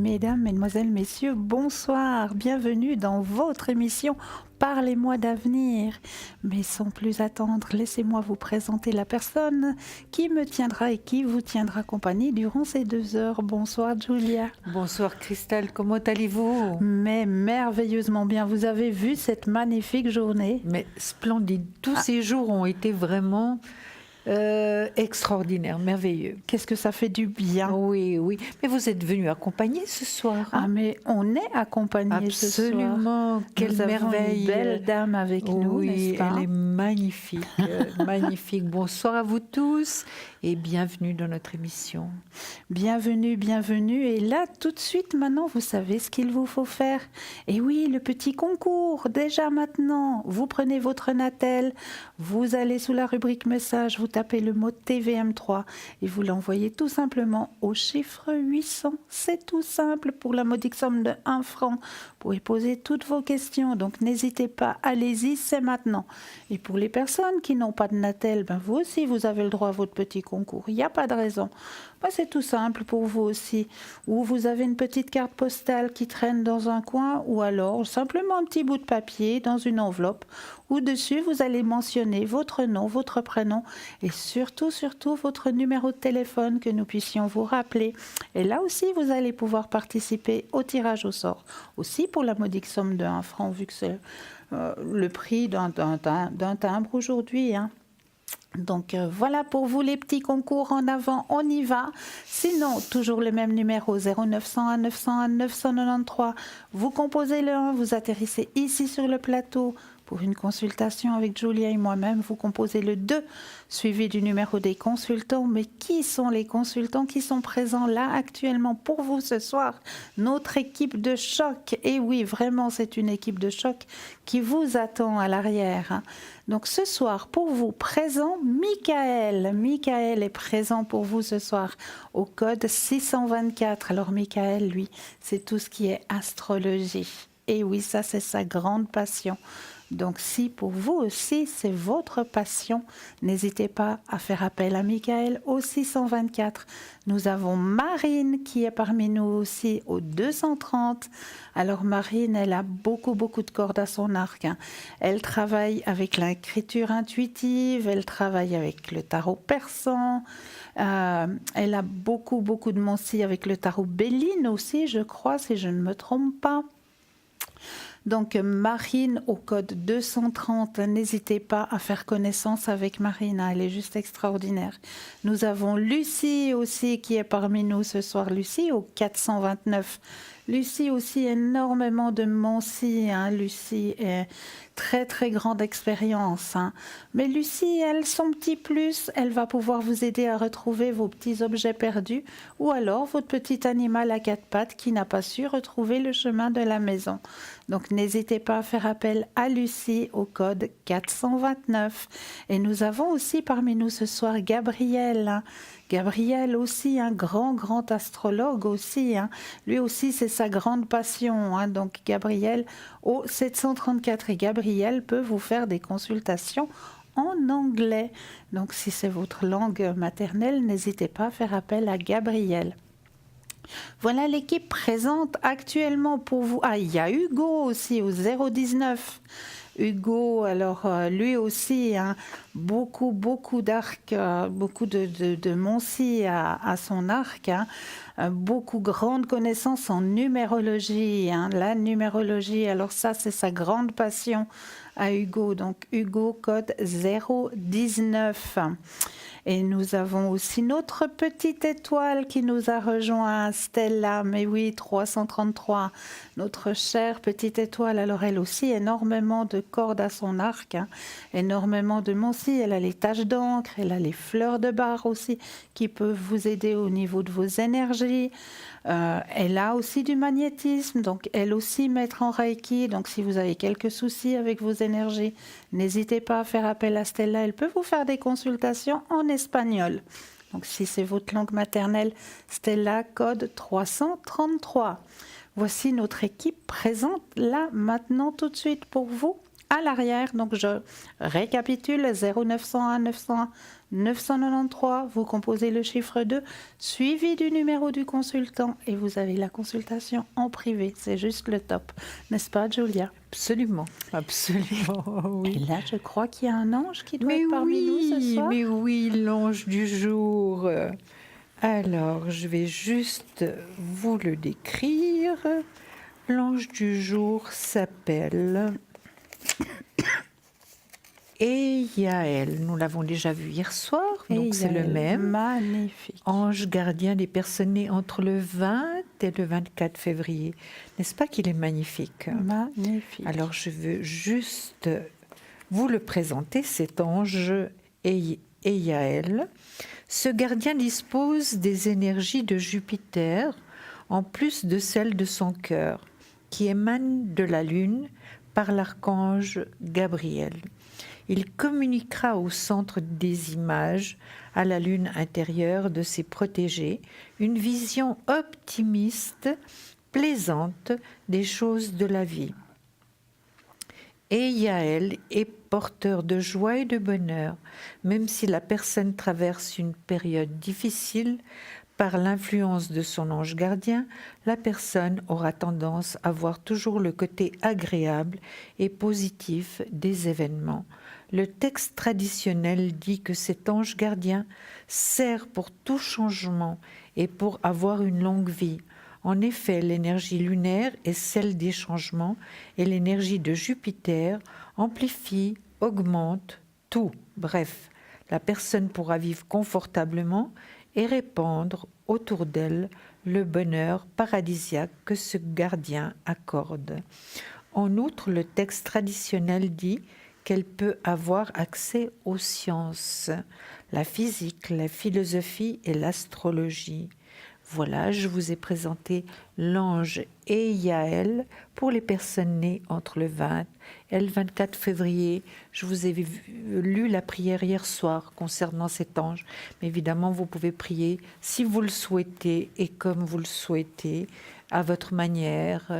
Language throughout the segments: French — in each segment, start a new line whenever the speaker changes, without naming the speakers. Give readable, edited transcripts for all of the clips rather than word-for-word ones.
Mesdames, Mesdemoiselles, Messieurs, bonsoir, bienvenue dans votre émission Parlez-moi d'avenir. Mais sans plus attendre, laissez-moi vous présenter la personne qui me tiendra et qui vous tiendra compagnie durant ces 2 heures. Bonsoir Julia.
Bonsoir Christelle, comment allez-vous?
Mais merveilleusement bien, vous avez vu cette magnifique journée?
Mais splendide, tous ces jours ont été vraiment extraordinaires, merveilleux.
Qu'est-ce que ça fait du bien.
Oui, oui, mais vous êtes venu accompagner ce soir.
Ah mais on est accompagné ce soir.
Absolument, quelle
Nous avons
merveille.
une belle dame avec nous,
Oui,
n'est-ce pas?
elle est magnifique, magnifique. Bonsoir à vous tous et bienvenue dans notre émission.
Bienvenue, bienvenue. Et là, tout de suite, maintenant, vous savez ce qu'il vous faut faire. Et oui, le petit concours, déjà maintenant. Vous prenez votre Natel, vous allez sous la rubrique message, vous tapez le mot TVM3 et vous l'envoyez tout simplement au chiffre 800. C'est tout simple pour la modique somme de 1 franc. Vous pouvez poser toutes vos questions, donc n'hésitez pas, allez-y, c'est maintenant. Et pour les personnes qui n'ont pas de Natel, ben vous aussi, vous avez le droit à votre petit concours. Il n'y a pas de raison. C'est tout simple pour vous aussi. Ou vous avez une petite carte postale qui traîne dans un coin, ou alors simplement un petit bout de papier dans une enveloppe, où dessus vous allez mentionner votre nom, votre prénom et surtout, surtout votre numéro de téléphone que nous puissions vous rappeler. Et là aussi, vous allez pouvoir participer au tirage au sort. Aussi pour la modique somme de 1 franc, vu que c'est le prix d'un timbre aujourd'hui, hein. Donc voilà pour vous les petits concours en avant, on y va. Sinon, toujours le même numéro 0901 901 993. Vous composez le 1, vous atterrissez ici sur le plateau pour une consultation avec Julia et moi-même. Vous composez le 2, suivi du numéro des consultants. Mais qui sont les consultants qui sont présents là actuellement pour vous ce soir? Notre équipe de choc. Et oui, vraiment, c'est une équipe de choc qui vous attend à l'arrière, hein. Donc ce soir, pour vous, présent, Michael. Michael est présent pour vous ce soir au code 624. Alors Michael, lui, c'est tout ce qui est astrologie. Et oui, ça, c'est sa grande passion. Donc si pour vous aussi, c'est votre passion, n'hésitez pas à faire appel à Michael au 624. Nous avons Marine qui est parmi nous aussi au 230. Alors Marine, elle a beaucoup de cordes à son arc, hein. Elle travaille avec l'écriture intuitive, elle travaille avec le tarot persan, elle a beaucoup de mentis avec le tarot Béline aussi, je crois, si je ne me trompe pas. Donc Marine au code 230, n'hésitez pas à faire connaissance avec Marine, elle est juste extraordinaire. Nous avons Lucie aussi qui est parmi nous ce soir, Lucie au 429. Lucie aussi, énormément de mentis, hein. Lucie est très grande expérience, hein. Mais Lucie, elle, son petit plus, elle va pouvoir vous aider à retrouver vos petits objets perdus ou alors votre petit animal à 4 pattes qui n'a pas su retrouver le chemin de la maison. Donc n'hésitez pas à faire appel à Lucie au code 429. Et nous avons aussi parmi nous ce soir Gabriel, hein. Gabriel aussi, un grand astrologue aussi, hein. Lui aussi, c'est sa grande passion, hein. Donc Gabriel au 734. Et Gabriel peut vous faire des consultations en anglais. Donc si c'est votre langue maternelle, n'hésitez pas à faire appel à Gabriel. Voilà l'équipe présente actuellement pour vous. Ah, il y a Hugo aussi au 019. Hugo, alors lui aussi, hein, beaucoup d'arcs, beaucoup de mencis à son arc, hein, beaucoup grande connaissance en numérologie, hein, la numérologie, alors ça c'est sa grande passion à Hugo, donc Hugo code 019. Et nous avons aussi notre petite étoile qui nous a rejoint, Stella, mais oui, 333, notre chère petite étoile. Alors elle aussi, énormément de cordes à son arc, hein, énormément de mencis, elle a les taches d'encre, elle a les fleurs de bar aussi qui peuvent vous aider au niveau de vos énergies. Elle a aussi du magnétisme, donc elle aussi maître en Reiki. Donc si vous avez quelques soucis avec vos énergies, n'hésitez pas à faire appel à Stella. Elle peut vous faire des consultations en espagnol. Donc si c'est votre langue maternelle, Stella code 333. Voici notre équipe présente là maintenant tout de suite pour vous à l'arrière. Donc je récapitule 0901 901 993. Vous composez le chiffre 2 suivi du numéro du consultant et vous avez la consultation en privé. C'est juste le top, n'est-ce pas, Julia?
Absolument, absolument, oui.
Et là, je crois qu'il y a un ange qui doit
Mais
être parmi nous ce soir.
mais oui, l'ange du jour. Alors, je vais juste vous le décrire. L'ange du jour s'appelle Eyaël. Nous l'avons déjà vu hier soir, donc c'est le même.
Magnifique.
Ange gardien des personnes nées entre le 20 et le 24 février. N'est-ce pas qu'il est magnifique?
Magnifique.
Alors, je veux juste vous le présenter, cet ange Eyaël. Ce gardien dispose des énergies de Jupiter, en plus de celles de son cœur, qui émanent de la Lune par l'archange Gabriel. Il communiquera au centre des images, à la Lune intérieure de ses protégés, une vision optimiste, plaisante des choses de la vie. Eyaël est porteur de joie et de bonheur, même si la personne traverse une période difficile. Par l'influence de son ange gardien, la personne aura tendance à voir toujours le côté agréable et positif des événements. Le texte traditionnel dit que cet ange gardien sert pour tout changement et pour avoir une longue vie. En effet, l'énergie lunaire est celle des changements et l'énergie de Jupiter amplifie, augmente tout. Bref, la personne pourra vivre confortablement et répandre autour d'elle le bonheur paradisiaque que ce gardien accorde. En outre, le texte traditionnel dit qu'elle peut avoir accès aux sciences, la physique, la philosophie et l'astrologie. Voilà, je vous ai présenté l'ange Eyaël pour les personnes nées entre le 20 et le 24 février. Je vous ai lu la prière hier soir concernant cet ange. Mais évidemment, vous pouvez prier si vous le souhaitez et comme vous le souhaitez, à votre manière,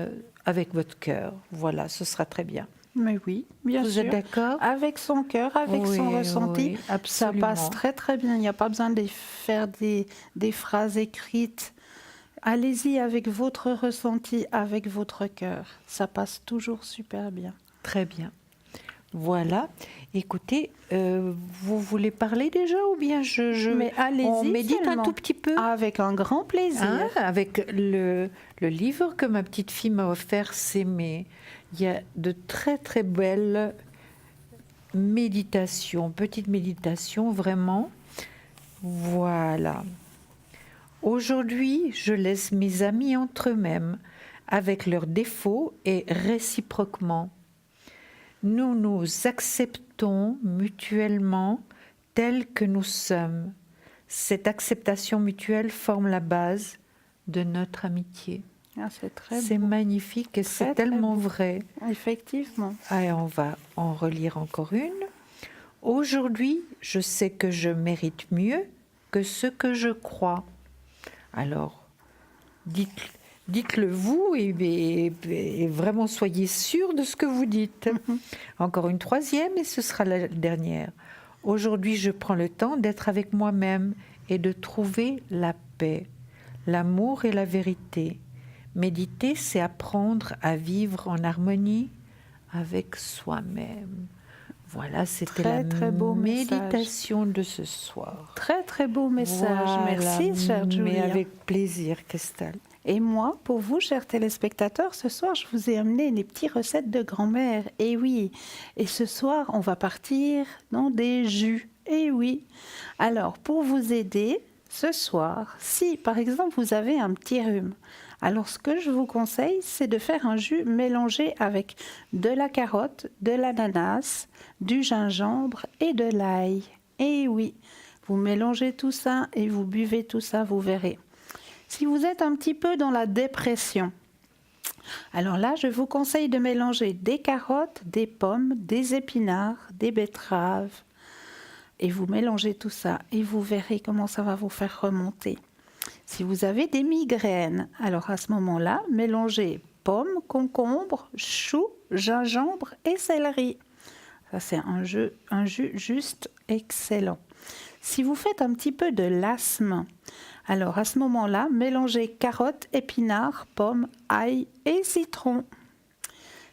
avec votre cœur. Voilà, ce sera très bien.
Mais oui, bien
Vous
sûr.
êtes d'accord?
Avec son cœur, avec
Oui,
son ressenti,
oui,
ça
absolument.
passe très très bien. Il n'y a pas besoin de faire des phrases écrites. Allez-y avec votre ressenti, avec votre cœur. Ça passe toujours super bien.
Très bien. Voilà. Écoutez, vous voulez parler déjà ou bien
Mais allez-y
on médite
seulement.
un tout petit peu?
Avec un grand plaisir.
Hein, avec le livre que ma petite fille m'a offert, il y a de très très belles méditations, petites méditations vraiment. Voilà. Aujourd'hui, je laisse mes amis entre eux-mêmes avec leurs défauts et réciproquement. Nous nous acceptons mutuellement tels que nous sommes. Cette acceptation mutuelle forme la base de notre amitié.
Ah, c'est très
C'est
beau.
magnifique et c'est
Très,
tellement
beau.
vrai.
Effectivement.
Allez, on va en relire encore une. Aujourd'hui, je sais que je mérite mieux que ce que je crois. Alors, dites-le vous et vraiment soyez sûr de ce que vous dites. Encore une troisième et ce sera la dernière. Aujourd'hui, je prends le temps d'être avec moi-même et de trouver la paix, l'amour et la vérité. Méditer, c'est apprendre à vivre en harmonie avec soi-même. Voilà, c'était
Très,
la
très beau
méditation de ce soir.
Très très beau message.
Voilà,
Merci, chère Julia.
mais avec plaisir, Christelle.
Et moi, pour vous, chers téléspectateurs, ce soir, je vous ai amené les petites recettes de grand-mère. Et oui, et ce soir, on va partir dans des jus. Et oui. Alors, pour vous aider, ce soir, si par exemple vous avez un petit rhume, alors ce que je vous conseille, c'est de faire un jus mélangé avec de la carotte, de l'ananas, du gingembre et de l'ail. Et oui, vous mélangez tout ça et vous buvez tout ça, vous verrez. Si vous êtes un petit peu dans la dépression, alors là, je vous conseille de mélanger des carottes, des pommes, des épinards, des betteraves. Et vous mélangez tout ça et vous verrez comment ça va vous faire remonter. Si vous avez des migraines, alors à ce moment-là, mélangez pommes, concombres, choux gingembre et céleri. Ça, c'est un jus juste excellent. Si vous faites un petit peu de l'asthme, alors à ce moment-là, mélangez carottes, épinards, pommes, ail et citron.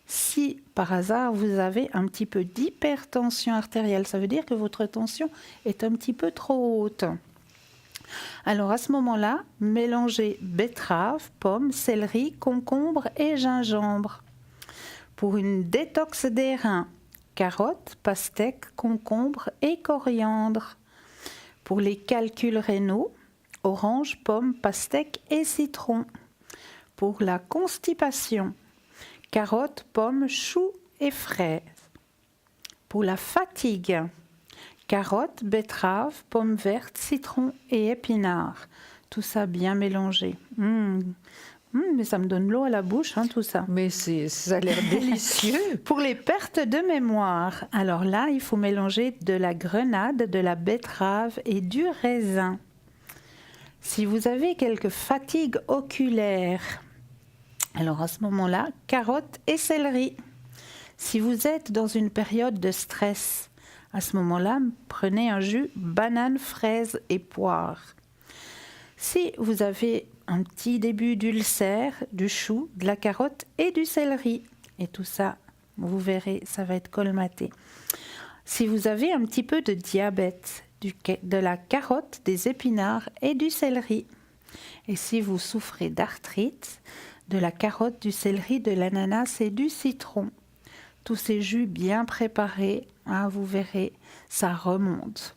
Si par hasard vous avez un petit peu d'hypertension artérielle, ça veut dire que votre tension est un petit peu trop haute. Alors à ce moment-là, mélangez betterave, pommes, céleri, concombre et gingembre. Pour une détox des reins, carottes, pastèques, concombre et coriandre. Pour les calculs rénaux, orange, pomme, pastèque et citron. Pour la constipation, carottes, pommes, choux et fraises. Pour la fatigue, carottes, betteraves, pommes vertes, citron et épinards. Tout ça bien mélangé. Mais ça me donne l'eau à la bouche, tout ça.
Mais ça a l'air délicieux.
Pour les pertes de mémoire, alors là, il faut mélanger de la grenade, de la betterave et du raisin. Si vous avez quelques fatigues oculaires, alors à ce moment-là, carottes et céleri. Si vous êtes dans une période de stress, à ce moment-là, prenez un jus banane, fraise et poire. Si vous avez un petit début d'ulcère, du chou, de la carotte et du céleri, et tout ça, vous verrez, ça va être colmaté. Si vous avez un petit peu de diabète, de la carotte, des épinards et du céleri. Et si vous souffrez d'arthrite, de la carotte, du céleri, de l'ananas et du citron. Tous ces jus bien préparés, vous verrez, ça remonte.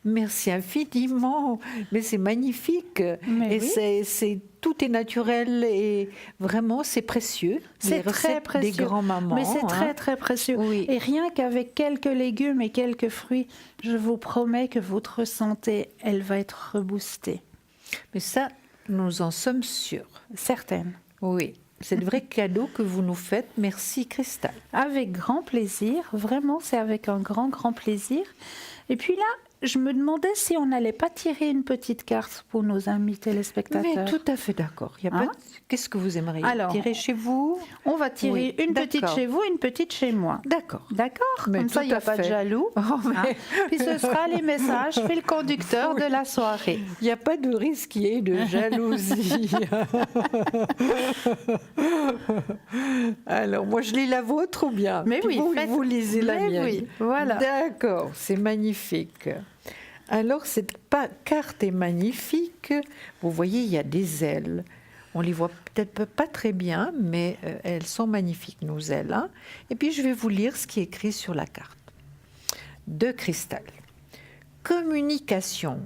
Merci infiniment, mais c'est magnifique.
Mais
et
oui.
Tout est naturel et vraiment c'est précieux.
C'est très précieux.
Des grands-mamans.
Mais c'est très très précieux.
Oui.
Et rien qu'avec quelques légumes et quelques fruits, je vous promets que votre santé, elle va être reboostée.
Mais ça, nous en sommes sûrs.
Certaines.
Oui. C'est de vrais cadeaux que vous nous faites. Merci Christelle.
Avec grand plaisir. Vraiment, c'est avec un grand grand plaisir. Et puis là, je me demandais si on n'allait pas tirer une petite carte pour nos amis téléspectateurs.
Mais tout à fait d'accord. Qu'est-ce que vous aimeriez tirer chez vous?
On va tirer une petite chez vous, une petite chez moi.
D'accord.
D'accord. Comme ça, il n'y a pas de jaloux. Puis ce sera les messages fil conducteur de la soirée.
Il n'y a pas de risque qu'il y ait de jalousie. Alors, moi, je lis la vôtre ou bien?
Mais oui,
vous lisez la mienne.
Oui, voilà.
D'accord, c'est magnifique. Alors, cette carte est magnifique. Vous voyez, il y a des ailes. On les voit peut-être pas très bien, mais elles sont magnifiques, nos ailes. Et puis, je vais vous lire ce qui est écrit sur la carte. De Cristal. Communication.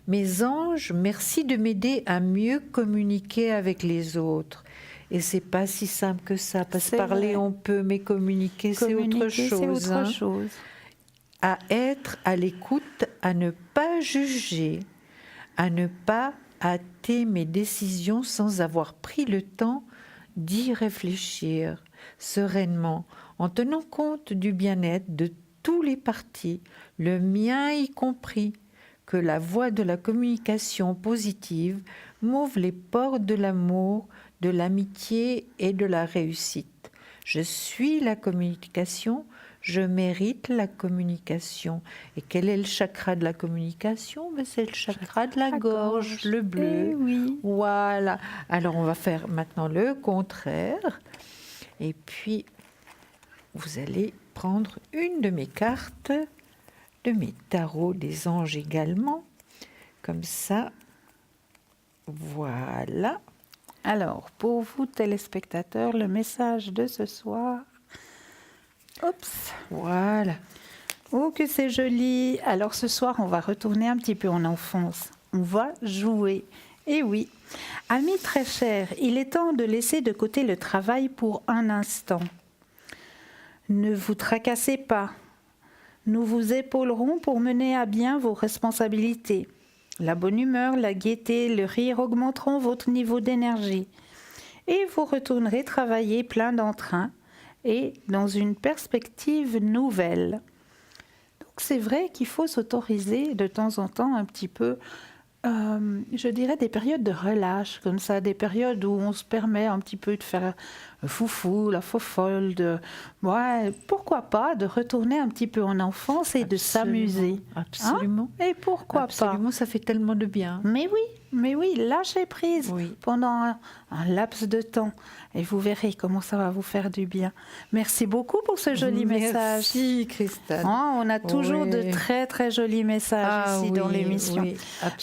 Mes anges, merci de m'aider à mieux communiquer avec les autres. Et c'est pas si simple que ça, parce que parler on peut, mais communiquer c'est autre chose. À être à l'écoute, à ne pas juger, à ne pas hâter mes décisions sans avoir pris le temps d'y réfléchir sereinement, en tenant compte du bien-être de tous les partis, le mien y compris, que la voie de la communication positive m'ouvre les portes de l'amour, de l'amitié et de la réussite. Je suis la communication, je mérite la communication. Et quel est le chakra de la communication? C'est le chakra de la gorge, le bleu.
Eh oui.
Voilà. Alors on va faire maintenant le contraire. Et puis, vous allez prendre une de mes cartes, de mes tarots des anges également. Comme ça. Voilà.
Alors, pour vous téléspectateurs, le message de ce soir. Oups.
Voilà.
Oh, que c'est joli. Alors ce soir, on va retourner un petit peu en enfance. On va jouer. Et oui, amis très chers, il est temps de laisser de côté le travail pour un instant. Ne vous tracassez pas. Nous vous épaulerons pour mener à bien vos responsabilités. La bonne humeur, la gaieté, le rire augmenteront votre niveau d'énergie. Et vous retournerez travailler plein d'entrain et dans une perspective nouvelle. Donc c'est vrai qu'il faut s'autoriser de temps en temps un petit peu Je dirais des périodes de relâche, comme ça, des périodes où on se permet un petit peu de faire le foufou, la fofolle, ouais, pourquoi pas, de retourner un petit peu en enfance et de s'amuser.
Absolument.
Hein? Et pourquoi
Absolument, ça fait tellement de bien.
Mais oui, lâchez prise pendant un laps de temps et vous verrez comment ça va vous faire du bien. Merci beaucoup pour ce joli message.
Merci Christelle.
On a toujours de très très jolis messages ici dans l'émission.
Oui,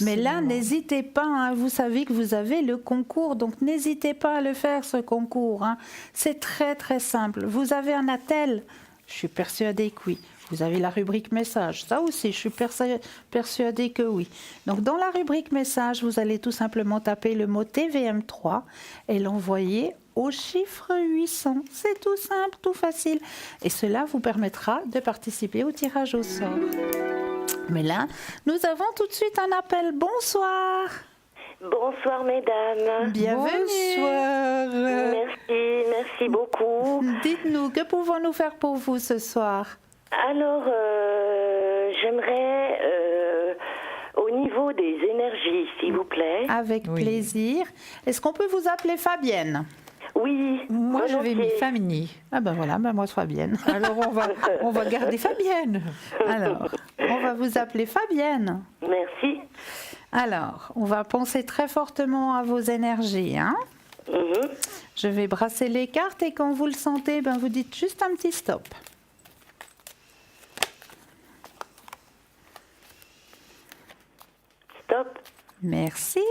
mais là, n'hésitez pas, hein, vous savez que vous avez le concours, donc n'hésitez pas à le faire ce concours. Hein. C'est très très simple. Vous avez un attel, je suis persuadée que oui. Vous avez la rubrique message, ça aussi, je suis persuadée que oui. Donc dans la rubrique message, vous allez tout simplement taper le mot TVM3 et l'envoyer au chiffre 800. C'est tout simple, tout facile. Et cela vous permettra de participer au tirage au sort. Mais là, nous avons tout de suite un appel. Bonsoir.
Bonsoir mesdames.
Bienvenue.
Bonsoir.
Merci beaucoup.
Dites-nous, que pouvons-nous faire pour vous ce soir ?
Alors, j'aimerais, au niveau des énergies, s'il vous plaît.
Avec plaisir. Est-ce qu'on peut vous appeler Fabienne ?
Oui.
Moi, j'avais mis Famille.
Ah ben voilà, moi Fabienne.
Alors, on va garder Fabienne.
Alors, on va vous appeler Fabienne.
Merci.
Alors, on va penser très fortement à vos énergies. Hein. Je vais brasser les cartes et quand vous le sentez, vous dites juste un petit stop.
Stop.
Merci.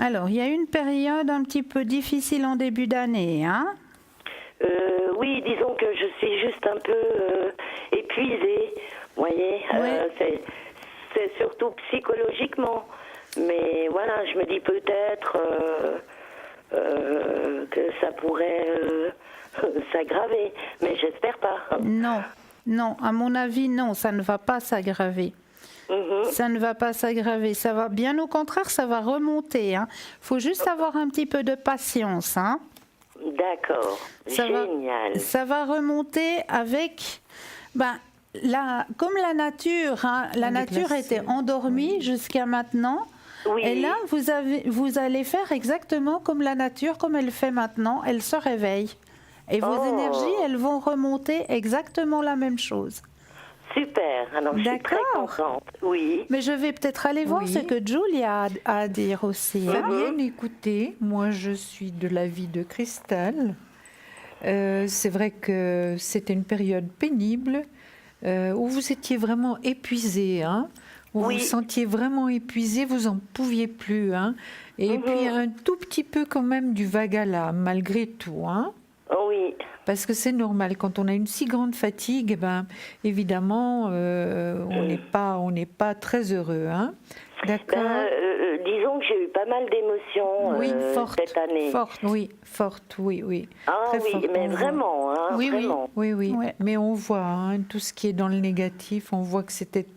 Alors, il y a une période un petit peu difficile en début d'année, hein ?
Oui, disons que je suis juste un peu épuisée, vous voyez, c'est surtout psychologiquement, mais voilà, je me dis peut-être que ça pourrait s'aggraver, mais j'espère pas.
Non, à mon avis, non, ça ne va pas s'aggraver. Ça ne va pas s'aggraver, ça va bien au contraire, ça va remonter. Il faut juste avoir un petit peu de patience. Hein.
D'accord, génial.
Ça va remonter avec, comme la nature, la nature était endormie jusqu'à maintenant.
Oui.
Et là, vous allez faire exactement comme la nature, comme elle fait maintenant, elle se réveille. Et vos énergies, elles vont remonter exactement la même chose.
Super, alors je suis très contente. Oui.
Mais je vais peut-être aller voir ce que Julie a à dire aussi.
Fabienne, écoutez, moi je suis de l'avis de Christelle. C'est vrai que c'était une période pénible où vous étiez vraiment épuisée, où vous vous sentiez vraiment épuisée, vous n'en pouviez plus. Et puis un tout petit peu quand même du vague à l'âme, malgré tout.
Oui.
Parce que c'est normal, quand on a une si grande fatigue, évidemment, on n'est pas très heureux. D'accord.
Disons que j'ai eu pas mal d'émotions cette année.
Forte, oui.
Ah
très
oui,
forte,
mais vraiment, vraiment.
Oui.
Ouais.
Mais on voit tout ce qui est dans le négatif, on voit que c'était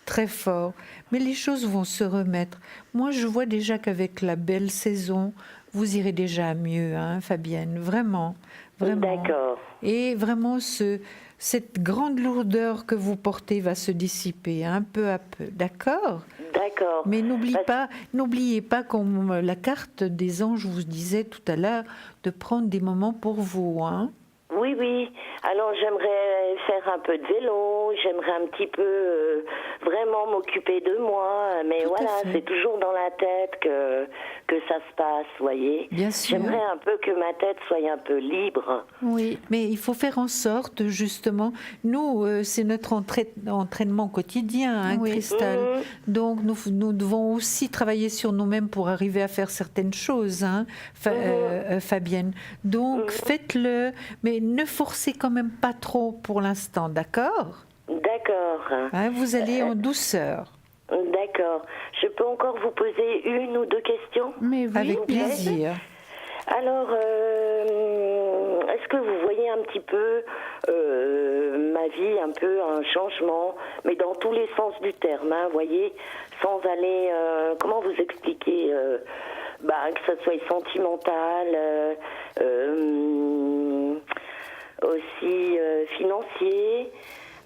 très fort. Mais les choses vont se remettre. Moi, je vois déjà qu'avec la belle saison, vous irez déjà mieux, Fabienne, vraiment.
D'accord.
Et vraiment, cette grande lourdeur que vous portez va se dissiper peu à peu, d'accord ?
D'accord.
Mais n'oubliez pas, comme la carte des anges vous disait tout à l'heure, de prendre des moments pour vous.
Oui. Alors j'aimerais faire un peu de vélo, j'aimerais un petit peu vraiment m'occuper de moi, mais
Tout
voilà,
à fait.
c'est toujours dans la tête que ça se passe, voyez.
Bien sûr.
J'aimerais un peu que ma tête soit un peu libre.
Oui, mais il faut faire en sorte, justement, nous, c'est notre entraînement quotidien, Christelle. Donc, nous devons aussi travailler sur nous-mêmes pour arriver à faire certaines choses, Fabienne. Donc, faites-le, mais ne forcez quand même pas trop pour l'instant, d'accord ?
D'accord.
Vous allez en douceur.
D'accord. Je peux encore vous poser une ou deux questions ?
Mais oui,
Avec plaisir.
Alors, est-ce que vous voyez un petit peu ma vie, un peu un changement, mais dans tous les sens du terme, voyez, sans aller, comment vous expliquer, que ça soit sentimental, aussi financier,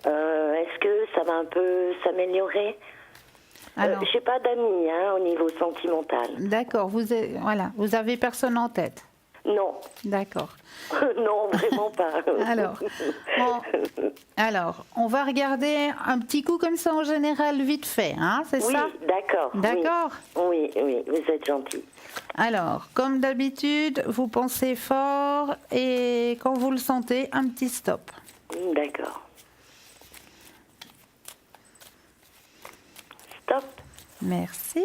Est-ce que ça va un peu s'améliorer?
Alors,
J'ai pas d'amis au niveau sentimental.
d'accord, vous avez personne en tête.
Non,
D'accord.
non, vraiment pas.
Alors, on va regarder un petit coup comme ça en général, vite fait, hein, c'est
Oui,
ça?
d'accord.
D'accord.
Oui, oui, vous êtes gentil.
Alors, comme d'habitude, vous pensez fort et quand vous le sentez, un petit stop.
D'accord. Stop.
Merci.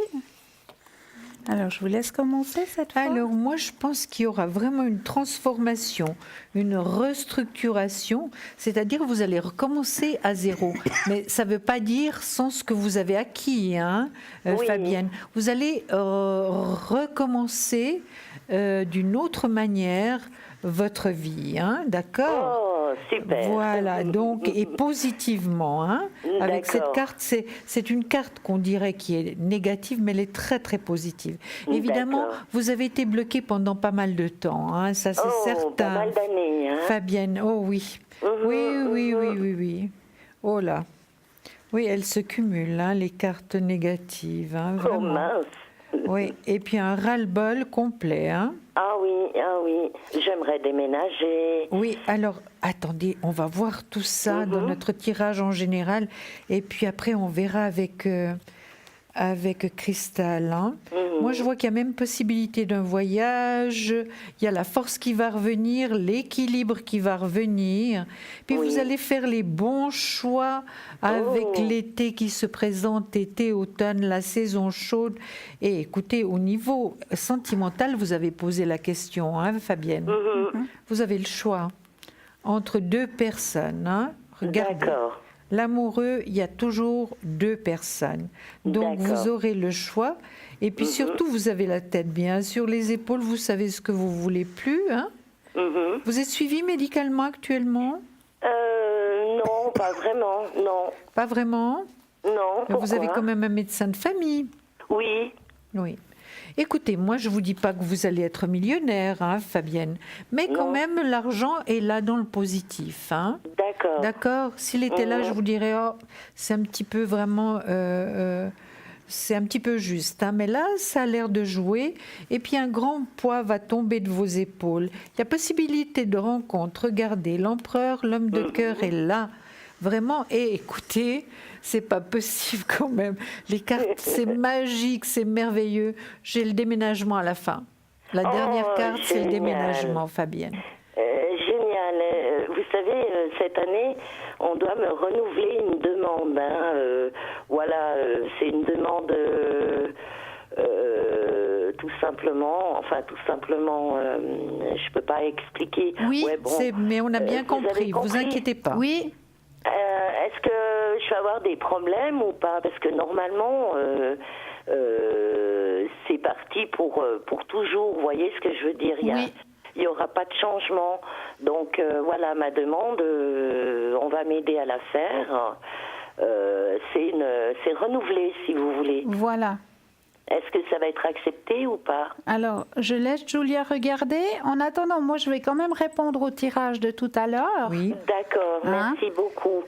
Alors, je vous laisse commencer cette fois.
Alors moi, je pense qu'il y aura vraiment une transformation, une restructuration, c'est-à-dire que vous allez recommencer à zéro. Mais ça ne veut pas dire sans ce que vous avez acquis, hein,
Oui.
Fabienne. Vous allez recommencer d'une autre manière votre vie, hein, d'accord?
Oh, super.
Voilà, donc, et positivement, hein, avec cette
D'accord.
carte, c'est une carte qu'on dirait qui est négative, mais elle est très très positive. Évidemment,
D'accord.
vous avez été bloqué pendant pas mal de temps, hein, ça c'est
Oh,
certain.
pas mal d'années, hein.
Fabienne, oh oui. Oui. Oh là. Oui, elles se cumulent, hein, les cartes négatives, hein,
Oh
vraiment.
mince.
Oui, et puis un ras-le-bol complet, hein.
Ah oui. J'aimerais déménager.
Oui, alors attendez, on va voir tout ça dans notre tirage en général et puis après on verra avec Cristal, hein. Moi, je vois qu'il y a même possibilité d'un voyage, il y a la force qui va revenir, l'équilibre qui va revenir. Puis
Oui.
vous allez faire les bons choix avec
Oh.
l'été qui se présente, été, automne, la saison chaude. Et écoutez, au niveau sentimental, vous avez posé la question, hein, Fabienne. Vous avez le choix entre deux personnes, hein. Regardez.
D'accord.
L'amoureux, il y a toujours deux personnes. Donc
D'accord.
vous aurez le choix. Et puis surtout, vous avez la tête bien sur les épaules, vous savez ce que vous voulez plus, hein. Vous êtes suivi médicalement actuellement?
Non, pas vraiment. Non.
Pas vraiment?
Non.
Mais vous avez
Pourquoi?
quand même un médecin de famille.
Oui.
Oui. Écoutez, moi, je ne vous dis pas que vous allez être millionnaire, hein, Fabienne. Mais quand
Non.
même, l'argent est là dans le positif, hein.
D'accord.
D'accord. S'il était là, je vous dirais, oh, c'est un petit peu vraiment, c'est un petit peu juste, hein. Mais là, ça a l'air de jouer. Et puis un grand poids va tomber de vos épaules. Il y a possibilité de rencontre. Regardez, l'empereur, l'homme de cœur est là. Vraiment. Et écoutez, c'est pas possible quand même. Les cartes, c'est magique, c'est merveilleux. J'ai le déménagement à la fin. La dernière carte, c'est le
génial.
déménagement, Fabienne.
Génial. Vous savez, cette année, on doit me renouveler une demande, hein. Voilà, c'est une demande tout simplement, je peux pas expliquer.
Oui,
Ouais, bon,
mais on a bien
vous avez
compris. Vous
compris?
inquiétez pas.
Oui,
Est-ce que je vais avoir des problèmes ou pas? Parce que normalement, c'est parti pour toujours. Vous voyez ce que je veux dire?
Oui.
Il n'y aura pas de changement. Donc voilà, ma demande, on va m'aider à la faire. C'est renouvelé, si vous voulez.
voilà.
Est-ce que ça va être accepté ou pas?
Alors, je laisse Julia regarder. En attendant, moi, je vais quand même répondre au tirage de tout à l'heure.
Oui.
D'accord,
Hein?
merci beaucoup.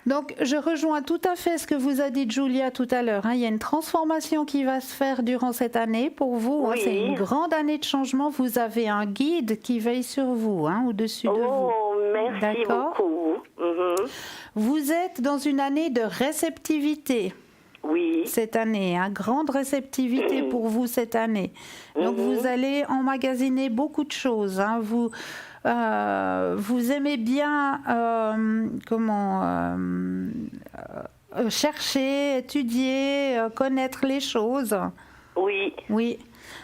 Donc, je rejoins tout à fait ce que vous a dit Julia tout à l'heure, hein. Il y a une transformation qui va se faire durant cette année pour vous, hein.
Oui.
C'est une grande année de changement. Vous avez un guide qui veille sur vous, hein, au-dessus de vous.
Oh, merci
D'accord.
beaucoup.
Vous êtes dans une année de réceptivité.
Oui.
Cette année, hein, grande réceptivité pour vous cette année. Donc vous allez emmagasiner beaucoup de choses, hein. Vous aimez bien chercher, étudier, connaître les choses.
Oui.
Oui.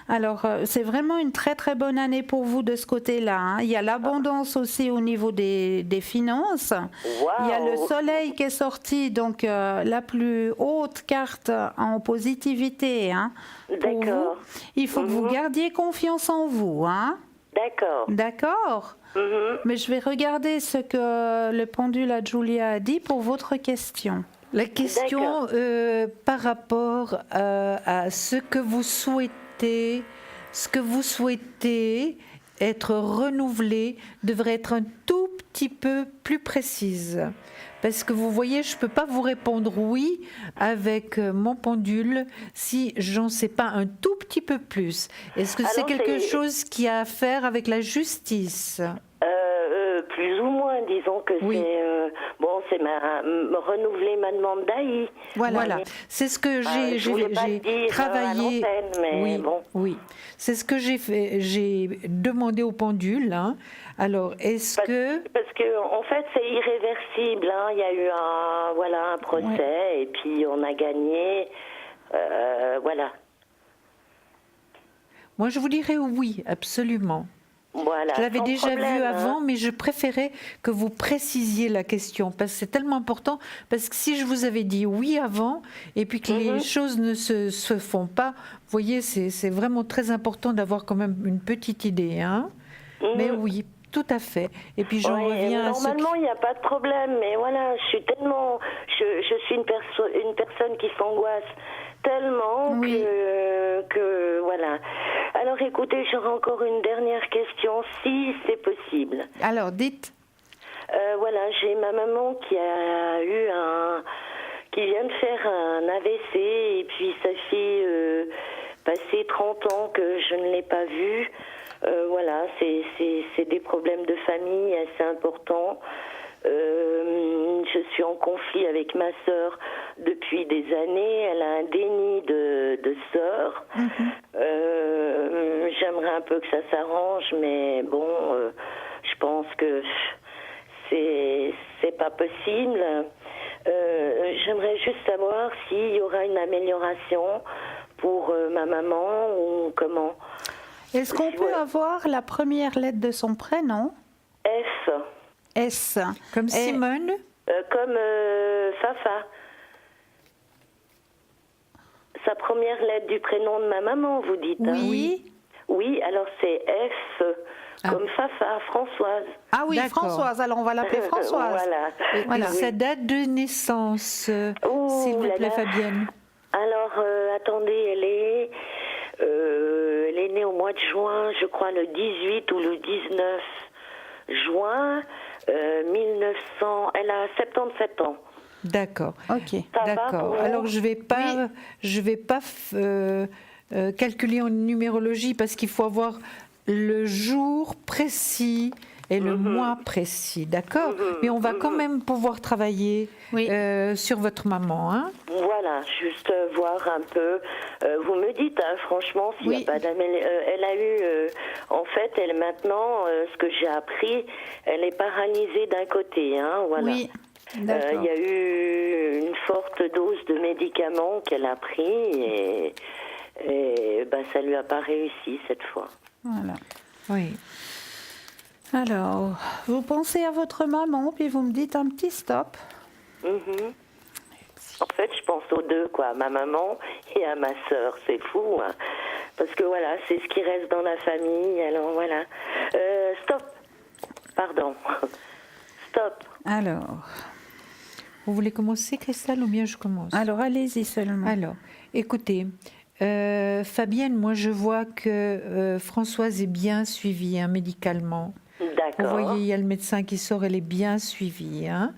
Alors, c'est vraiment une très très bonne année pour vous de ce côté-là, hein. Il y a l'abondance aussi au niveau des finances. Il y a le soleil qui est sorti, donc la plus haute carte en positivité, hein, pour vous.
D'accord.
Il faut que vous gardiez confiance en vous, hein.
D'accord.
D'accord. Mais je vais regarder ce que le pendule à Julia a dit pour votre question.
La question par rapport à ce que vous souhaitez, être renouvelée devrait être un tout petit peu plus précise. Parce que vous voyez, je ne peux pas vous répondre oui avec mon pendule si j'en sais pas un tout petit peu plus. Est-ce que c'est
Alors,
quelque chose qui a à faire avec la justice?
Plus ou moins, disons que
Oui.
c'est renouveler ma demande d'AI.
Voilà. C'est ce que
Je voulais pas le dire
travaillé.
à l'antenne, mais
Oui,
bon.
oui. C'est ce que j'ai fait. J'ai demandé au pendule. Hein. Alors, est-ce que
Parce que en fait, c'est irréversible. Hein. Il y a eu un procès et puis on a gagné. Voilà.
moi je vous dirais oui, absolument.
Voilà.
Je l'avais
sans
déjà
problème,
vu
hein.
avant, mais je préférais que vous précisiez la question, parce que c'est tellement important, parce que si je vous avais dit oui avant, et puis que les choses ne se font pas, vous voyez, c'est vraiment très important d'avoir quand même une petite idée. Hein. Mais oui, tout à fait. Et puis j'en reviens à ce
normalement, il n'y a pas de problème, mais voilà, je suis tellement... Je suis une personne qui s'angoisse tellement
Oui.
que voilà. Alors écoutez, j'aurais encore une dernière question, si c'est possible.
Alors, dites.
Voilà, j'ai ma maman qui vient de faire un AVC et puis ça fait passer 30 ans que je ne l'ai pas vue. Voilà, c'est des problèmes de famille assez importants. Je suis en conflit avec ma sœur depuis des années. Elle a un déni de sœur. J'aimerais un peu que ça s'arrange, mais bon, je pense que c'est pas possible. J'aimerais juste savoir s'il y aura une amélioration pour ma maman ou comment.
Est-ce qu'on peut avoir la première lettre de son prénom?
F,
S.
comme
Et-
Simone.
comme Fafa. Sa première lettre du prénom de ma maman, vous dites. Hein?
Oui.
Oui, alors c'est F, comme Fafa, Françoise.
Ah oui,
D'accord.
Françoise. Alors, on va l'appeler Françoise.
Voilà.
Et
Voilà.
sa date de naissance,
Ouh
s'il vous
là
plaît,
là.
Fabienne.
Alors, attendez, elle est née au mois de juin, je crois le 18 ou le 19 juin 1900. Elle a 77 ans.
D'accord.
Ok.
Ça va
D'accord.
pour vous?
Alors je vais pas calculer en numérologie parce qu'il faut avoir le jour précis et le mois précis, d'accord. Mais on va quand même pouvoir travailler
Oui.
sur votre maman, hein.
Voilà, juste voir un peu. Vous me dites, hein, franchement, s'il n'y
Oui.
a pas d'amélioration. Elle a eu, en fait, elle maintenant, ce que j'ai appris, elle est paralysée d'un côté, hein, voilà.
Oui.
Il
D'accord.
y a eu une forte dose de médicaments qu'elle a pris et ça lui a pas réussi cette fois.
Voilà.
Oui.
Alors, vous pensez à votre maman, puis vous me dites un petit stop.
Mhm. En fait, je pense aux deux, quoi, à ma maman et à ma sœur. C'est fou, hein. Parce que voilà, c'est ce qui reste dans la famille. Alors voilà. Stop. Pardon. Stop.
Alors,
Vous voulez commencer, Christelle, ou bien je commence?
allez-y seulement.
Alors, écoutez, Fabienne, moi je vois que Françoise est bien suivie hein, médicalement. Vous
D'accord.
voyez, il y a le médecin qui sort, elle est bien suivie. Hein.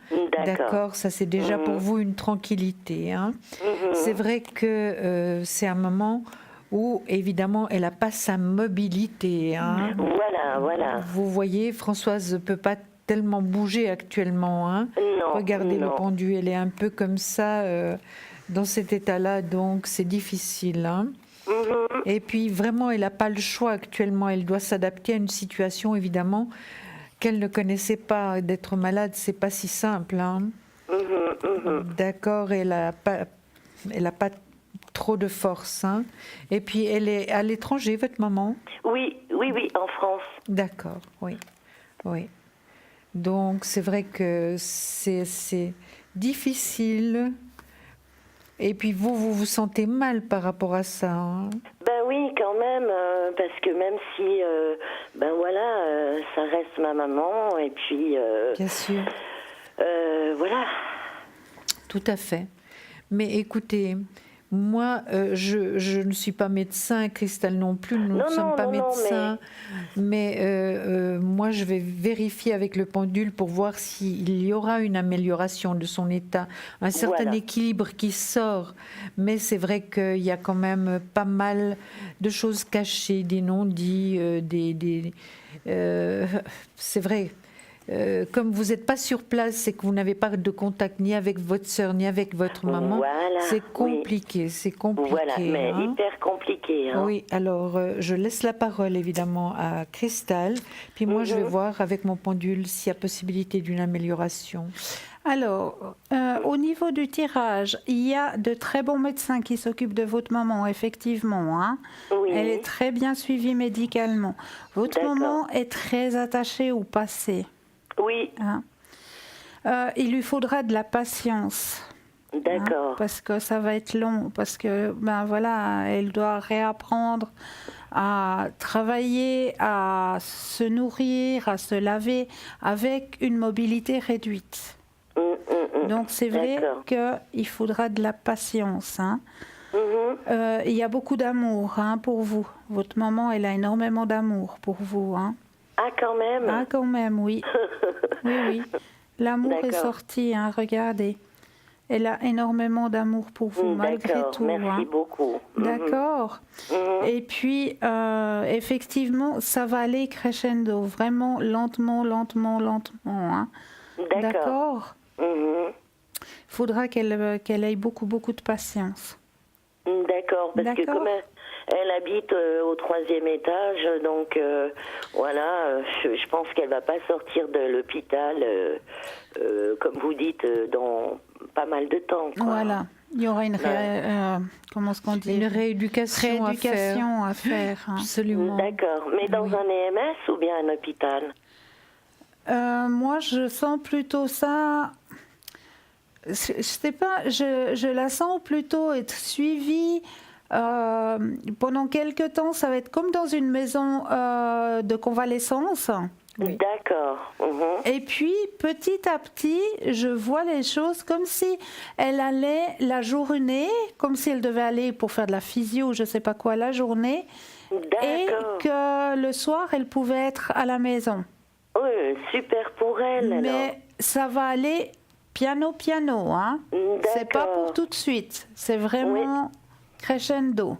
D'accord.
Ça c'est déjà pour vous une tranquillité. Hein. C'est vrai que c'est un moment où, évidemment, elle n'a pas sa mobilité. Hein.
Voilà.
Vous voyez, Françoise ne peut pas tellement bouger actuellement. Hein.
Non,
Regardez le
non.
pendu, elle est un peu comme ça, dans cet état-là, donc c'est difficile. Hein. Et puis vraiment, elle n'a pas le choix actuellement. Elle doit s'adapter à une situation, évidemment, qu'elle ne connaissait pas. D'être malade, c'est pas si simple. Hein. D'accord, elle n'a pas trop de force. Hein. Et puis, elle est à l'étranger, votre maman?
Oui, en France.
D'accord, oui. Donc, c'est vrai que c'est difficile. Et puis, vous sentez mal par rapport à ça. Hein.
Ben oui, quand même, parce que même si, ça reste ma maman, et puis,
Bien sûr.
voilà.
Tout à fait. Mais écoutez, Moi, je ne suis pas médecin, Christelle non plus, nous ne sommes pas médecins, mais moi, je vais vérifier avec le pendule pour voir s'il y aura une amélioration de son état, un certain équilibre qui sort. Mais c'est vrai qu'il y a quand même pas mal de choses cachées, des non-dits, c'est vrai. Comme vous n'êtes pas sur place et que vous n'avez pas de contact ni avec votre sœur ni avec votre maman, c'est compliqué, c'est compliqué.
Voilà, mais hyper compliqué. Hein.
Oui, alors je laisse la parole évidemment à Christelle, puis moi je vais voir avec mon pendule s'il y a possibilité d'une amélioration.
Alors, au niveau du tirage, il y a de très bons médecins qui s'occupent de votre maman, effectivement. Hein.
Oui.
Elle est très bien suivie médicalement. Votre maman est très attachée au passé.
Oui.
Hein. Il lui faudra de la patience.
D'accord.
Hein, parce que ça va être long, parce que ben voilà, elle doit réapprendre à travailler, à se nourrir, à se laver avec une mobilité réduite. Donc c'est vrai qu'il faudra de la patience. Hein. Il y a beaucoup d'amour pour vous. Votre maman, elle a énormément d'amour pour vous. Hein.
Ah, quand même.
Ah, quand même, oui. Oui. L'amour est sorti, hein, regardez. Elle a énormément d'amour pour vous, malgré tout.
Merci beaucoup.
D'accord. Et puis, effectivement, ça va aller crescendo, vraiment lentement. Hein. D'accord. Il faudra qu'elle ait beaucoup de patience.
D'accord, parce que comme elle habite au 3e étage, donc voilà, je pense qu'elle va pas sortir de l'hôpital, comme vous dites, dans pas mal de temps. Quoi.
Voilà, il y aura une
une rééducation
à faire. Hein.
Absolument.
D'accord, mais dans un EMS ou bien un hôpital?
Moi, je sens plutôt ça. Je sais pas, je la sens plutôt être suivie. Pendant quelques temps, ça va être comme dans une maison de convalescence.
Oui. D'accord.
Et puis, petit à petit, je vois les choses comme si elle allait la journée, comme si elle devait aller pour faire de la physio ou je ne sais pas quoi la journée, et que le soir, elle pouvait être à la maison.
Oui, super pour elle.
Mais
alors.
ça va aller piano, hein. C'est pas pour tout de suite. C'est vraiment crescendo.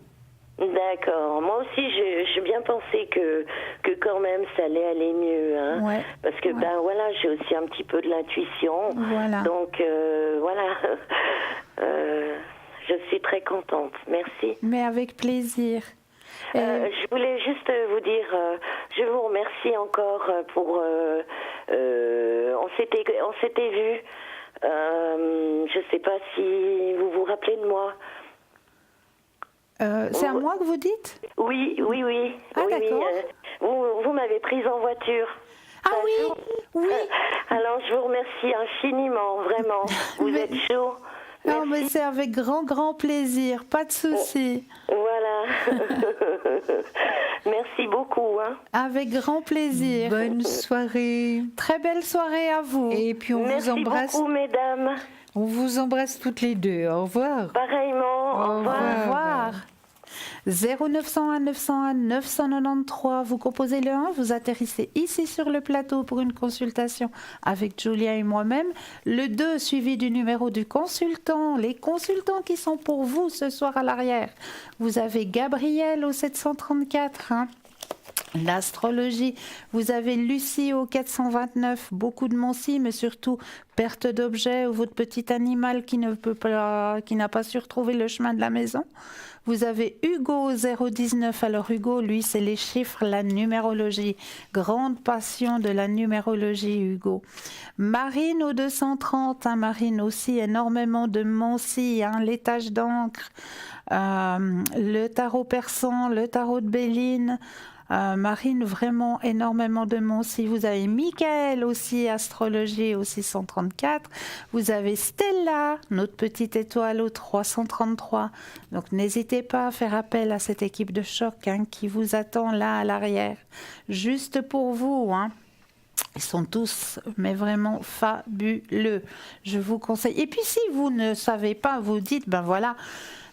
D'accord. Moi aussi, j'ai bien pensé que quand même ça allait aller mieux, hein.
Ouais.
Parce que ben voilà, j'ai aussi un petit peu de l'intuition.
Voilà.
Donc voilà, je suis très contente. Merci.
Mais avec plaisir.
Je voulais juste vous dire, je vous remercie encore pour. On s'était vus. Je ne sais pas si vous vous rappelez de moi.
C'est à moi que vous dites?
Oui.
Ah, d'accord.
Vous m'avez prise en voiture.
Ah oui.
Alors je vous remercie infiniment, vraiment. Vous êtes chaud.
Non, mais c'est avec grand plaisir, pas de souci.
Voilà. Merci beaucoup. Hein.
Avec grand plaisir.
Bonne soirée.
Très belle soirée à vous.
Et puis on vous embrasse.
Merci beaucoup, mesdames.
On vous embrasse toutes les deux. Au revoir.
Pareillement. Au revoir.
0901 901 993, vous composez le 1, vous atterrissez ici sur le plateau pour une consultation avec Julia et moi-même. Le 2 suivi du numéro du consultant, les consultants qui sont pour vous ce soir à l'arrière. Vous avez Gabriel au 734, hein. L'astrologie, vous avez Lucie au 429, beaucoup de Moncy, mais surtout perte d'objets ou votre petit animal qui n'a pas su retrouver le chemin de la maison. Vous avez Hugo au 019, alors Hugo, lui, c'est les chiffres, la numérologie, grande passion de la numérologie, Hugo. Marine au 230, hein, Marine aussi, énormément de Moncy, hein, les taches d'encre, le tarot persan, le tarot de Béline. Marine, vraiment énormément de Moncy. Vous avez Michael aussi, astrologie au 634. Vous avez Stella, notre petite étoile au 333. Donc n'hésitez pas à faire appel à cette équipe de choc, hein, qui vous attend là à l'arrière. Juste pour vous. Hein. Ils sont tous, mais vraiment fabuleux. Je vous conseille. Et puis si vous ne savez pas, vous dites, ben voilà,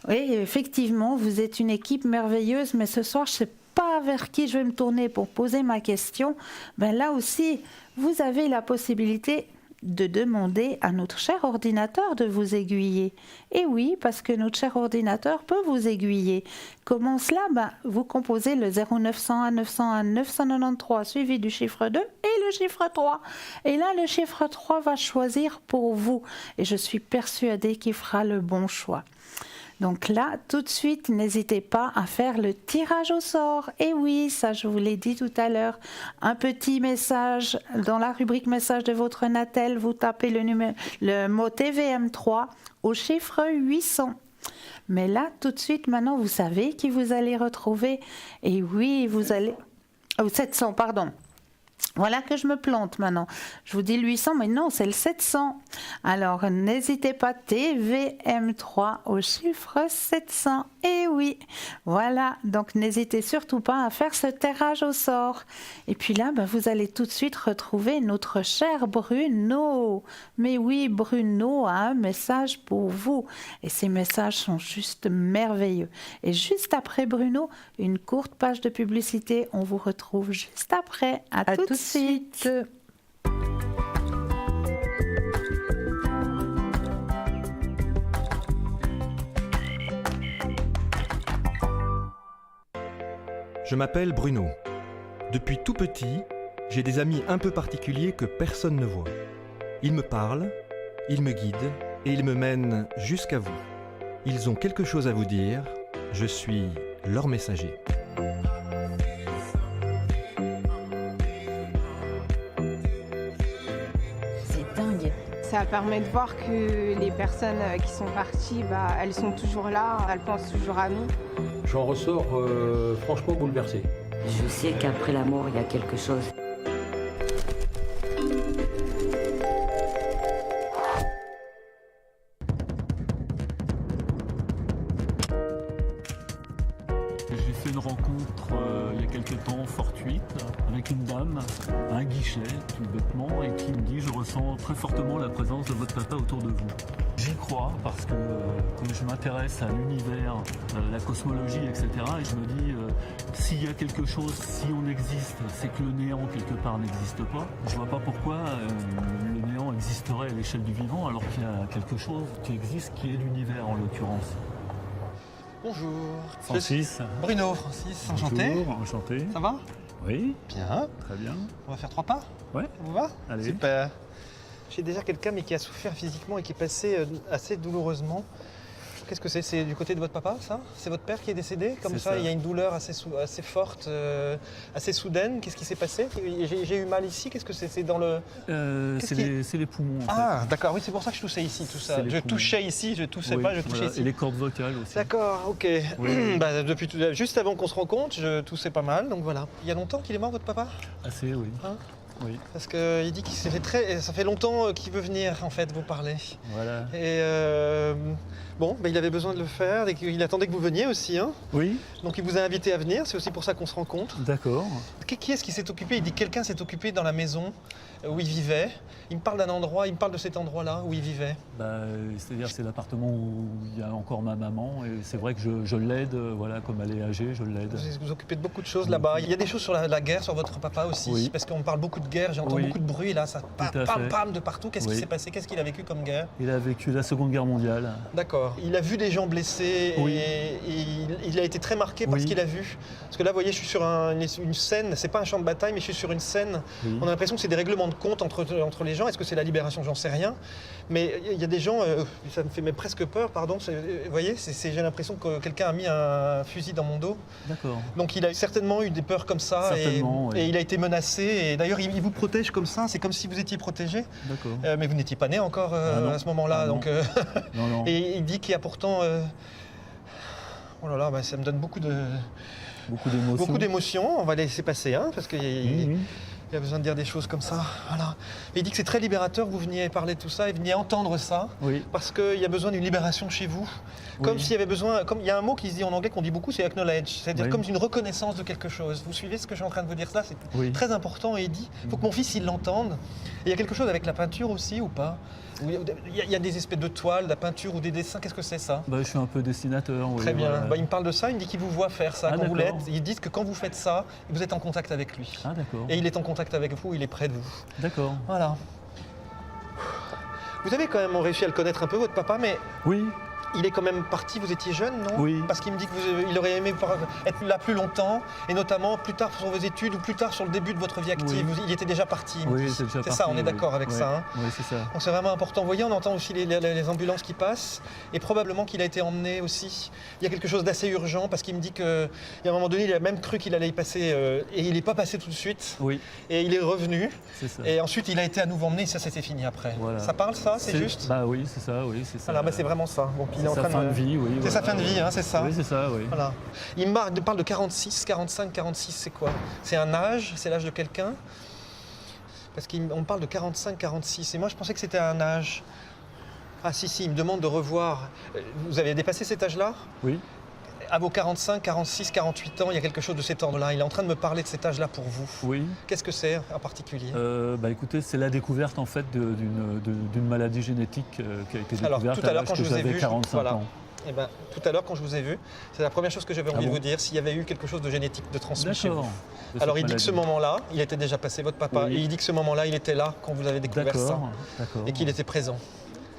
oui, effectivement, vous êtes une équipe merveilleuse, mais ce soir, je ne sais pas vers qui je vais me tourner pour poser ma question. Ben là aussi, vous avez la possibilité de demander à notre cher ordinateur de vous aiguiller. Et oui, parce que notre cher ordinateur peut vous aiguiller. Comment cela? Vous composez le 0901 901 993 suivi du chiffre 2 et le chiffre 3. Et là, le chiffre 3 va choisir pour vous. Et je suis persuadée qu'il fera le bon choix. Donc là, tout de suite, n'hésitez pas à faire le tirage au sort. Et oui, ça je vous l'ai dit tout à l'heure, un petit message dans la rubrique message de votre Natel, vous tapez le mot TVM3 au chiffre 800. Mais là, tout de suite, maintenant, vous savez qui vous allez retrouver. Et oui, vous allez... Oh, 700, pardon. Voilà que je me plante maintenant. Je vous dis le 800, mais non, c'est le 700. Alors, n'hésitez pas, TVM3 au chiffre 700. Et oui, voilà. Donc, n'hésitez surtout pas à faire ce tirage au sort. Et puis là, vous allez tout de suite retrouver notre cher Bruno. Mais oui, Bruno a un message pour vous. Et ces messages sont juste merveilleux. Et juste après Bruno, une courte page de publicité. On vous retrouve juste après. À tout de suite.
Je m'appelle Bruno. Depuis tout petit, j'ai des amis un peu particuliers que personne ne voit. Ils me parlent, ils me guident et ils me mènent jusqu'à vous. Ils ont quelque chose à vous dire, je suis leur messager.
Ça permet de voir que les personnes qui sont parties, elles sont toujours là, elles pensent toujours à nous.
J'en ressors franchement bouleversé.
Je sais qu'après la mort, il y a quelque chose.
J'ai fait une rencontre il y a quelques temps fortuite avec une dame à un guichet, tout bêtement, et qui me dit: je ressens très fortement la présence de votre papa autour de vous. J'y crois parce que comme je m'intéresse à l'univers, la cosmologie, etc., et je me dis s'il y a quelque chose, si on existe, c'est que le néant quelque part n'existe pas. Je vois pas pourquoi le néant existerait à l'échelle du vivant alors qu'il y a quelque chose qui existe, qui est l'univers en l'occurrence.
Bonjour.
Francis.
Bruno, Francis, enchanté.
Bonjour, enchanté.
Ça va?
Oui.
Bien.
Très bien.
On va faire 3 pas?
Ouais.
Ça vous va?
Allez.
Super. J'ai déjà quelqu'un mais qui a souffert physiquement et qui est passé assez douloureusement. Qu'est-ce que c'est? C'est du côté de votre papa, ça? C'est votre père qui est décédé? Comme ça, il y a une douleur assez forte, assez soudaine. Qu'est-ce qui s'est passé? J'ai eu mal ici. Qu'est-ce que c'est? C'est dans le...
C'est les poumons. En
Ah,
fait.
d'accord. Oui, c'est pour ça que je toussais ici, tout ça. Je touchais ici, je toussais pas, je touchais ici.
Et les cordes vocales aussi.
D'accord, ok.
Oui.
Juste avant qu'on se rencontre, je toussais pas mal, donc voilà. Il y a longtemps qu'il est mort, votre papa?
Assez, oui.
Hein?
Oui.
Parce qu'il dit que ça fait longtemps qu'il veut venir, en fait, vous parler.
Voilà.
Et il avait besoin de le faire, et il attendait que vous veniez aussi. Hein.
Oui.
Donc il vous a invité à venir, c'est aussi pour ça qu'on se rencontre.
D'accord.
Qui est-ce qui s'est occupé? Il dit que quelqu'un s'est occupé dans la maison où il vivait. Il me parle d'un endroit, il me parle de cet endroit-là où il vivait.
C'est-à-dire c'est l'appartement où il y a encore ma maman, et c'est vrai que je l'aide, voilà, comme elle est âgée, je l'aide.
Vous vous occupez de beaucoup de choses là-bas. Il y a des choses sur la guerre, sur votre papa aussi,
Oui.
parce qu'on parle beaucoup de guerre, j'entends beaucoup de bruit là, ça pam de partout. Qu'est-ce qui s'est passé? Qu'est-ce qu'il a vécu comme guerre?
Il a vécu la Seconde Guerre mondiale.
D'accord. Il a vu des gens blessés et il a été très marqué par ce qu'il a vu. Parce que là, vous voyez, je suis sur une scène, c'est pas un champ de bataille, mais je suis sur une scène.
Oui.
On a l'impression que c'est des règlements de compte entre les gens. Est-ce que c'est la libération? J'en sais rien. Mais il y a des gens, ça me fait presque peur, pardon. Vous voyez, j'ai l'impression que quelqu'un a mis un fusil dans mon dos.
D'accord.
Donc il a certainement eu des peurs comme ça et il a été menacé. Et d'ailleurs, il vous protège comme ça. C'est comme si vous étiez protégé.
D'accord.
Mais vous n'étiez pas né encore à ce moment-là.
Non.
Donc,
Non.
Et il dit qu'il y a pourtant... Oh là là, ça me donne beaucoup d'émotions. On va laisser passer, hein, parce que Il a besoin de dire des choses comme ça. Voilà. Et il dit que c'est très libérateur que vous veniez parler de tout ça et veniez entendre ça.
Oui.
Parce qu'il y a besoin d'une libération chez vous. Comme
Oui.
s'il y avait besoin. Comme il y a un mot qui se dit en anglais qu'on dit beaucoup, c'est acknowledge. C'est-à-dire
Oui.
comme une reconnaissance de quelque chose. Vous suivez ce que je suis en train de vous dire là? C'est
Oui.
très important. Et il dit il faut que mon fils il l'entende. Et il y a quelque chose avec la peinture aussi ou pas? Il y a des espèces de toiles, de la peinture ou des dessins. Qu'est-ce que c'est ça?
Bah, je suis un peu dessinateur. Oui,
Très bien.
voilà.
Bah, il me parle de ça, il me dit qu'il vous voit faire ça
Ah,
quand vous
d'accord.
l'êtes. Ils disent que quand vous faites ça, vous êtes en contact avec lui.
Ah, d'accord.
Et il est en contact avec vous, il est près de vous.
D'accord.
Voilà. Vous avez quand même réussi à le connaître un peu, votre papa, mais
Oui.
il est quand même parti, vous étiez jeune, non?
Oui.
Parce qu'il me dit qu'il aurait aimé être là plus longtemps, et notamment plus tard sur vos études ou plus tard sur le début de votre vie active.
Oui.
Il était déjà parti, il me
Oui,
dit.
c'est déjà
C'est ça,
parti,
on est
oui.
d'accord avec
Ouais.
ça. Hein.
Oui, c'est ça.
Donc c'est vraiment important. Vous voyez, on entend aussi les ambulances qui passent, et probablement qu'il a été emmené aussi. Il y a quelque chose d'assez urgent, parce qu'il me dit qu'à un moment donné, il a même cru qu'il allait y passer, et il n'est pas passé tout de suite,
Oui,
et il est revenu,
c'est ça.
et ensuite il a été à nouveau emmené, et ça c'était fini après.
Voilà.
Ça parle ça, c'est juste?
Bah oui, c'est ça, oui, c'est ça.
Voilà, bah, c'est vraiment ça. Bon, puis il est en
sa
train
fin de vie, oui.
C'est sa
voilà.
fin de vie, hein, c'est ça?
Oui, c'est ça, oui.
Voilà. Il parle de 46, 45, 46, c'est quoi? C'est un âge? C'est l'âge de quelqu'un? Parce qu'on parle de 45, 46, et moi je pensais que c'était un âge. Ah si, il me demande de revoir. Vous avez dépassé cet âge-là?
Oui.
À vos 45, 46, 48 ans, il y a quelque chose de cet ordre-là. Il est en train de me parler de cet âge-là pour vous.
Oui.
Qu'est-ce que c'est en particulier?
Bah écoutez, c'est la découverte en fait d'une maladie génétique qui a été découverte
Alors, tout à l'heure,
l'âge
quand
que
je vous ai
j'avais
vu,
45
voilà.
ans.
Eh ben, tout à l'heure, quand je vous ai vu, c'est la première chose que j'avais envie de
bon
vous dire, s'il y avait eu quelque chose de génétique de transmis chez
D'accord.
vous.
De
Alors,
cette
il dit que ce
maladie.
moment-là, il était déjà passé, votre papa,
Oui.
et il dit que ce moment-là, il était là quand vous avez découvert ça,
D'accord.
et qu'il était présent.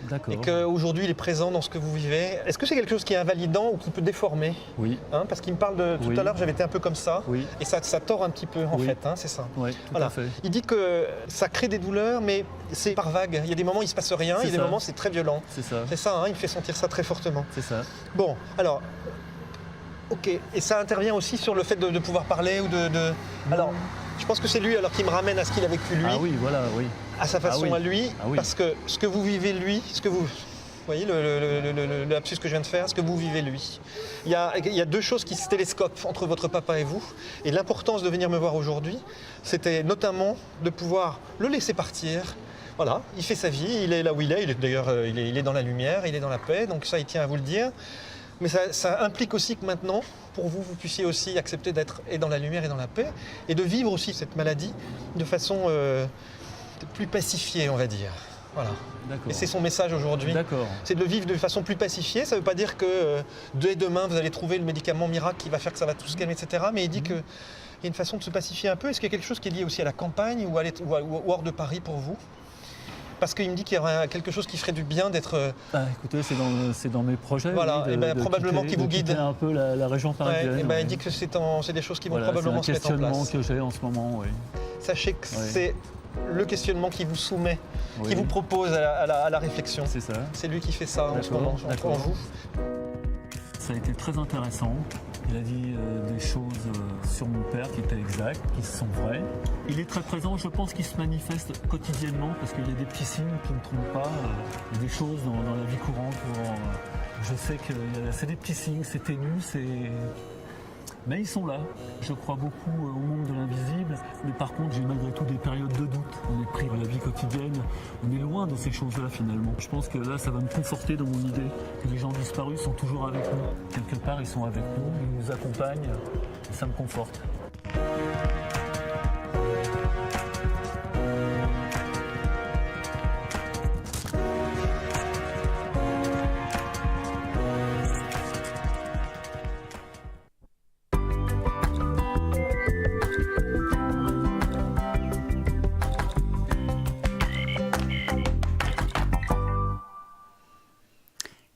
D'accord.
Et qu'aujourd'hui, il est présent dans ce que vous vivez. Est-ce que c'est quelque chose qui est invalidant ou qui peut déformer?
Oui.
Hein, parce qu'il me parle de... Tout
Oui.
à l'heure, j'avais été un peu comme ça,
Oui.
et ça tord un petit peu, en
Oui.
fait, hein, c'est ça.
Oui, tout
Voilà.
à fait.
Il dit que ça crée des douleurs, mais c'est par vague. Il y a des moments où il ne se passe rien,
C'est
il y a des
ça.
moments où c'est très violent.
C'est ça.
C'est ça, hein, il me fait sentir ça très fortement.
C'est ça.
Bon, alors, ok. Et ça intervient aussi sur le fait de pouvoir parler ou de... Alors, je pense que c'est lui alors qui me ramène à ce qu'il a vécu lui,
Ah oui, voilà, oui.
à sa façon
oui.
à lui,
Ah oui.
parce que ce que vous vivez lui, ce que vous... Vous voyez le lapsus que je viens de faire, ce que vous vivez lui. Il y a deux choses qui se télescopent entre votre papa et vous. Et l'importance de venir me voir aujourd'hui, c'était notamment de pouvoir le laisser partir. Voilà, il fait sa vie, il est là où il est. D'ailleurs, il est dans la lumière, il est dans la paix. Donc ça, il tient à vous le dire. Mais ça implique aussi que maintenant, pour vous, vous puissiez aussi accepter d'être et dans la lumière et dans la paix. Et de vivre aussi cette maladie de façon plus pacifiée, on va dire. Voilà.
D'accord.
Et c'est son message aujourd'hui.
D'accord.
C'est de le vivre de façon plus pacifiée. Ça ne veut pas dire que dès demain, vous allez trouver le médicament miracle qui va faire que ça va tout se calmer, etc. Mais il dit qu'il y a une façon de se pacifier un peu. Est-ce qu'il y a quelque chose qui est lié aussi à la campagne ou hors de Paris pour vous? Parce qu'il me dit qu'il y aurait quelque chose qui ferait du bien d'être...
Bah, écoutez, c'est dans mes projets.
Voilà,
oui,
et ben, probablement qu'il vous guide.
quitter un peu la région parisienne.
et ben,
oui.
il dit que c'est des choses qui vont
Voilà,
probablement se mettre en
c'est un questionnement
place.
que j'ai en ce moment, oui.
Sachez que
Oui.
c'est le questionnement qui vous soumet, qui
Oui.
vous propose à la réflexion.
C'est ça.
C'est lui qui fait ça en ce
D'accord,
moment, en
d'accord.
vous.
Ça a été très intéressant. Il a dit des choses sur mon père qui étaient exactes, qui sont vraies. Il est très présent, je pense qu'il se manifeste quotidiennement parce qu'il y a des petits signes qui ne trompent pas. Il y a des choses dans la vie courante. Je sais que c'est des petits signes, c'est ténu, mais ils sont là. Je crois beaucoup au monde de l'invisible, mais par contre j'ai malgré tout des périodes de doute. On est pris dans la vie quotidienne, on est loin de ces choses-là finalement. Je pense que là ça va me conforter dans mon idée que les gens disparus sont toujours avec nous. Quelque part ils sont avec nous, ils nous accompagnent et ça me conforte.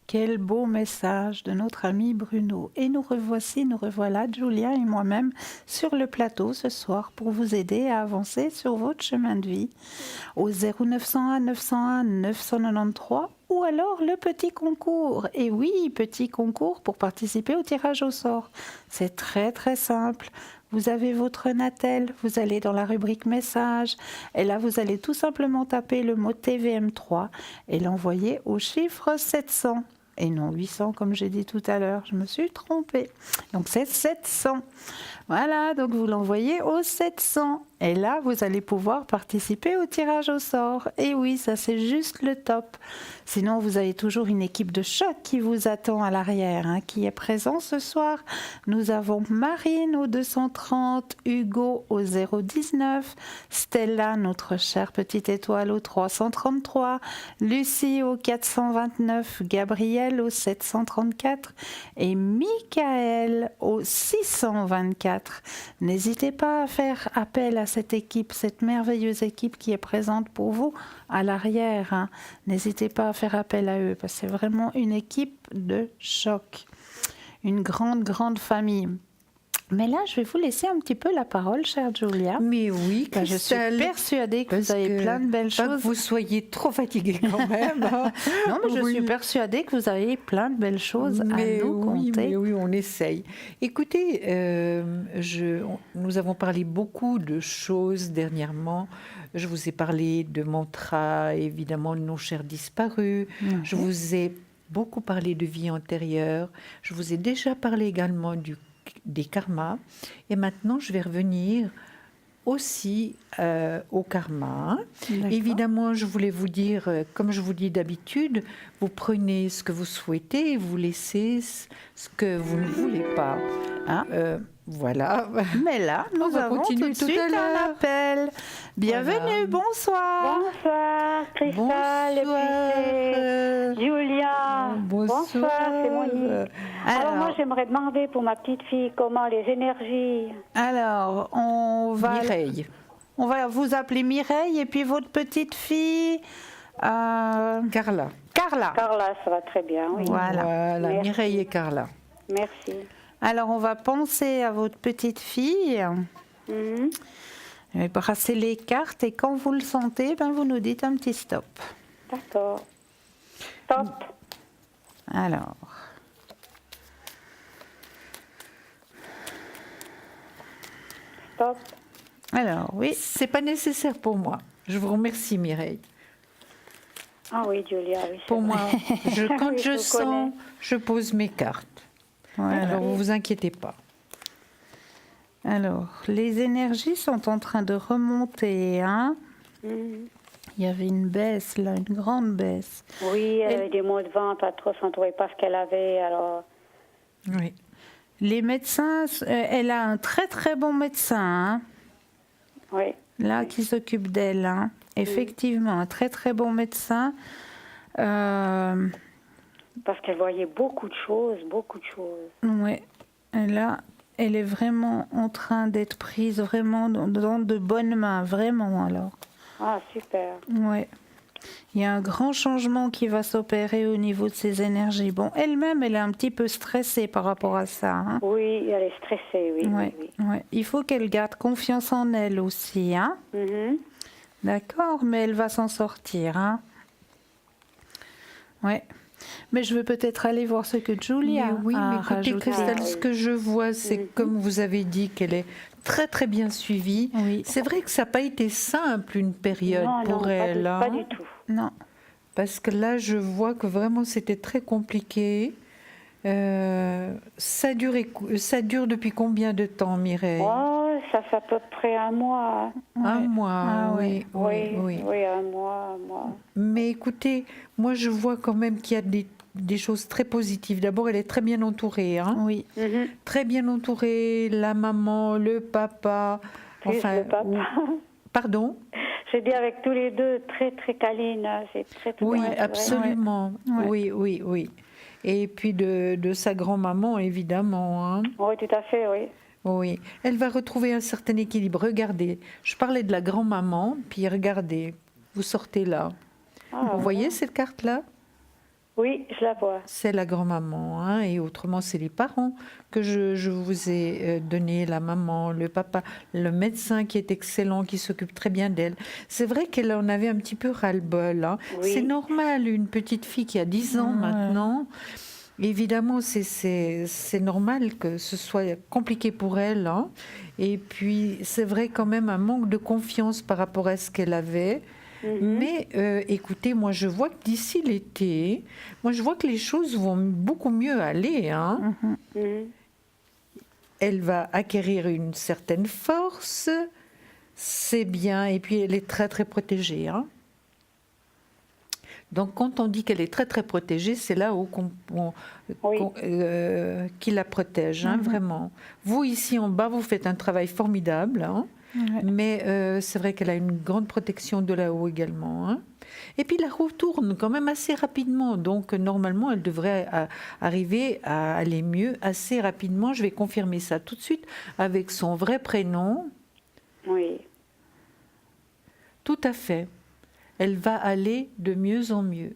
Quel beau message de notre ami Bruno. Et nous revoilà, Julien et moi-même, sur le plateau ce soir pour vous aider à avancer sur votre chemin de vie au 0901 901 993 ou alors le petit concours. Et oui, petit concours pour participer au tirage au sort. C'est très très simple. Vous avez votre Natel, vous allez dans la rubrique message et là vous allez tout simplement taper le mot TVM3 et l'envoyer au chiffre 700 et non 800 comme j'ai dit tout à l'heure, je me suis trompée. Donc c'est 700. Voilà, donc vous l'envoyez au 700 Et là, vous allez pouvoir participer au tirage au sort. Et oui, ça c'est juste le top. Sinon, vous avez toujours une équipe de choc qui vous attend à l'arrière, hein, qui est présent ce soir. Nous avons Marine au 230, Hugo au 019, Stella, notre chère petite étoile, au 333, Lucie au 429, Gabriel au 734 et Michael au 624. N'hésitez pas à faire appel à cette équipe, cette merveilleuse équipe qui est présente pour vous à l'arrière, hein. N'hésitez pas à faire appel à eux parce que c'est vraiment une équipe de choc, une grande famille. Mais là, je vais vous laisser un petit peu la parole, chère Julia.
Mais oui,
je suis persuadée que vous avez plein de belles choses.
Pas que vous soyez trop fatiguée quand même. Hein.
Non, mais je suis persuadée que vous avez plein de belles choses à nous conter.
Mais oui, on essaye. Écoutez, nous avons parlé beaucoup de choses dernièrement. Je vous ai parlé de mantras, évidemment, de nos chers disparus. Je vous ai beaucoup parlé de vie antérieure. Je vous ai déjà parlé également des karmas. Et maintenant, je vais revenir aussi au karma. Évidemment, je voulais vous dire, comme je vous dis d'habitude, vous prenez ce que vous souhaitez et vous laissez ce que vous ne voulez pas. Hein? Voilà.
Mais là, nous avons tout de suite un appel. Bienvenue, bonsoir.
Bonsoir, Cristal. Et puis Julia. Bonsoir, c'est Monique. Alors moi, j'aimerais demander pour ma petite fille comment les énergies.
Alors, on va vous appeler Mireille et puis votre petite fille
Carla.
Carla, ça va très bien, oui.
Voilà.
Mireille et Carla.
Merci.
Alors, on va penser à votre petite fille. Brassez les cartes et quand vous le sentez, vous nous dites un petit stop.
D'accord. Stop.
Alors.
Stop.
Alors, oui.
C'est pas nécessaire pour moi. Je vous remercie, Mireille.
Ah oui, Julia, oui.
Pour moi, quand
oui,
je sens, je pose mes cartes.
Voilà.
Alors, ne vous inquiétez pas.
Alors, les énergies sont en train de remonter, hein. Il y avait une baisse, là, une grande baisse.
Oui, elle avait des maux de ventre, pas trop, on ne trouvait pas ce qu'elle avait, alors...
Oui.
Les médecins, elle a un très bon médecin, hein.
Oui.
Là, qui s'occupe d'elle, hein. Effectivement, un très bon médecin.
Parce qu'elle voyait beaucoup de choses.
Oui, là, elle est vraiment en train d'être prise vraiment dans de bonnes mains, vraiment alors.
Ah, super.
Oui. Il y a un grand changement qui va s'opérer au niveau de ses énergies. Bon, elle-même, elle est un petit peu stressée par rapport à ça, hein.
Oui, elle est stressée, oui.
Oui. Il faut qu'elle garde confiance en elle aussi, hein. D'accord, mais elle va s'en sortir, hein. Oui. Mais je veux peut-être aller voir ce que Julia a rajouté.
Christelle, ce que je vois, c'est comme vous avez dit qu'elle est très bien suivie.
Oui.
C'est vrai que ça n'a pas été simple une période pour elle.
Pas du tout.
Non.
Parce que là, je vois que vraiment c'était très compliqué. Ça dure depuis combien de temps, Mireille?
Ça fait à peu près un mois.
Un mois,
oui, un mois.
Mais écoutez, moi je vois quand même qu'il y a des choses très positives. D'abord, elle est très bien entourée. Hein.
Oui.
Très bien entourée, la maman, le papa.
Le papa.
Pardon?
J'ai dit avec tous les deux, très câline. C'est très
oui,
bien,
absolument. Oui. Et puis de sa grand-maman, évidemment. Hein.
Oui, tout à fait, oui.
Oui, elle va retrouver un certain équilibre. Regardez, je parlais de la grand-maman, puis regardez, vous sortez là. Vous voyez cette carte-là?
Oui, je la vois.
C'est la grand-maman, hein, et autrement, c'est les parents que je vous ai donné, la maman, le papa, le médecin qui est excellent, qui s'occupe très bien d'elle. C'est vrai qu'elle en avait un petit peu ras-le-bol. Hein. Oui. C'est normal, une petite fille qui a 10 ans maintenant. Évidemment, c'est normal que ce soit compliqué pour elle. Hein. Et puis, c'est vrai quand même un manque de confiance par rapport à ce qu'elle avait. Mais écoutez, moi je vois que d'ici l'été, moi je vois que les choses vont beaucoup mieux aller. Hein. Elle va acquérir une certaine force. C'est bien, et puis elle est très très protégée. Hein. Donc quand on dit qu'elle est très très protégée, c'est là où qui la protège, hein, vraiment. Vous ici en bas, vous faites un travail formidable, hein, mais c'est vrai qu'elle a une grande protection de là-haut également. Hein. Et puis la roue tourne quand même assez rapidement, donc normalement elle devrait arriver à aller mieux assez rapidement. Je vais confirmer ça tout de suite avec son vrai prénom.
Oui.
Tout à fait. Elle va aller de mieux en mieux.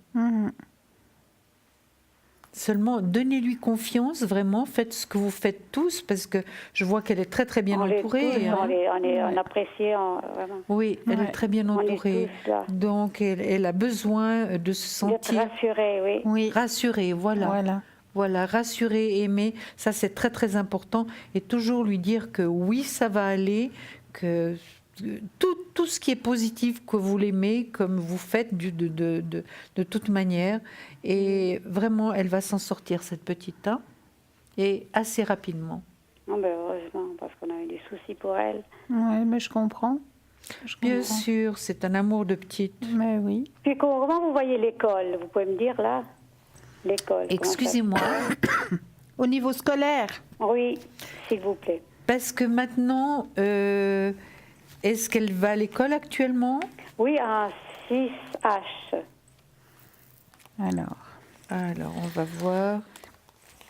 Seulement, donnez-lui confiance, vraiment, faites ce que vous faites tous, parce que je vois qu'elle est très très bien entourée.
Hein. On apprécie, vraiment.
Oui, elle est très bien entourée. Donc, elle a besoin de se sentir
rassurée, oui.
Rassurée, voilà. Voilà, rassurer, aimer, ça c'est très très important. Et toujours lui dire que oui, ça va aller, que tout ce qui est positif, que vous l'aimez, comme vous faites de toute manière. Et vraiment, elle va s'en sortir, cette petite, hein, et assez rapidement.
Non, ben heureusement, parce qu'on a eu des soucis pour elle.
Oui, mais je comprends.
Bien sûr, c'est un amour de petite.
Mais oui.
Puis comment vous voyez l'école? Vous pouvez me dire, là? L'école.
Excusez-moi.
Au niveau scolaire?
Oui, s'il vous plaît.
Parce que maintenant, est-ce qu'elle va à l'école actuellement?
Oui, à 6H.
Alors,
on va voir.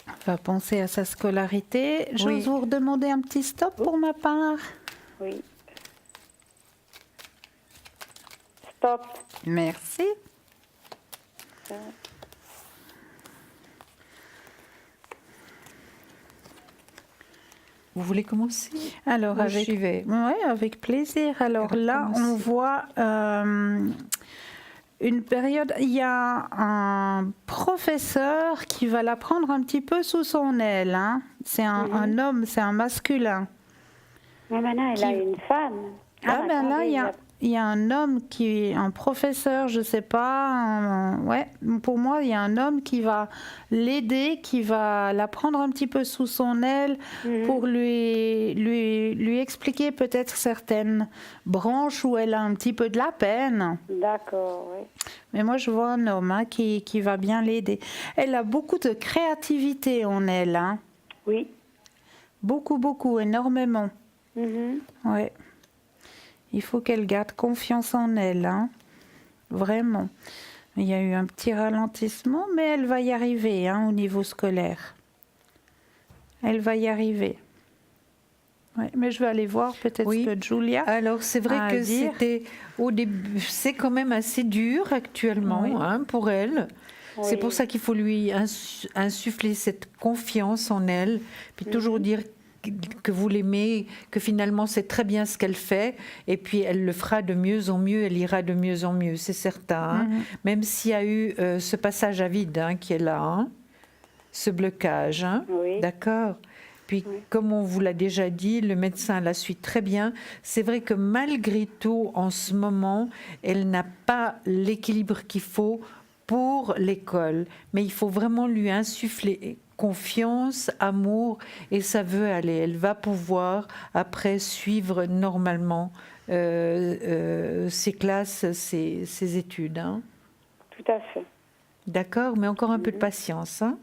On va penser à sa scolarité. J'ose vous redemander un petit stop pour ma part?
Oui. Stop.
Merci.
Vous voulez commencer?
Alors, avec plaisir. Alors là, on voit une période, il y a un professeur qui va la prendre un petit peu sous son aile. Hein. C'est un homme, c'est un masculin.
Mais maintenant, elle a une femme.
Là, il y a un homme qui est un professeur, je sais pas. Pour moi, il y a un homme qui va l'aider, qui va la prendre un petit peu sous son aile pour lui expliquer peut-être certaines branches où elle a un petit peu de la peine.
D'accord, oui.
Mais moi, je vois un homme qui va bien l'aider. Elle a beaucoup de créativité en elle. Hein.
Oui.
Beaucoup, énormément. Ouais. Il faut qu'elle garde confiance en elle, hein. Vraiment. Il y a eu un petit ralentissement, mais elle va y arriver, hein, au niveau scolaire. Elle va y arriver. Ouais, mais je vais aller voir peut-être ce que Julia.
Alors c'est vrai que c'était au début, c'est quand même assez dur actuellement, hein, pour elle. Oui. C'est pour ça qu'il faut lui insuffler cette confiance en elle, puis toujours dire que vous l'aimez, que finalement c'est très bien ce qu'elle fait, et puis elle le fera de mieux en mieux, elle ira de mieux en mieux, c'est certain. Hein. Même s'il y a eu ce passage à vide, hein, qui est là, hein, ce blocage, hein, d'accord. Puis comme on vous l'a déjà dit, le médecin la suit très bien. C'est vrai que malgré tout, en ce moment, elle n'a pas l'équilibre qu'il faut pour l'école, mais il faut vraiment lui insuffler confiance, amour, et ça veut aller. Elle va pouvoir après suivre normalement ses classes, ses études. Hein.
Tout à fait.
D'accord, mais encore un peu de patience. Hein.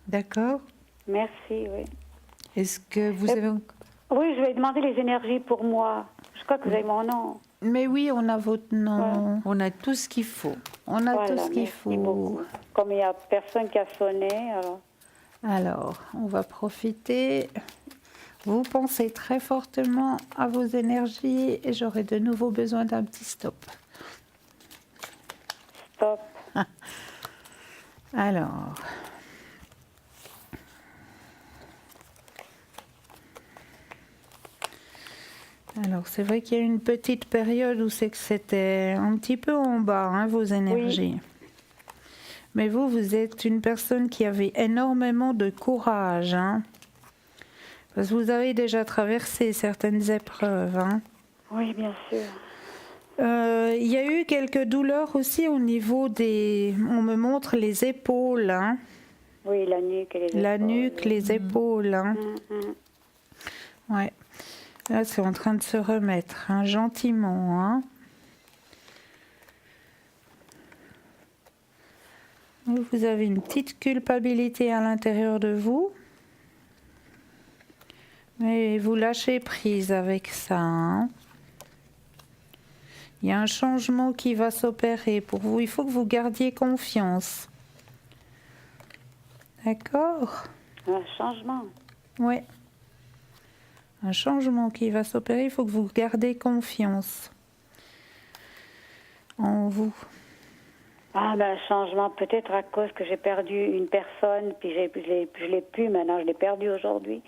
D'accord.
Merci, oui.
Est-ce que vous avez...
Oui, je vais demander les énergies pour moi. Je crois que vous avez mon nom.
Mais oui, on a votre nom.
Ouais. On a tout ce qu'il faut.
On a tout ce qu'il faut.
Beaucoup. Comme il n'y a personne qui a sonné,
alors, on va profiter. Vous pensez très fortement à vos énergies et j'aurai de nouveau besoin d'un petit stop.
Stop.
Alors... Alors, c'est vrai qu'il y a une petite période où c'est que c'était un petit peu en bas, hein, vos énergies. Oui. Mais vous êtes une personne qui avait énormément de courage. Hein, parce que vous avez déjà traversé certaines épreuves. Hein.
Oui, bien sûr.
Il y a eu quelques douleurs aussi au niveau des... On me montre les épaules. Hein.
Oui, la nuque et les épaules.
La nuque, les épaules. Hein. Ouais. Là, c'est en train de se remettre, hein, gentiment. Hein. Vous avez une petite culpabilité à l'intérieur de vous. Mais vous lâchez prise avec ça. Hein. Il y a un changement qui va s'opérer pour vous. Il faut que vous gardiez confiance. D'accord ?
Un changement.
Oui. Un changement qui va s'opérer. Il faut que vous gardez confiance en vous.
Ah ben, un changement peut-être à cause que j'ai perdu une personne, puis je l'ai plus maintenant, je l'ai perdu aujourd'hui.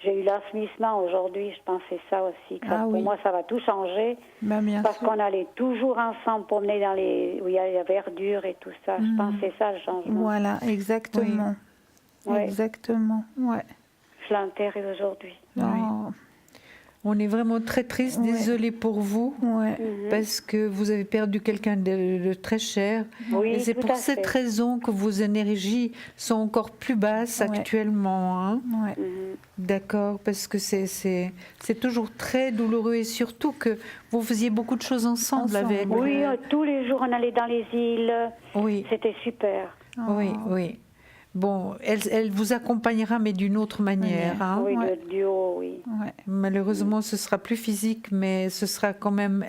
J'ai eu l'assouplissement aujourd'hui, je pensais ça aussi. Pour moi, ça va tout changer.
Bien
parce
sûr.
qu'on allait toujours ensemble promener dans où il y a la verdure et tout ça. Je pensais ça, le changement.
Voilà, exactement.
Oui.
Exactement, ouais.
Je l'ai enterré aujourd'hui.
Oh.
On est vraiment très triste, désolé pour vous, parce que vous avez perdu quelqu'un de très cher.
Oui,
et c'est
tout
pour
à
cette
fait.
raison que vos énergies sont encore plus basses actuellement. Hein. D'accord, parce que c'est toujours très douloureux et surtout que vous faisiez beaucoup de choses ensemble. avec.
Oui, tous les jours on allait dans les îles.
Oui.
C'était super.
Oui, oui. Bon, elle vous accompagnera, mais d'une autre manière. Hein.
Oui, le duo, oui.
Malheureusement, ce sera plus physique, mais elle sera quand même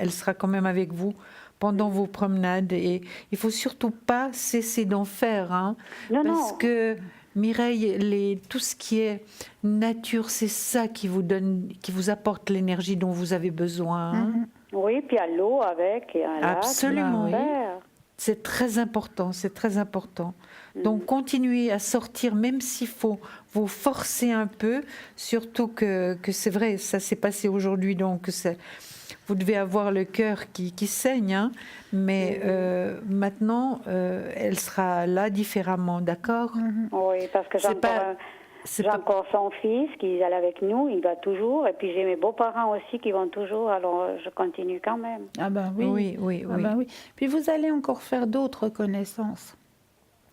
avec vous pendant vos promenades. Et il faut surtout pas cesser d'en faire, hein, parce que Mireille, tout ce qui est nature, c'est ça qui vous apporte l'énergie dont vous avez besoin. Hein.
Oui, puis à l'eau avec et un lac.
Absolument. C'est très important, c'est très important. Donc continuez à sortir, même s'il faut vous forcer un peu, surtout que c'est vrai, ça s'est passé aujourd'hui, donc vous devez avoir le cœur qui saigne, hein, mais maintenant, elle sera là différemment, d'accord ?
Oui, parce que j'ai encore son fils qui est avec nous, il va toujours, et puis j'ai mes beaux-parents aussi qui vont toujours, alors je continue quand même.
Ah ben oui.
Oui.
Puis vous allez encore faire d'autres connaissances.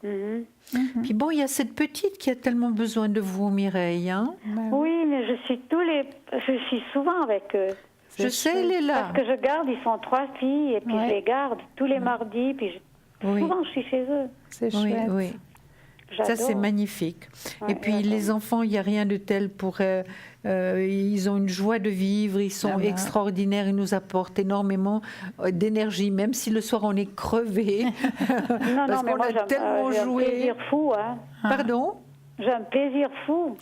Puis bon, il y a cette petite qui a tellement besoin de vous, Mireille. Hein.
Oui, mais je suis souvent avec eux.
Je sais, elle est là.
Parce que je garde, ils sont 3 filles, et puis je les garde tous les mardis, puis souvent je suis chez eux.
C'est chouette.
Oui. Ça, c'est magnifique. Et puis, les enfants, il n'y a rien de tel pour eux. Ils ont une joie de vivre, ils sont extraordinaires, ils nous apportent énormément d'énergie, même si le soir, on est crevé. parce qu'on a tellement joué.
J'ai un plaisir fou. Hein.
Pardon ?
J'ai un plaisir fou.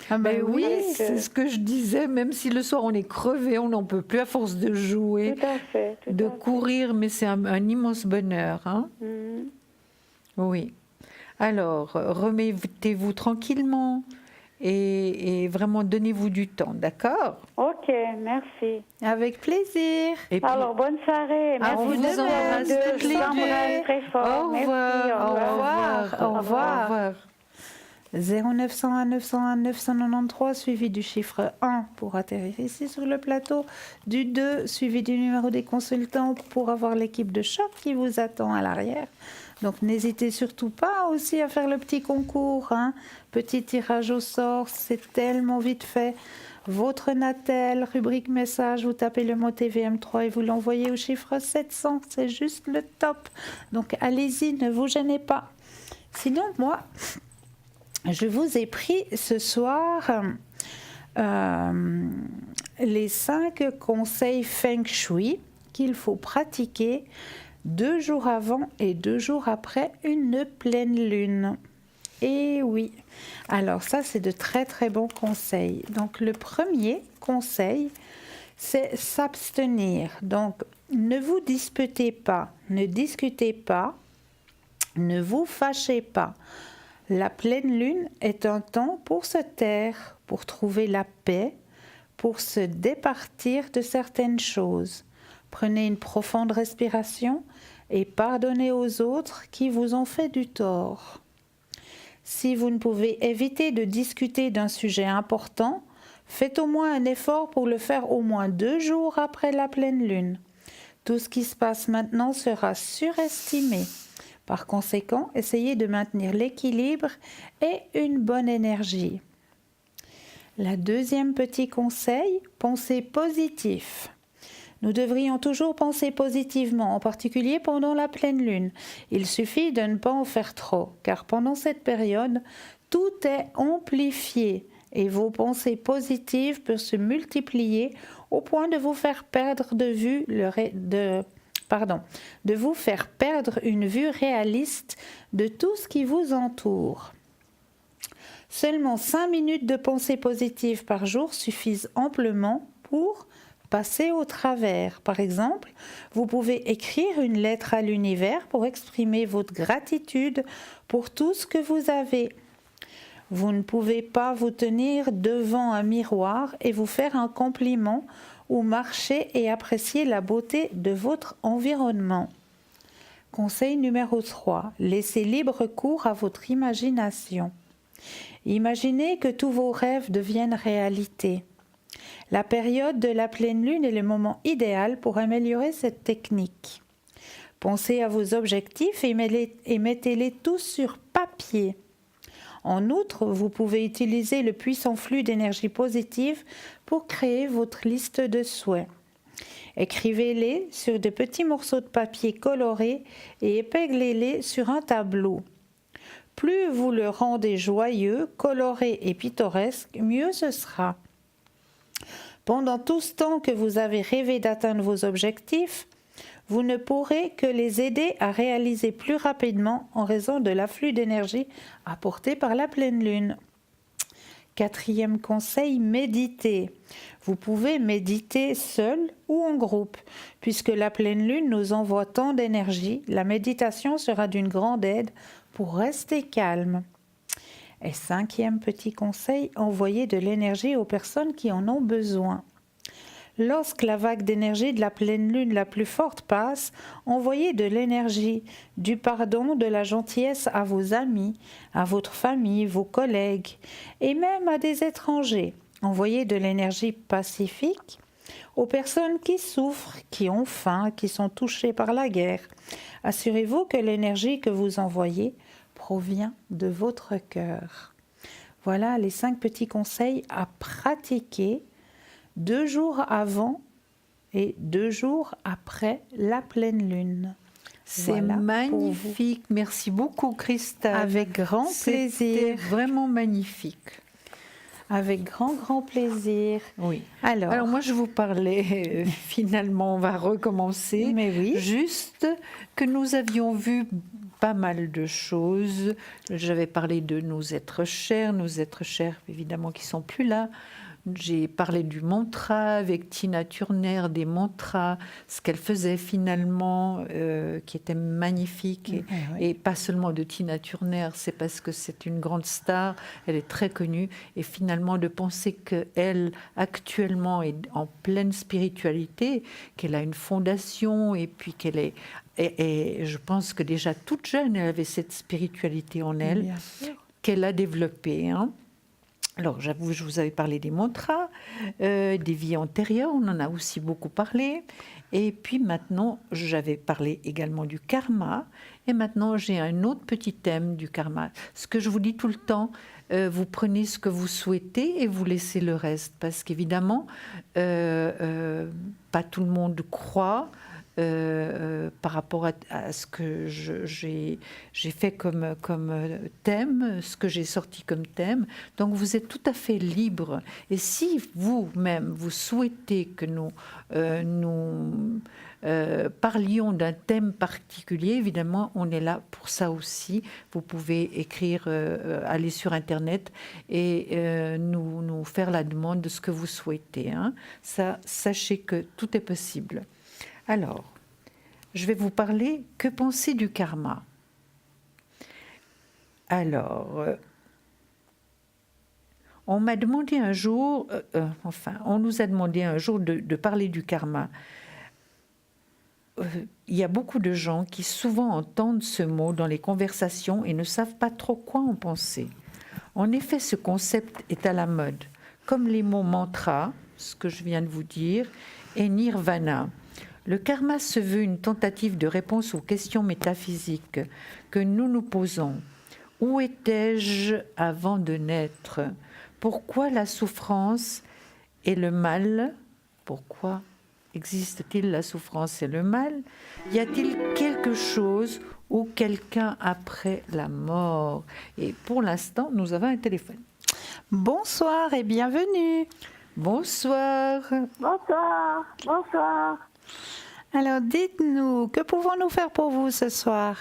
Oui, c'est ce que je disais, même si le soir, on est crevé, on n'en peut plus à force de jouer, de courir, mais c'est un immense bonheur. Hein. Oui. Alors, remettez-vous tranquillement et vraiment donnez-vous du temps, d'accord ?
Ok, merci.
Avec plaisir.
Et puis,
alors, bonne soirée.
Merci
vous
vous embrasse toutes les deux.
Très fort.
Au revoir.
Merci,
au revoir. 0901 901 993 suivi du chiffre 1 pour atterrir ici sur le plateau, du 2 suivi du numéro des consultants pour avoir l'équipe de choc qui vous attend à l'arrière. Donc n'hésitez surtout pas aussi à faire le petit concours, hein. Petit tirage au sort, c'est tellement vite fait. Votre Natel, rubrique message, vous tapez le mot TVM3 et vous l'envoyez au chiffre 700, c'est juste le top. Donc allez-y, ne vous gênez pas. Sinon, moi, je vous ai pris ce soir les 5 conseils Feng Shui qu'il faut pratiquer 2 jours avant et 2 jours après une pleine lune. Et oui, alors ça c'est de très très bons conseils. Donc le premier conseil, c'est s'abstenir. Donc ne vous disputez pas, ne discutez pas, ne vous fâchez pas. La pleine lune est un temps pour se taire, pour trouver la paix, pour se départir de certaines choses. Prenez une profonde respiration et pardonnez aux autres qui vous ont fait du tort. Si vous ne pouvez éviter de discuter d'un sujet important, faites au moins un effort pour le faire au moins 2 jours après la pleine lune. Tout ce qui se passe maintenant sera surestimé. Par conséquent, essayez de maintenir l'équilibre et une bonne énergie. La deuxième petit conseil, pensez positif. Nous devrions toujours penser positivement, en particulier pendant la pleine lune. Il suffit de ne pas en faire trop, car pendant cette période, tout est amplifié et vos pensées positives peuvent se multiplier au point de vous faire perdre de vous faire perdre une vue réaliste de tout ce qui vous entoure. Seulement 5 minutes de pensée positive par jour suffisent amplement pour passer au travers. Par exemple, vous pouvez écrire une lettre à l'univers pour exprimer votre gratitude pour tout ce que vous avez. Vous ne pouvez pas vous tenir devant un miroir et vous faire un compliment ou marcher et apprécier la beauté de votre environnement. Conseil numéro 3. Laissez libre cours à votre imagination. Imaginez que tous vos rêves deviennent réalité. La période de la pleine lune est le moment idéal pour améliorer cette technique. Pensez à vos objectifs et mettez-les tous sur papier. En outre, vous pouvez utiliser le puissant flux d'énergie positive pour créer votre liste de souhaits. Écrivez-les sur de petits morceaux de papier colorés et épinglez-les sur un tableau. Plus vous le rendez joyeux, coloré et pittoresque, mieux ce sera. Pendant tout ce temps que vous avez rêvé d'atteindre vos objectifs, vous ne pourrez que les aider à réaliser plus rapidement en raison de l'afflux d'énergie apporté par la pleine lune. 4e conseil, méditez. Vous pouvez méditer seul ou en groupe. Puisque la pleine lune nous envoie tant d'énergie, la méditation sera d'une grande aide pour rester calme. Et 5e petit conseil, envoyez de l'énergie aux personnes qui en ont besoin. Lorsque la vague d'énergie de la pleine lune la plus forte passe, envoyez de l'énergie, du pardon, de la gentillesse à vos amis, à votre famille, vos collègues et même à des étrangers. Envoyez de l'énergie pacifique aux personnes qui souffrent, qui ont faim, qui sont touchées par la guerre. Assurez-vous que l'énergie que vous envoyez provient de votre cœur. Voilà les 5 petits conseils à pratiquer 2 jours avant et 2 jours après la pleine lune.
C'est voilà magnifique. Merci beaucoup, Christelle.
Avec grand plaisir.
C'était vraiment magnifique.
Avec grand plaisir.
Oui. Alors moi, je vous parlais, finalement, on va recommencer.
Mais oui.
Juste que nous avions vu pas mal de choses. J'avais parlé de nos êtres chers évidemment qui sont plus là. J'ai parlé du mantra avec Tina Turner, des mantras, ce qu'elle faisait finalement, qui était magnifique. Et pas seulement de Tina Turner, c'est parce que c'est une grande star, elle est très connue. Et finalement, de penser qu'elle, actuellement, est en pleine spiritualité, qu'elle a une fondation et puis qu'elle est... Et je pense que déjà toute jeune, elle avait cette spiritualité en elle, qu'elle a développée, hein. Alors, j'avoue, je vous avais parlé des mantras, des vies antérieures, on en a aussi beaucoup parlé. Et puis maintenant, j'avais parlé également du karma. Et maintenant, j'ai un autre petit thème du karma. Ce que je vous dis tout le temps, vous prenez ce que vous souhaitez et vous laissez le reste. Parce qu'évidemment, pas tout le monde croit. Par rapport à ce que j'ai fait comme thème, ce que j'ai sorti comme thème. Donc vous êtes tout à fait libre. Et si vous-même, vous souhaitez que nous parlions d'un thème particulier, évidemment, on est là pour ça aussi. Vous pouvez écrire, aller sur Internet et nous faire la demande de ce que vous souhaitez, hein. Ça, sachez que tout est possible. Alors, je vais vous parler, que penser du karma? Alors, on m'a demandé un jour, on nous a demandé un jour de parler du karma. Il y a beaucoup de gens qui souvent entendent ce mot dans les conversations et ne savent pas trop quoi en penser. En effet, ce concept est à la mode, comme les mots mantra, ce que je viens de vous dire, et nirvana. Le karma se veut une tentative de réponse aux questions métaphysiques que nous nous posons. Où étais-je avant de naître? Pourquoi la souffrance et le mal? Pourquoi existe-t-il la souffrance et le mal? Y a-t-il quelque chose ou quelqu'un après la mort? Et pour l'instant, nous avons un téléphone.
Bonsoir et bienvenue.
Bonsoir.
Bonsoir, bonsoir.
Alors dites-nous, que pouvons-nous faire pour vous ce soir?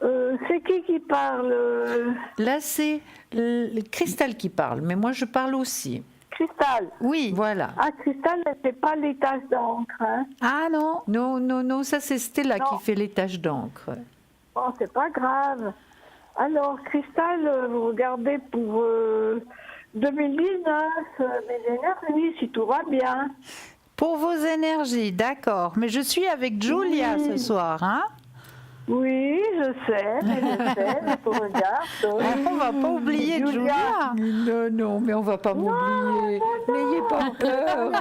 C'est qui parle?
Là, c'est le Cristal qui parle, mais moi je parle aussi.
Cristal.
Oui. Voilà.
Ah, Cristal, c'est pas les taches d'encre, hein?
Ah non.
Non, ça c'est Stella qui fait les taches d'encre.
Bon, c'est pas grave. Alors, Cristal, vous regardez pour 2019, mes énergies, si tout va bien.
Pour vos énergies, d'accord. Mais je suis avec Julia ce soir, hein?
Oui, je sais, mais tu regardes.
On va pas oublier Julia.
Non, mais on va pas m'oublier. N'ayez pas peur.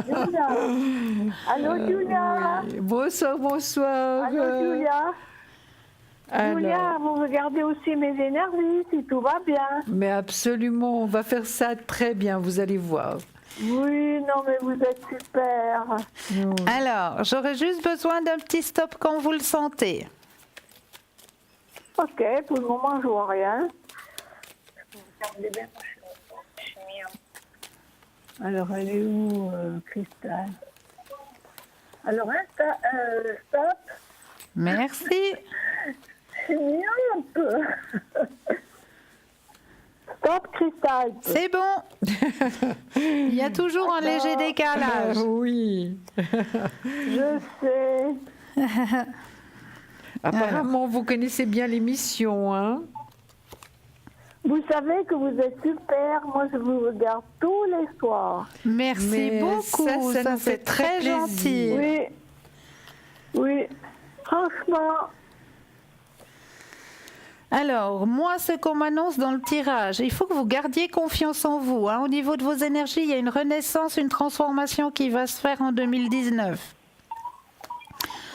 Julia. Allô, Julia.
Bonsoir.
Allô, Julia.
Alors,
Julia, vous regardez aussi mes énergies, si tout va bien.
mais absolument, on va faire ça très bien, vous allez voir.
Oui, non, mais vous êtes super.
Alors, j'aurais juste besoin d'un petit stop quand vous le sentez.
Ok, pour le moment, je vois rien. Alors, elle est où, Cristal? Alors, stop.
Merci.
C'est mieux un peu. Stop, Cristal.
C'est bon. Il y a toujours un léger décalage.
Oui.
Je sais.
Apparemment, vous connaissez bien l'émission, hein?
Vous savez que vous êtes super. Moi, je vous regarde tous les soirs.
Merci
Mais
beaucoup.
ça
Ça,
nous fait
c'est très
plaisir.
gentil.
Oui. Franchement.
Alors, moi, ce qu'on m'annonce dans le tirage, il faut que vous gardiez confiance en vous, hein. Au niveau de vos énergies, il y a une renaissance, une transformation qui va se faire en 2019.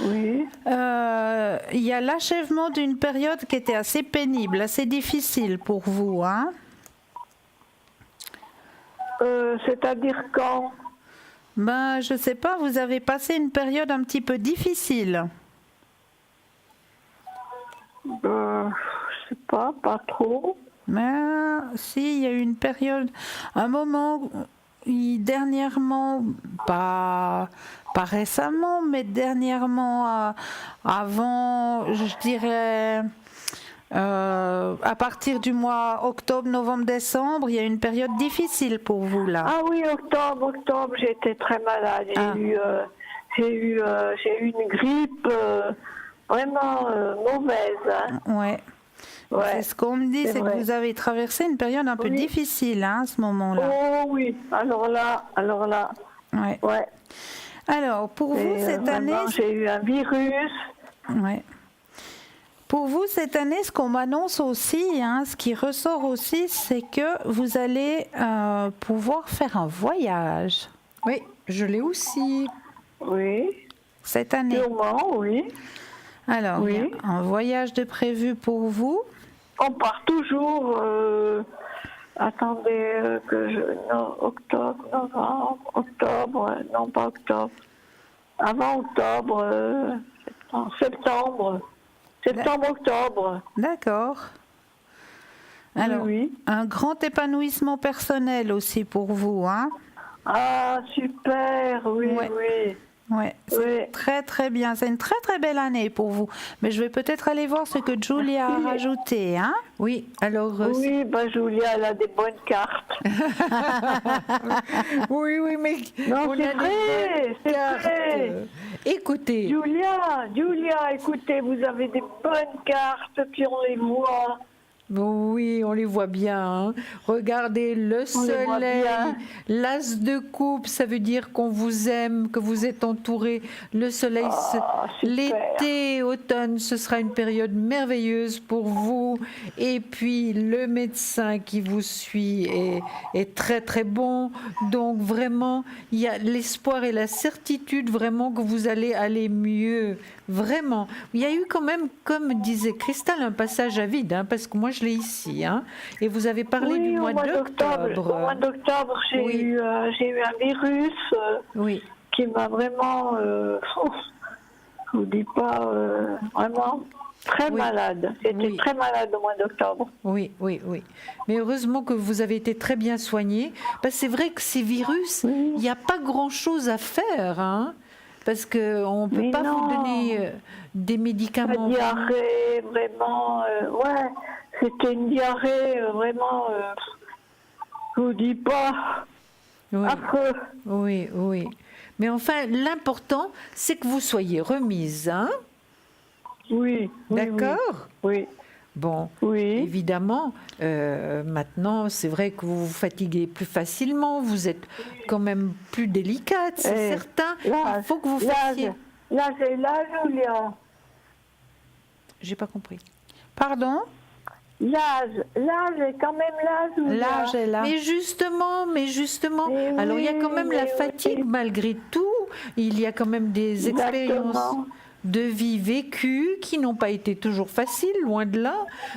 Oui.
Il y a l'achèvement d'une période qui était assez pénible, assez difficile pour vous, hein.
C'est-à-dire quand?
Ben, je sais pas, vous avez passé une période un petit peu difficile.
Je sais pas trop.
Mais si, il y a eu une période, un moment, dernièrement, pas récemment, mais dernièrement, avant, je dirais, à partir du mois octobre, novembre, décembre, il y a une période difficile pour vous là.
Ah oui, octobre, j'étais très malade. J'ai eu une grippe vraiment mauvaise. Hein.
Ouais. C'est ce qu'on me dit, c'est que vous avez traversé une période un peu difficile hein, à ce moment-là.
Oh oui, alors là.
Ouais. Alors, pour vous, cette année...
J'ai eu un virus.
Ouais. Pour vous, cette année, ce qu'on m'annonce aussi, hein, ce qui ressort aussi, c'est que vous allez pouvoir faire un voyage.
Oui, je l'ai aussi.
Oui.
Cette année.
Sûrement, oui.
Alors, il y a un voyage de prévu pour vous.
On part toujours... Attendez, octobre, novembre, octobre, non pas octobre. Avant octobre, septembre, octobre.
D'accord. Alors, un grand épanouissement personnel aussi pour vous, hein?
Ah, super, oui.
Ouais, c'est très très bien. C'est une très très belle année pour vous. Mais je vais peut-être aller voir ce que Julia a rajouté, hein?
Oui, alors...
Oui, Julia, elle a des bonnes cartes.
oui, mais...
Non, c'est vrai.
Écoutez...
Julia, écoutez, vous avez des bonnes cartes, puis on les voit.
Oui, on les voit bien. Hein. Regardez le soleil, l'as de coupe, ça veut dire qu'on vous aime, que vous êtes entouré. Le soleil, l'été, automne, ce sera une période merveilleuse pour vous. Et puis le médecin qui vous suit est très très bon. Donc vraiment, il y a l'espoir et la certitude vraiment que vous allez aller mieux. Vraiment. Il y a eu quand même, comme disait Cristal, un passage à vide, hein, parce que moi je l'ai ici. Hein. Et vous avez parlé
oui,
du mois d'octobre.
Au mois d'octobre, j'ai eu un virus qui m'a vraiment, je vous dis pas, vraiment très malade. J'étais très malade au mois d'octobre.
Oui. Mais heureusement que vous avez été très bien soigné. Parce que c'est vrai que ces virus, il n'y a pas grand-chose à faire. Hein. Parce qu'on ne peut pas vous donner des médicaments.
La diarrhée, vraiment, c'était une diarrhée vraiment, je vous dis pas, affreux.
Oui. Mais enfin, l'important, c'est que vous soyez remise, hein?
Oui.
D'accord?
Oui.
Bon, évidemment, maintenant, c'est vrai que vous vous fatiguez plus facilement, vous êtes quand même plus délicate, c'est certain. Il faut que vous fassiez...
Là, Julia.
J'ai pas compris.
Pardon?
L'âge est quand même là, Julia.
L'âge est là.
Mais justement. Alors, il y a quand même la fatigue malgré tout. Il y a quand même des expériences de vie vécues qui n'ont pas été toujours faciles, loin de là.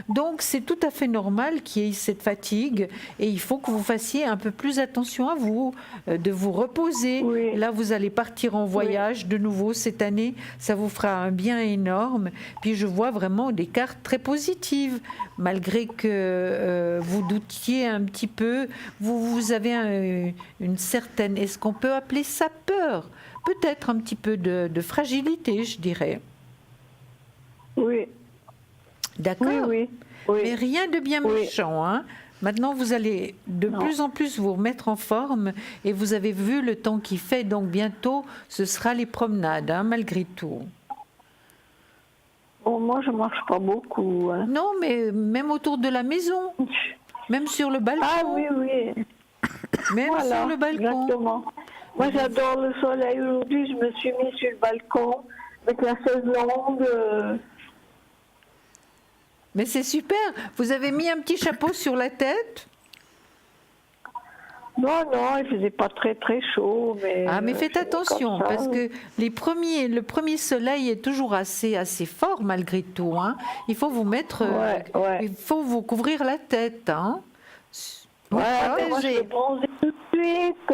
Donc, c'est tout à fait normal qu'il y ait cette fatigue et il faut que vous fassiez un peu plus attention à vous, de vous reposer. Là, vous allez partir en voyage de nouveau cette année. Ça vous fera un bien énorme. Puis, je vois vraiment des cartes très positives. Malgré que vous doutiez un petit peu, vous avez une certaine, est-ce qu'on peut appeler ça peur? Peut-être un petit peu de fragilité, je dirais.
Oui.
D'accord. Oui. Mais rien de bien méchant. Hein. Maintenant, vous allez de plus en plus vous remettre en forme et vous avez vu le temps qu'il fait, donc bientôt, ce sera les promenades, hein, malgré tout.
Bon, moi, je ne marche pas beaucoup. Hein.
Non, mais même autour de la maison, même sur le balcon.
Ah oui.
Même sur le balcon.
Exactement. Moi, j'adore le soleil. Aujourd'hui, je me suis mise sur le balcon avec la chaise longue.
Mais c'est super. Vous avez mis un petit chapeau sur la tête?
Non, il faisait pas très chaud.
Mais faites attention, parce que le premier soleil est toujours assez fort malgré tout. Hein. Il faut vous mettre, il faut vous couvrir la tête. Hein.
Moi, je vais bronzer tout de suite.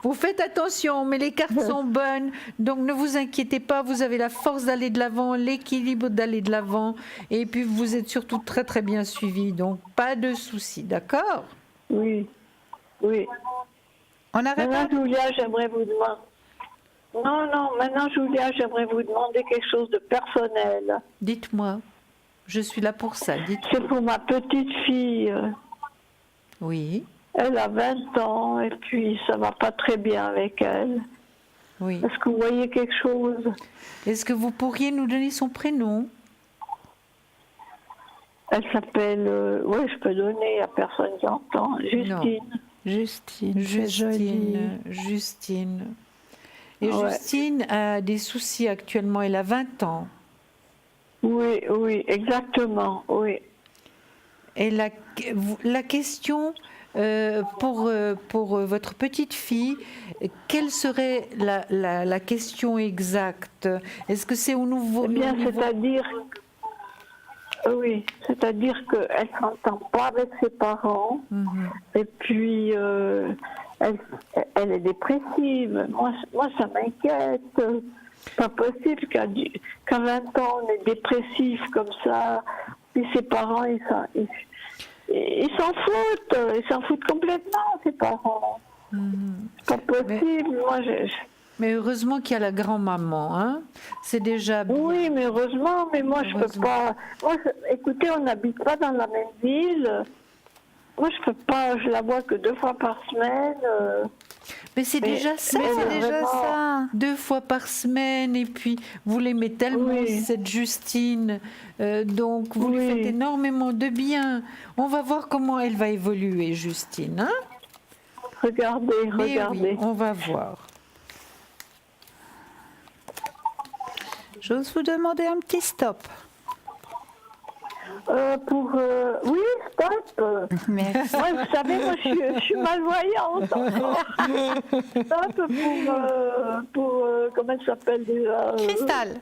Vous faites attention, mais les cartes sont bonnes, donc ne vous inquiétez pas, vous avez la force d'aller de l'avant, l'équilibre d'aller de l'avant, et puis vous êtes surtout très très bien suivi, donc pas de soucis, d'accord?
Oui.
On arrête.
Maintenant, Julia, j'aimerais vous demander... maintenant, Julia, j'aimerais vous demander quelque chose de personnel.
Dites-moi, je suis là pour ça, dites-moi.
C'est pour ma petite fille.
Oui.
Elle a 20 ans et puis ça va pas très bien avec elle.
Oui.
Est-ce que vous voyez quelque chose?
Est-ce que vous pourriez nous donner son prénom?
Elle s'appelle... je peux donner à personne qui entend. Justine.
Justine. Et Justine a des soucis actuellement, elle a 20 ans.
Oui, exactement, oui.
Et la question... pour votre petite fille, quelle serait la question exacte? Est-ce que c'est au nouveau...
c'est-à-dire qu'elle ne s'entend pas avec ses parents, et puis elle est dépressive. Moi ça m'inquiète. C'est pas possible qu'à 20 ans on est dépressif comme ça, puis ses parents ils s'en foutent complètement, ses parents. C'est pas possible.
Mais heureusement qu'il y a la grand-maman, hein. C'est déjà bien.
Oui, mais heureusement, mais moi je peux pas. Écoutez, on n'habite pas dans la même ville. Moi je peux pas, je la vois que 2 fois par semaine.
Mais c'est déjà ça, ça. 2 fois par semaine, et puis vous l'aimez tellement, cette Justine, donc vous lui faites énormément de bien. On va voir comment elle va évoluer, Justine. Hein?
Regardez.
Oui, on va voir.
J'ose vous demander un petit stop.
Oui, stop.
Merci.
Ouais, vous savez, moi, je suis malvoyante. Stop pour comment elle s'appelle déjà?
Cristal.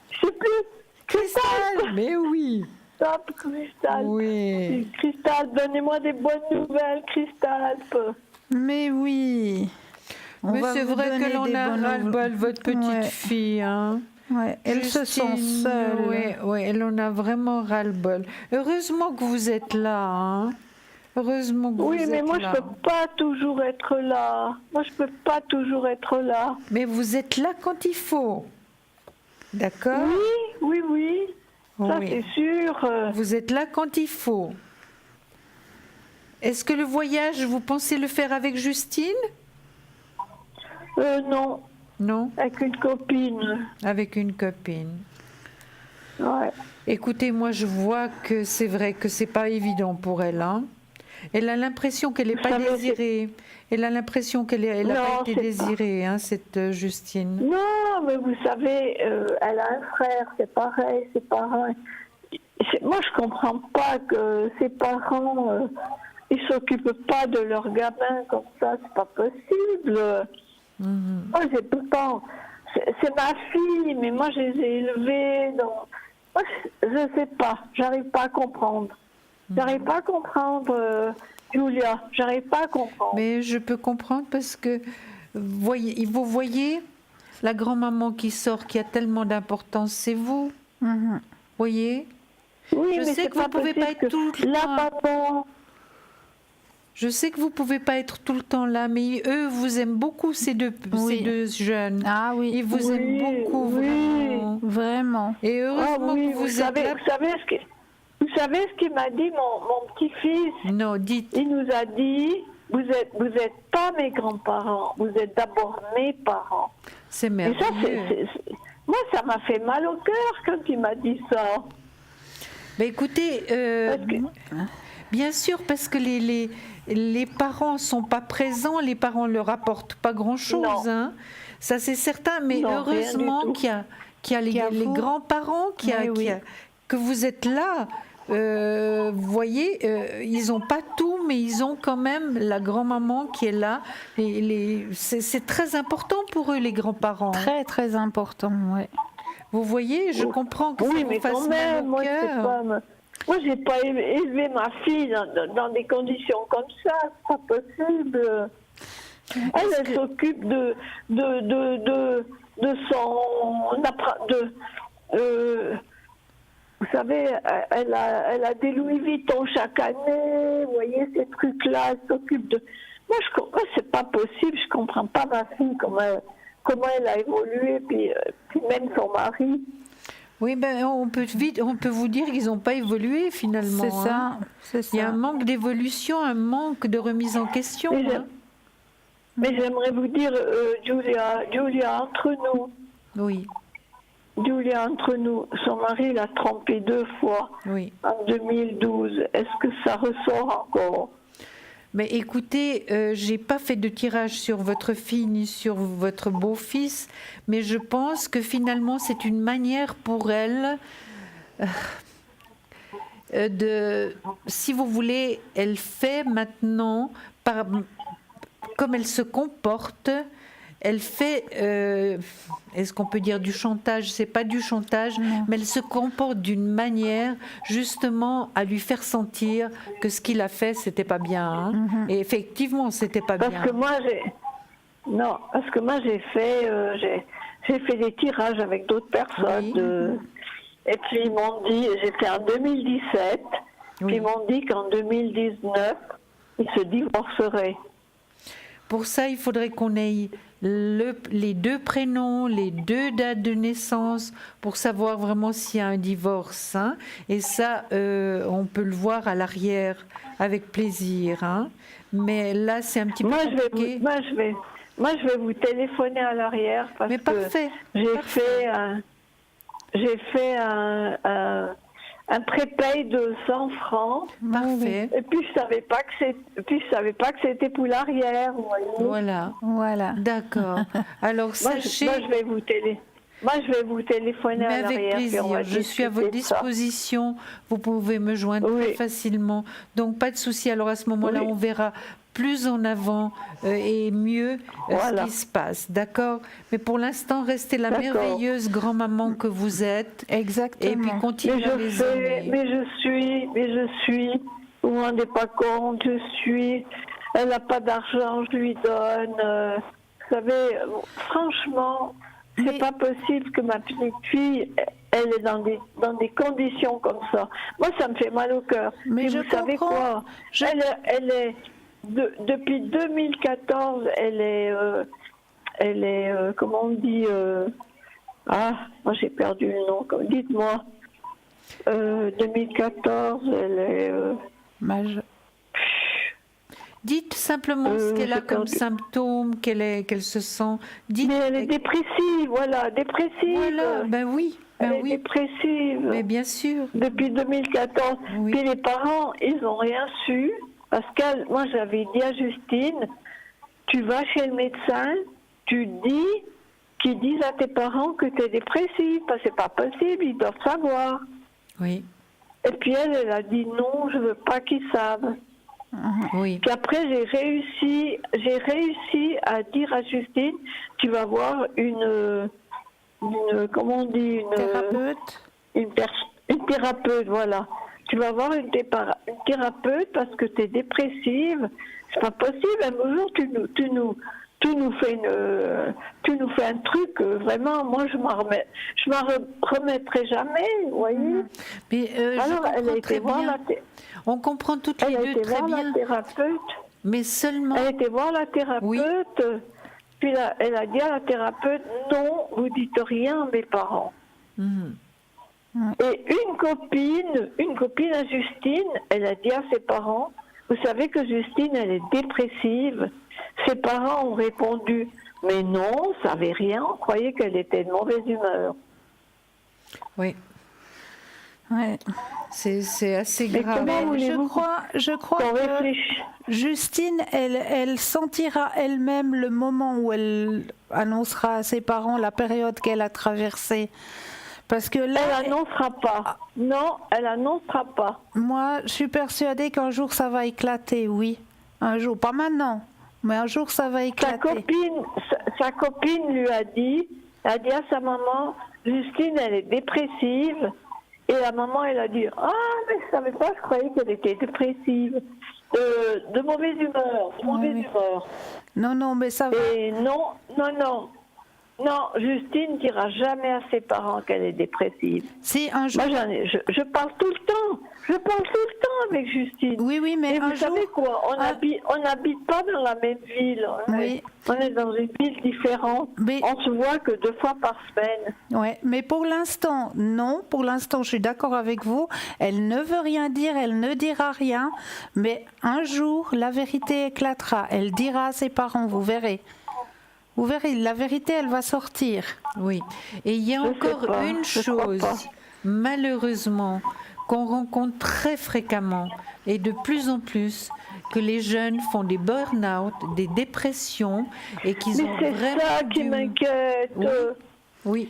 Je sais plus.
Cristal. Mais oui.
WhatsApp, Christelle.
Oui.
Christelle, donnez-moi des bonnes nouvelles, Christelle.
Mais oui. On
Mais
va
c'est
vous
vrai
donner
que l'on
des
a
bonnes
ras-le-bol, votre petite
Ouais.
fille. Hein.
Ouais, elle se sent
Justine,
seule.
Oui, elle en a vraiment ras-le-bol. Heureusement que vous êtes là. Hein. Heureusement que vous êtes là.
Oui, mais moi, je peux pas toujours être là. Moi, je peux pas toujours être là.
Mais vous êtes là quand il faut. D'accord?
Oui. Ça,
Oui.
c'est sûr.
Vous êtes là quand il faut. Est-ce que le voyage, vous pensez le faire avec Justine?
Non.
Non?
Avec une copine.
Avec une copine.
Ouais.
Écoutez, moi je vois que c'est vrai que c'est pas évident pour elle. Hein. Elle a l'impression qu'elle n'est pas désirée. Elle a l'impression qu'elle n'a pas été désirée, hein, cette Justine.
Non, mais vous savez, elle a un frère, c'est pareil, c'est pareil. Moi, je comprends pas que ses parents, ils s'occupent pas de leur gamin comme ça, c'est pas possible. Moi, j'ai pourtant, c'est ma fille, mais moi, je les ai élevés. Donc, moi, je sais pas, j'arrive pas à comprendre. J'arrive pas à comprendre, Julia, j'arrive pas à comprendre.
Mais je peux comprendre parce que, vous voyez, la grand-maman qui sort, qui a tellement d'importance, c'est vous. Voyez?
Oui,
je
mais
sais
c'est
que vous ne pouvez pas être tout le temps. Je sais que vous ne pouvez pas être tout le temps là, mais eux vous aiment beaucoup, ces deux jeunes.
Ah oui.
Ils vous aiment beaucoup,
vraiment.
Et heureusement que
vous savez,
êtes là.
Vous savez ce qu'il m'a dit mon petit-fils?
Non, dites.
Il nous a dit, vous êtes pas mes grands-parents, vous êtes d'abord mes parents.
C'est
Et
merveilleux.
ça, moi, ça m'a fait mal au cœur quand il m'a dit ça.
Mais écoutez, bien sûr, parce que les parents ne sont pas présents, les parents ne leur apportent pas grand-chose. Hein. Ça, c'est certain, mais
Non,
heureusement qu'il y a les grands-parents, que vous êtes là. Vous voyez, ils n'ont pas tout, mais ils ont quand même la grand-maman qui est là. C'est très important pour eux, les grands-parents.
Très, très important, oui.
Vous voyez, je comprends que ça
mais
vous fasse
quand
mal
même,
au cœur.
Moi, j'ai pas élevé ma fille dans des conditions comme ça, c'est pas possible. Elle s'occupe de son vous savez, elle a des Louis Vuitton chaque année, vous voyez, ces trucs-là, elle s'occupe de... Moi, c'est pas possible, je comprends pas ma fille, comment elle a évolué, puis même son mari.
Oui, ben, on peut vous dire qu'ils n'ont pas évolué finalement.
C'est ça,
hein.
c'est ça.
Il y a un manque d'évolution, un manque de remise en question.
Mais j'aimerais vous dire, Julia, entre nous.
Oui.
Julia, entre nous, son mari l'a trompée 2 fois en 2012. Est-ce que ça ressort encore?
Mais écoutez, j'ai pas fait de tirage sur votre fille ni sur votre beau-fils, mais je pense que finalement c'est une manière pour elle si vous voulez, elle fait maintenant, comme elle se comporte, elle fait, est-ce qu'on peut dire du chantage? C'est pas du chantage, mais elle se comporte d'une manière justement à lui faire sentir que ce qu'il a fait, c'était pas bien. Hein. Et effectivement, c'était pas bien.
Parce que moi, j'ai fait des tirages avec d'autres personnes. Et puis ils m'ont dit, j'ai fait en 2017, puis ils m'ont dit qu'en 2019, ils se divorceraient.
Pour ça, il faudrait qu'on ait les 2 prénoms, les 2 dates de naissance pour savoir vraiment s'il y a un divorce. Hein. Et ça, on peut le voir à l'arrière avec plaisir. Hein. Mais là, c'est un petit peu compliqué.
Moi, je vais vous téléphoner à l'arrière parce que j'ai fait un prépaye de 100 francs.
Parfait.
Et puis je savais pas que c'était pour l'arrière.
Voilà. D'accord. Alors sachez.
Moi, je vais vous téléphoner à l'arrière.
Avec plaisir. Je suis à votre disposition. Vous pouvez me joindre très facilement. Donc pas de souci. Alors à ce moment-là, on verra plus en avant et mieux ce qui se passe, d'accord? Mais pour l'instant, restez la merveilleuse grand-maman que vous êtes.
Exactement.
Et puis continuez à les aimer.
Mais je suis, vous vous rendez pas compte, elle n'a pas d'argent, je lui donne. Vous savez, franchement, c'est pas possible que ma petite fille, elle est dans des conditions comme ça. Moi, ça me fait mal au cœur.
Mais
vous savez quoi? Elle est depuis 2014, elle est comment on dit moi j'ai perdu le nom. Dites-moi. 2014, elle est.
Dites simplement ce qu'elle a comme symptôme, qu'elle se sent.
Mais elle est dépressive, voilà, dépressive.
Voilà, ben oui.
Elle est dépressive.
Mais bien sûr.
Depuis 2014. Oui. Puis les parents, ils n'ont rien su. Parce que moi, j'avais dit à Justine, tu vas chez le médecin, tu dis qu'ils disent à tes parents que tu es dépressive. Parce que c'est pas possible, ils doivent savoir.
Oui.
Et puis elle a dit non, je veux pas qu'ils savent.
Oui.
Puis après, j'ai réussi à dire à Justine, tu vas voir une comment on dit, une thérapeute, voilà. Tu vas voir une thérapeute parce que tu es dépressive. C'est pas possible. Un jour, tu nous fais un truc. Vraiment, moi, je m'en remettrai jamais. Vous voyez.
Mais alors, elle a été voir on comprend toutes les deux très bien.
Elle a été voir la thérapeute.
Mais seulement.
Elle a été voir la thérapeute. Oui. Puis elle a dit à la thérapeute, non, vous dites rien à mes parents. Et une copine à Justine, elle a dit à ses parents, vous savez que Justine, elle est dépressive. Ses parents ont répondu, mais non, on ne savait rien, on croyait qu'elle était de mauvaise humeur.
Oui. Ouais. C'est assez grave.
Je crois que Justine, elle sentira elle-même le moment où elle annoncera à ses parents la période qu'elle a traversée. Parce que là,
elle n'annoncera pas. Non, elle n'annoncera pas.
Moi, je suis persuadée qu'un jour ça va éclater, oui. Un jour, pas maintenant, mais un jour ça va éclater.
Sa copine lui a dit à sa maman, Justine, elle est dépressive. Et la maman, elle a dit, mais je savais pas, je croyais qu'elle était dépressive. De mauvaise humeur,
Non, mais ça va.
Et non, Justine dira jamais à ses parents qu'elle est dépressive.
Si un jour.
Moi, je parle tout le temps. Je parle tout le temps avec Justine.
Oui, mais
vous savez quoi? On n'habite pas dans la même ville.
Oui.
On est dans une ville différente. Mais on se voit que 2 fois par semaine.
Oui, mais pour l'instant, non. Pour l'instant, je suis d'accord avec vous. Elle ne veut rien dire, elle ne dira rien. Mais un jour, la vérité éclatera. Elle dira à ses parents, vous verrez. Vous verrez, la vérité, elle va sortir.
Oui. Et il y a encore une chose, malheureusement, qu'on rencontre très fréquemment et de plus en plus, que les jeunes font des burn-out, des dépressions et qu'ils ont vraiment...
Mais c'est ça qui m'inquiète.
Oui.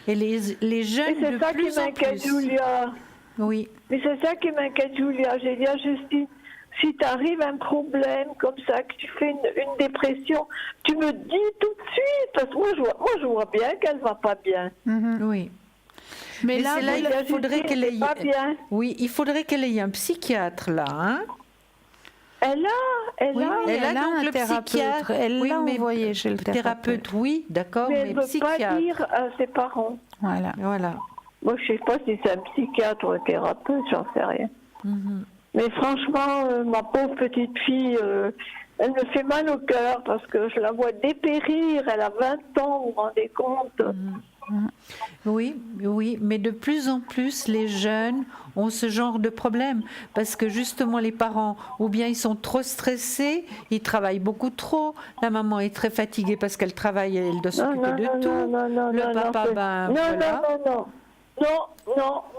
Et les jeunes de plus en plus...
Julia.
Oui.
Mais c'est ça qui m'inquiète, Julia. J'ai dit à Justine, si t'arrive un problème comme ça, que tu fais une dépression, tu me dis tout de suite, parce que moi je vois bien qu'elle va pas bien.
Oui.
Mais là,
il faudrait qu'elle ait... Oui, il faudrait qu'elle ait un psychiatre là, hein.
Elle a
donc
un
le
psychiatre. Elle l'a envoyé chez le
thérapeute. Oui, d'accord,
mais elle ne
psychiatre.
peut pas dire à ses parents.
Voilà.
Moi, je sais pas si c'est un psychiatre ou un thérapeute, j'en sais rien. Mais franchement, ma pauvre petite fille, elle me fait mal au cœur parce que je la vois dépérir. Elle a 20 ans, vous vous rendez compte?
Oui, mais de plus en plus, les jeunes ont ce genre de problème parce que justement, les parents, ou bien ils sont trop stressés, ils travaillent beaucoup trop. La maman est très fatiguée parce qu'elle travaille et elle doit s'occuper de tout. Le papa,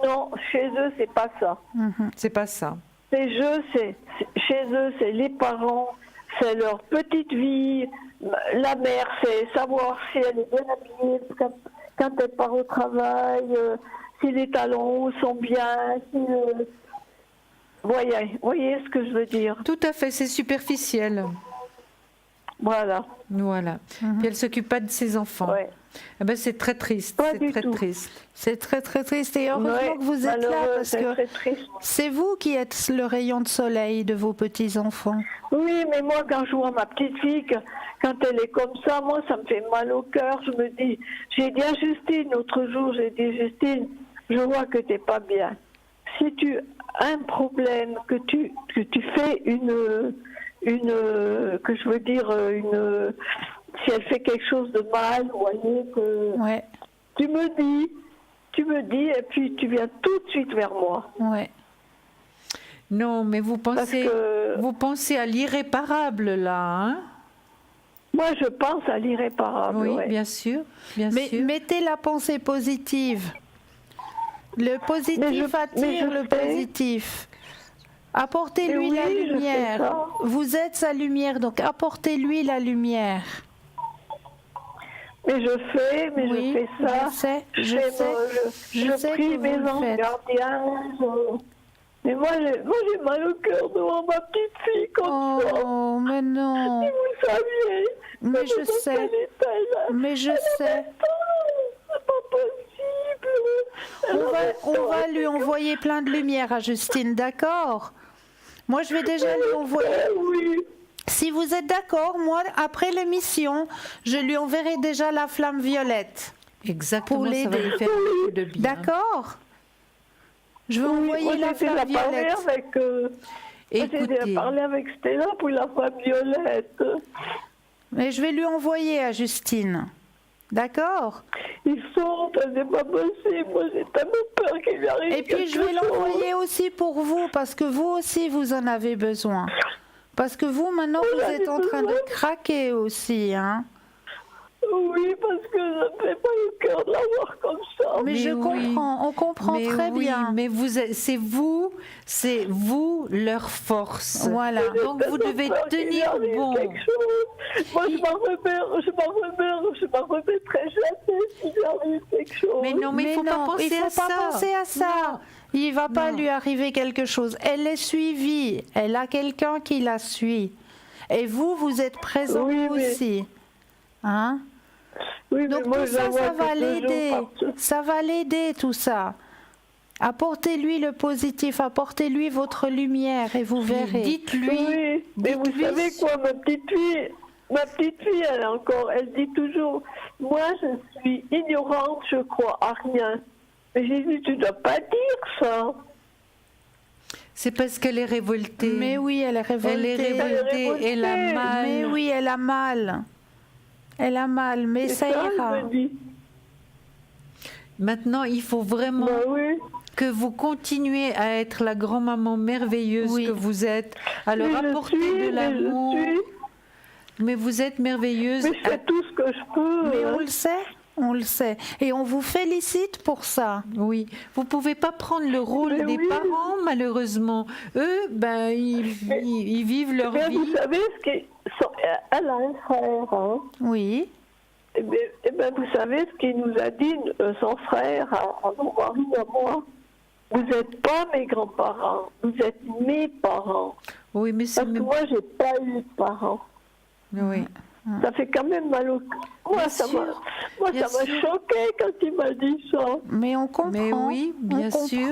Non, chez eux, c'est pas ça.
C'est pas ça.
Chez eux, c'est les parents, c'est leur petite vie. La mère, c'est savoir si elle est bien habillée quand elle part au travail, si les talons sont bien. voyez ce que je veux dire.
Tout à fait, c'est superficiel.
Voilà.
Voilà. Puis elle s'occupe pas de ses enfants.
Ouais.
Eh ben, c'est très triste.
Pas
C'est
du
très
tout.
triste.
C'est très très triste et heureusement que vous êtes là parce
c'est
que
très triste.
c'est vous qui êtes le rayon de soleil de vos petits-enfants.
Oui, mais moi, quand je vois ma petite fille, quand elle est comme ça, moi, ça me fait mal au cœur. Je me dis, j'ai dit à Justine, l'autre jour, j'ai dit, Justine, je vois que t'es pas bien. Si tu as un problème, que tu fais si elle fait quelque chose de mal, vous voyez, que
Ouais,
tu me dis, et puis tu viens tout de suite vers moi.
ouais.
Non, mais vous
Parce
pensez,
que
vous pensez à l'irréparable là, hein?
moi, je pense à l'irréparable.
Oui,
ouais.
bien sûr, bien
Mais
sûr.
mettez la pensée positive. Le positif attire le positif. Apportez-lui
Mais
la
oui, je fais
lumière.
ça.
Vous êtes sa lumière, donc apportez-lui la lumière.
Mais je fais ça.
Je sais
prie
que
mes
vous le
anges
faites.
gardiens. Mais moi, j'ai mal au cœur devant ma petite fille comme ça.
Oh, mais non.
Si vous saviez.
Mais je sais. Mais je sais.
C'est pas possible.
On va lui envoyer plein de lumière à Justine, d'accord? Moi, je vais déjà lui envoyer.
Oui.
Si vous êtes d'accord, moi, après l'émission, je lui enverrai déjà la flamme violette.
Exactement,
pour
ça va
l'aider.
lui faire beaucoup de bien.
D'accord? Je vais envoyer la flamme violette.
J'ai déjà parlé avec Stella pour la flamme violette.
Mais je vais lui envoyer à Justine. D'accord?
Ils sont, c'est pas possible. Moi, j'ai tellement peur qu'il lui arrive.
Et puis je vais l'envoyer aussi pour vous, parce que vous aussi, vous en avez besoin. Parce que vous, maintenant, vous êtes en train de craquer aussi, hein?
Oui, parce que ça me fait pas le cœur de la voir comme ça.
Mais je comprends, on comprend
mais
très
oui,
bien.
Mais c'est vous leur force.
Voilà.
Donc vous devez tenir bon.
Moi, je m'en remettrai jamais s'il arrive quelque chose.
Mais non, mais il faut pas penser à ça.
penser à ça.
Non.
Il va pas lui arriver quelque chose. Elle est suivie. Elle a quelqu'un qui la suit. Et vous êtes présent aussi. Hein?
Oui,
donc
moi,
tout ça, ça va l'aider. Ça va l'aider, tout ça. Apportez-lui le positif, apportez-lui votre lumière et vous verrez.
Dites-lui. Oui, mais vous savez quoi, ma petite fille, elle dit toujours, moi je suis ignorante, je crois à rien. Mais j'ai dit, tu dois pas dire ça.
C'est parce qu'elle est révoltée.
Mais oui, elle est révoltée.
Elle a mal.
Mais oui, elle a mal. Elle a mal, mais ça ira.
Maintenant, il faut vraiment que vous continuez à être la grand-maman merveilleuse que vous êtes, à leur apporter de l'amour. Mais vous êtes merveilleuse.
Mais je fais tout ce que je peux.
Mais on le sait. On le sait. Et on vous félicite pour ça.
Oui. Vous ne pouvez pas prendre le rôle des parents, malheureusement. Eux, ils vivent leur vie.
Vous savez, elle a un frère. Hein.
Oui.
Et bien, vous savez ce qu'il nous a dit, son frère, à mon mari, à moi. Vous n'êtes pas mes grands-parents, vous êtes mes parents.
Oui, mais c'est...
Parce que moi, j'ai pas eu de parents.
Oui.
Ça fait quand même mal au cœur. Moi, ça m'a choqué quand il m'a dit ça.
Mais on comprend.
Mais oui, bien sûr.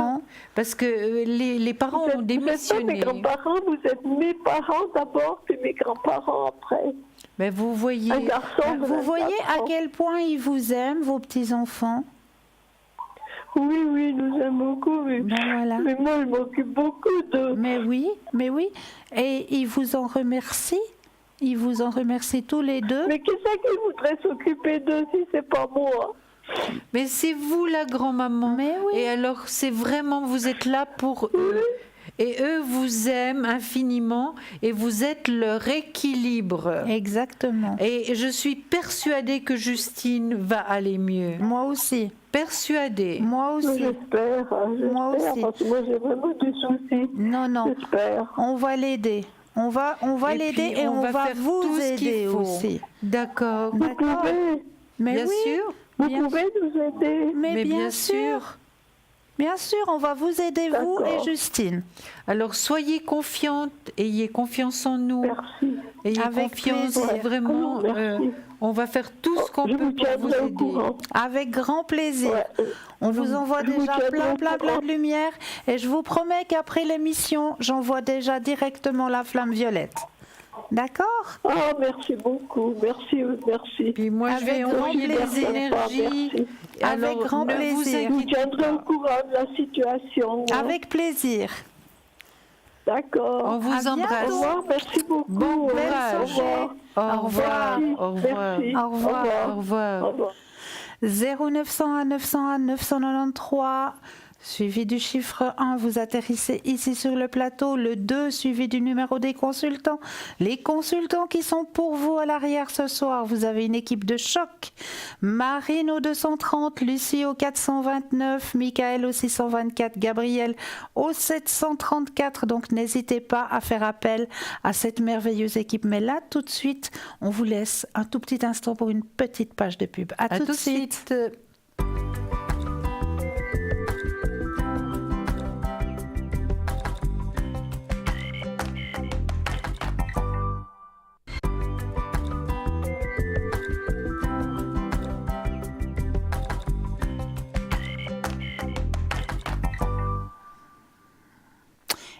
Parce que les parents ont démissionné.
Vous n'êtes pas mes grands-parents, vous êtes mes parents d'abord, puis mes grands-parents après.
Mais vous voyez,
un garçon
vous voyez à quel point ils vous aiment, vos petits-enfants?
Oui, ils nous aiment beaucoup. Mais,
voilà.
Mais moi, je m'occupe beaucoup d'eux.
Mais oui. Et ils vous en remercient. Ils vous en remercient tous les deux.
Mais qui c'est qui voudrait s'occuper d'eux si c'est pas moi?
Mais c'est vous la grand-maman.
Mais oui.
Et alors, c'est vraiment, vous êtes là pour eux. Et eux vous aiment infiniment et vous êtes leur équilibre.
Exactement.
Et je suis persuadée que Justine va aller mieux.
Moi aussi.
Persuadée.
Moi aussi.
J'espère. Moi aussi. Parce que moi j'ai vraiment des soucis.
Non.
J'espère.
On va l'aider. On va l'aider et on va vous aider aussi.
D'accord.
Vous pouvez.
Mais
bien
oui.
sûr.
Vous pouvez nous aider.
Mais bien sûr. Bien sûr, on va vous aider, vous et Justine.
Alors, soyez confiante, ayez confiance en nous.
Merci.
Ayez
Avec
confiance,
plaisir.
vraiment.
Merci.
On va faire tout ce qu'on peut pour vous aider.
Avec grand plaisir.
Ouais.
On vous envoie
Je vous
déjà
tiendrai
plein
au courant.
de lumière et je vous promets qu'après l'émission, j'envoie déjà directement la flamme violette. D'accord?
Oh, merci beaucoup. Merci.
Puis moi, je vais
Avec grand
envoyer les
plaisir.
énergies.
Merci.
Avec
Alors,
grand
ne vous
plaisir.
Je vous
inquiétez
tiendrai au
pas.
courant de la situation. hein.
Avec plaisir.
D'accord.
On vous
À
embrasse.
Au
bientôt.
revoir, merci beaucoup.
Bon
Au
courage.
revoir.
Au revoir.
Merci.
Au revoir.
Merci.
Au revoir.
Au revoir.
Au revoir.
0901 901 993 suivi du chiffre 1, vous atterrissez ici sur le plateau, le 2 suivi du numéro des consultants. Les consultants qui sont pour vous à l'arrière ce soir, vous avez une équipe de choc. Marine au 230, Lucie au 429, Michael au 624, Gabriel au 734. Donc n'hésitez pas à faire appel à cette merveilleuse équipe. Mais là, tout de suite, on vous laisse un tout petit instant pour une petite page de pub. À tout de suite.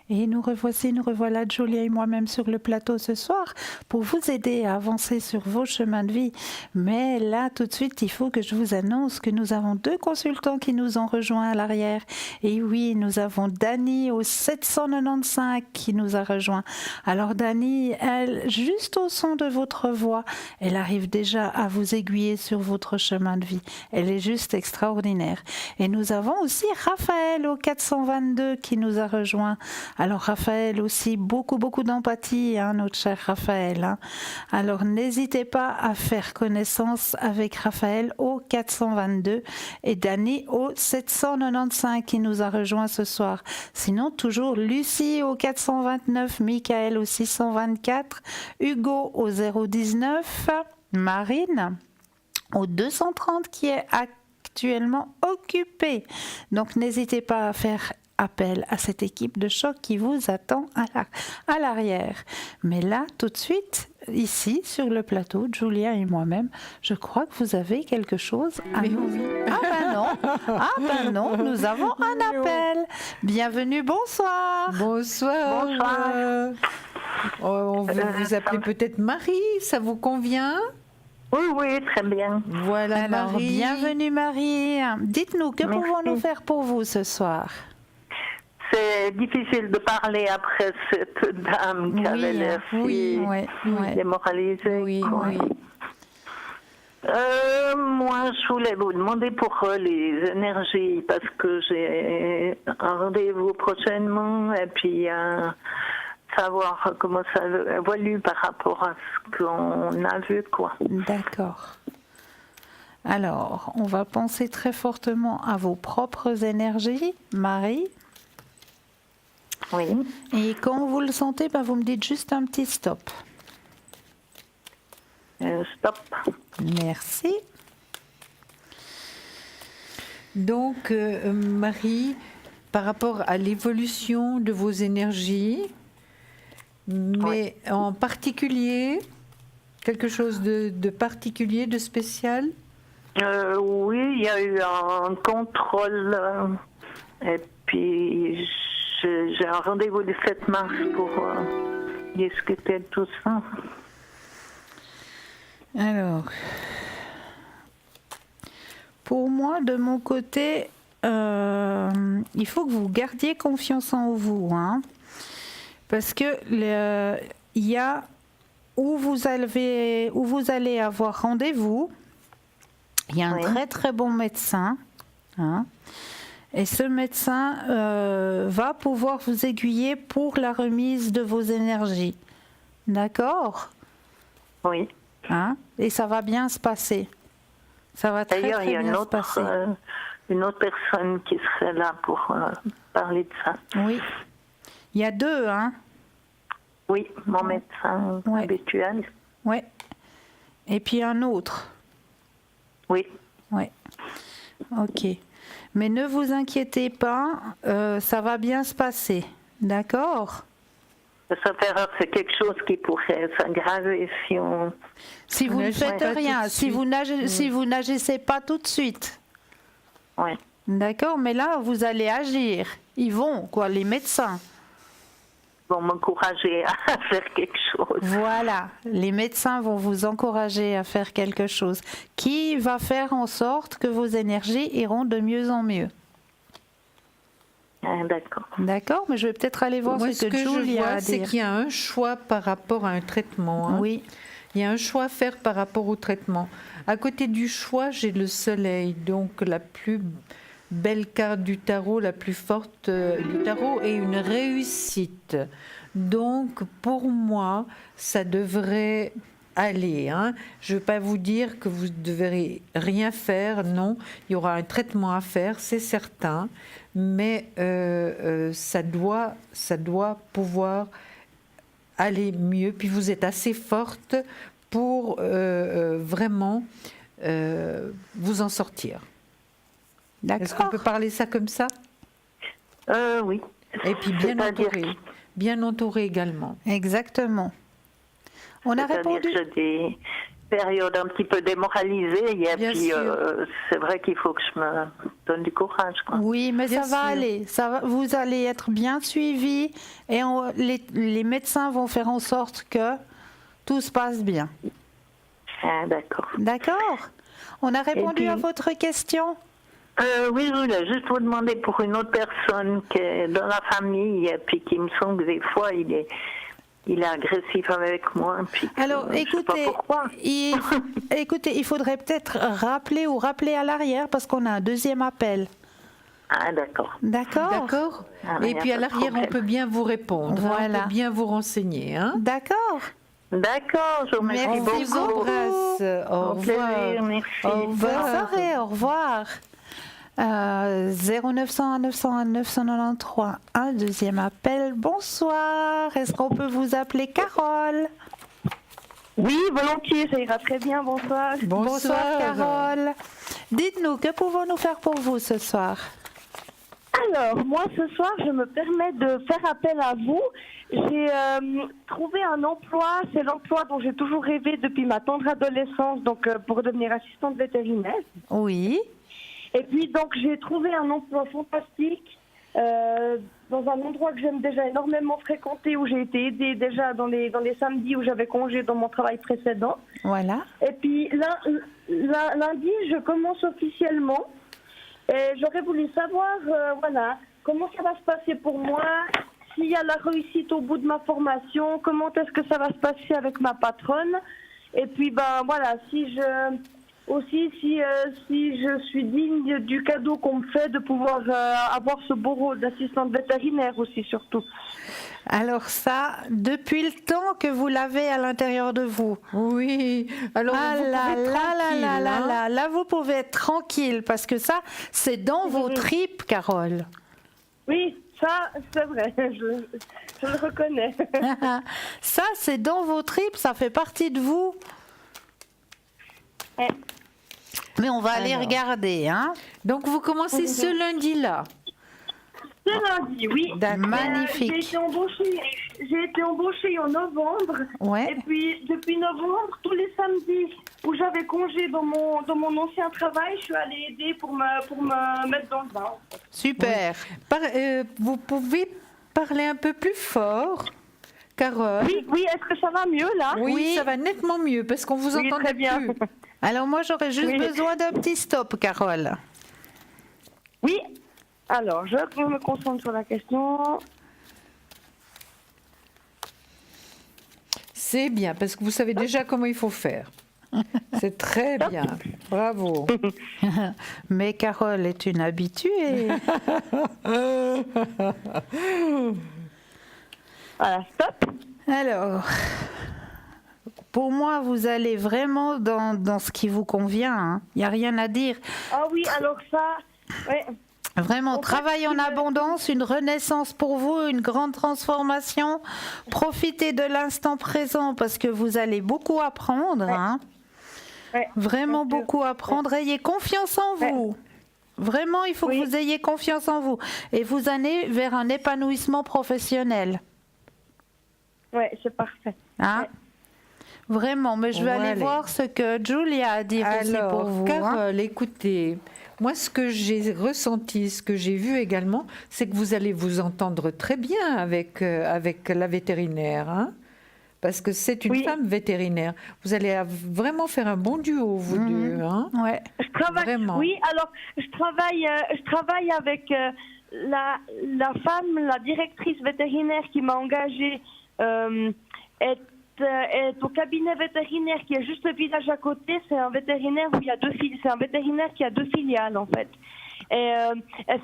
Et nous revoilà, Julia et moi-même sur le plateau ce soir pour vous aider à avancer sur vos chemins de vie. Mais là, tout de suite, il faut que je vous annonce que nous avons 2 consultants qui nous ont rejoints à l'arrière. Et oui, nous avons Dani au 795 qui nous a rejoints. Alors Dani, elle, juste au son de votre voix, elle arrive déjà à vous aiguiller sur votre chemin de vie. Elle est juste extraordinaire. Et nous avons aussi Raphaël au 422 qui nous a rejoints. Alors Raphaël aussi, beaucoup d'empathie, hein, notre cher Raphaël. Hein. Alors n'hésitez pas à faire connaissance avec Raphaël au 422 et Dani au 795 qui nous a rejoint ce soir. Sinon, toujours Lucie au 429, Michael au 624, Hugo au 019, Marine au 230 qui est actuellement occupée. Donc n'hésitez pas à faire appel à cette équipe de choc qui vous attend à l'arrière. Mais là, tout de suite, ici, sur le plateau, Julia et moi-même, je crois que vous avez quelque chose à nous... Ah ben non, nous avons un appel. Bienvenue, bonsoir.
Bonsoir. On va vous appeler peut-être Marie, ça vous convient?
Oui, très bien.
Voilà.
Alors,
Marie.
bienvenue Marie. Dites-nous, que pouvons-nous faire pour vous ce soir?
C'est difficile de parler après cette dame qui avait l'air démoralisée.
Oui.
Moi, je voulais vous demander pour les énergies, parce que j'ai un rendez-vous prochainement, et puis savoir comment ça évolue par rapport à ce qu'on a vu, quoi.
D'accord. Alors, on va penser très fortement à vos propres énergies, Marie.
Oui.
Et quand vous le sentez, vous me dites juste un petit stop.
Stop.
Merci.
Donc, Marie, par rapport à l'évolution de vos énergies, mais en particulier, quelque chose de particulier, de spécial?
Oui, il y a eu un contrôle, et puis j'ai un rendez-vous le 7 mars pour discuter de tout ça.
Alors, pour moi, de mon côté, il faut que vous gardiez confiance en vous, hein, parce que il y a où vous allez avoir rendez-vous. Il y a un très très bon médecin, hein, et ce médecin va pouvoir vous aiguiller pour la remise de vos énergies. D'accord?
Oui.
Hein? Et ça va bien se passer. Ça va très,
D'ailleurs,
très
il y a
bien se passer.
une autre personne qui serait là pour parler de ça.
Oui. Il y a 2, hein?
Oui, mon médecin habituel.
Oui. Et puis un autre.
Oui.
Oui. Ok. Mais ne vous inquiétez pas, ça va bien se passer. D'accord ?
Sauf erreur, c'est quelque chose qui pourrait s'aggraver
si vous ne faites rien, si vous n'agissez pas tout de suite.
Oui.
D'accord, mais là, vous allez agir. Ils vont, les médecins.
Vont m'encourager à faire quelque chose.
Voilà, les médecins vont vous encourager à faire quelque chose qui va faire en sorte que vos énergies iront de mieux en mieux.
D'accord.
D'accord, mais je vais peut-être aller voir ce que Julie a à dire.
C'est qu'il y a un choix par rapport à un traitement. Hein.
Oui.
Il y a un choix à faire par rapport au traitement. À côté du choix, j'ai le soleil, donc la plus belle carte du tarot, la plus forte du tarot, et une réussite. Donc, pour moi, ça devrait aller. Hein. Je ne veux pas vous dire que vous ne devrez rien faire, non. Il y aura un traitement à faire, c'est certain, mais ça doit pouvoir aller mieux. Puis vous êtes assez forte pour vraiment vous en sortir.
D'accord.
Est-ce qu'on peut parler ça comme ça?
Oui.
Et puis bien entouré également.
Exactement. On a répondu.
J'ai des périodes un petit peu démoralisées et puis c'est vrai qu'il faut que je me donne du courage. Quoi.
Oui, mais
Bien
ça va
sûr.
aller. Vous allez être bien suivis et les médecins vont faire en sorte que tout se passe bien.
Ah, d'accord.
D'accord. On a répondu à votre question?
Oui, je voulais juste vous demander pour une autre personne qui est dans la famille et puis qui me semble que des fois il est agressif avec moi. Puis
alors,
je sais pas pourquoi.
écoutez, il faudrait peut-être rappeler à l'arrière parce qu'on a un deuxième appel.
Ah, d'accord.
D'accord.
Ah,
Et puis à l'arrière, on peut bien vous répondre.
Voilà.
On peut bien vous renseigner. Hein.
D'accord.
D'accord, je vous remercie beaucoup.
On vous embrasse. Au revoir.
Plaisir, merci.
Bonne soirée, au revoir. 0901 901 993, un deuxième appel. Bonsoir, est-ce qu'on peut vous appeler Carole?
Oui, volontiers, ça ira très bien, bonsoir.
Bonsoir Carole. Dites-nous, que pouvons-nous faire pour vous ce soir?
Alors, moi ce soir, je me permets de faire appel à vous. J'ai trouvé un emploi, c'est l'emploi dont j'ai toujours rêvé depuis ma tendre adolescence, donc pour devenir assistante vétérinaire.
Oui.
Et puis donc j'ai trouvé un emploi fantastique dans un endroit que j'aime déjà énormément fréquenter, où j'ai été aidée déjà dans les samedis où j'avais congé dans mon travail précédent.
Voilà.
Et puis lundi, je commence officiellement. Et j'aurais voulu savoir, comment ça va se passer pour moi, s'il y a la réussite au bout de ma formation, comment est-ce que ça va se passer avec ma patronne. Et puis, si je suis digne du cadeau qu'on me fait de pouvoir avoir ce beau rôle d'assistante vétérinaire aussi, surtout.
Alors ça, depuis le temps que vous l'avez à l'intérieur de vous.
Oui. Alors
là, vous pouvez être tranquille parce que ça, c'est dans vos tripes, Carole.
Oui, ça, c'est vrai, je le reconnais.
Ça, c'est dans vos tripes, ça fait partie de vous. Mais on va aller regarder, hein.
Donc vous commencez ce lundi-là.
Ce lundi, oui.
Magnifique.
J'ai été embauchée en novembre.
Ouais.
Et puis depuis novembre, tous les samedis où j'avais congé dans mon ancien travail, je suis allée aider pour me mettre dans le bain.
Super.
Oui. Vous pouvez parler un peu plus fort, Carole?
Oui, est-ce que ça va mieux là?
Oui, ça va nettement mieux parce qu'on vous entendait
très bien.
plus.
Alors moi, j'aurais juste besoin d'un petit stop, Carole.
Oui. Alors, je me concentre sur la question.
C'est bien, parce que vous savez déjà comment il faut faire. C'est très bien. Bravo.
Mais Carole est une habituée.
Voilà, stop.
Alors, pour moi, vous allez vraiment dans ce qui vous convient. Il n'y a rien à dire.
Ah oui, alors ça... Ouais.
Vraiment, travail en abondance, une renaissance pour vous, une grande transformation. Profitez de l'instant présent parce que vous allez beaucoup apprendre. Hein.
Ouais,
vraiment beaucoup apprendre. Ayez confiance en vous. Vraiment, il faut que vous ayez confiance en vous. Et vous allez vers un épanouissement professionnel.
Oui, c'est parfait.
Hein? Vraiment, mais je vais aller voir ce que Julia a dit aussi pour vous.
Carole, écoutez, moi ce que j'ai ressenti, ce que j'ai vu également, c'est que vous allez vous entendre très bien avec la vétérinaire, hein, parce que c'est une femme vétérinaire. Vous allez vraiment faire un bon duo, vous deux. Hein.
Ouais.
Je travaille.
Vraiment.
Oui, alors je travaille avec la femme, la directrice vétérinaire qui m'a engagée. Est au cabinet vétérinaire qui est juste le village à côté. C'est un vétérinaire où il y a c'est un vétérinaire qui a 2 filiales en fait. Et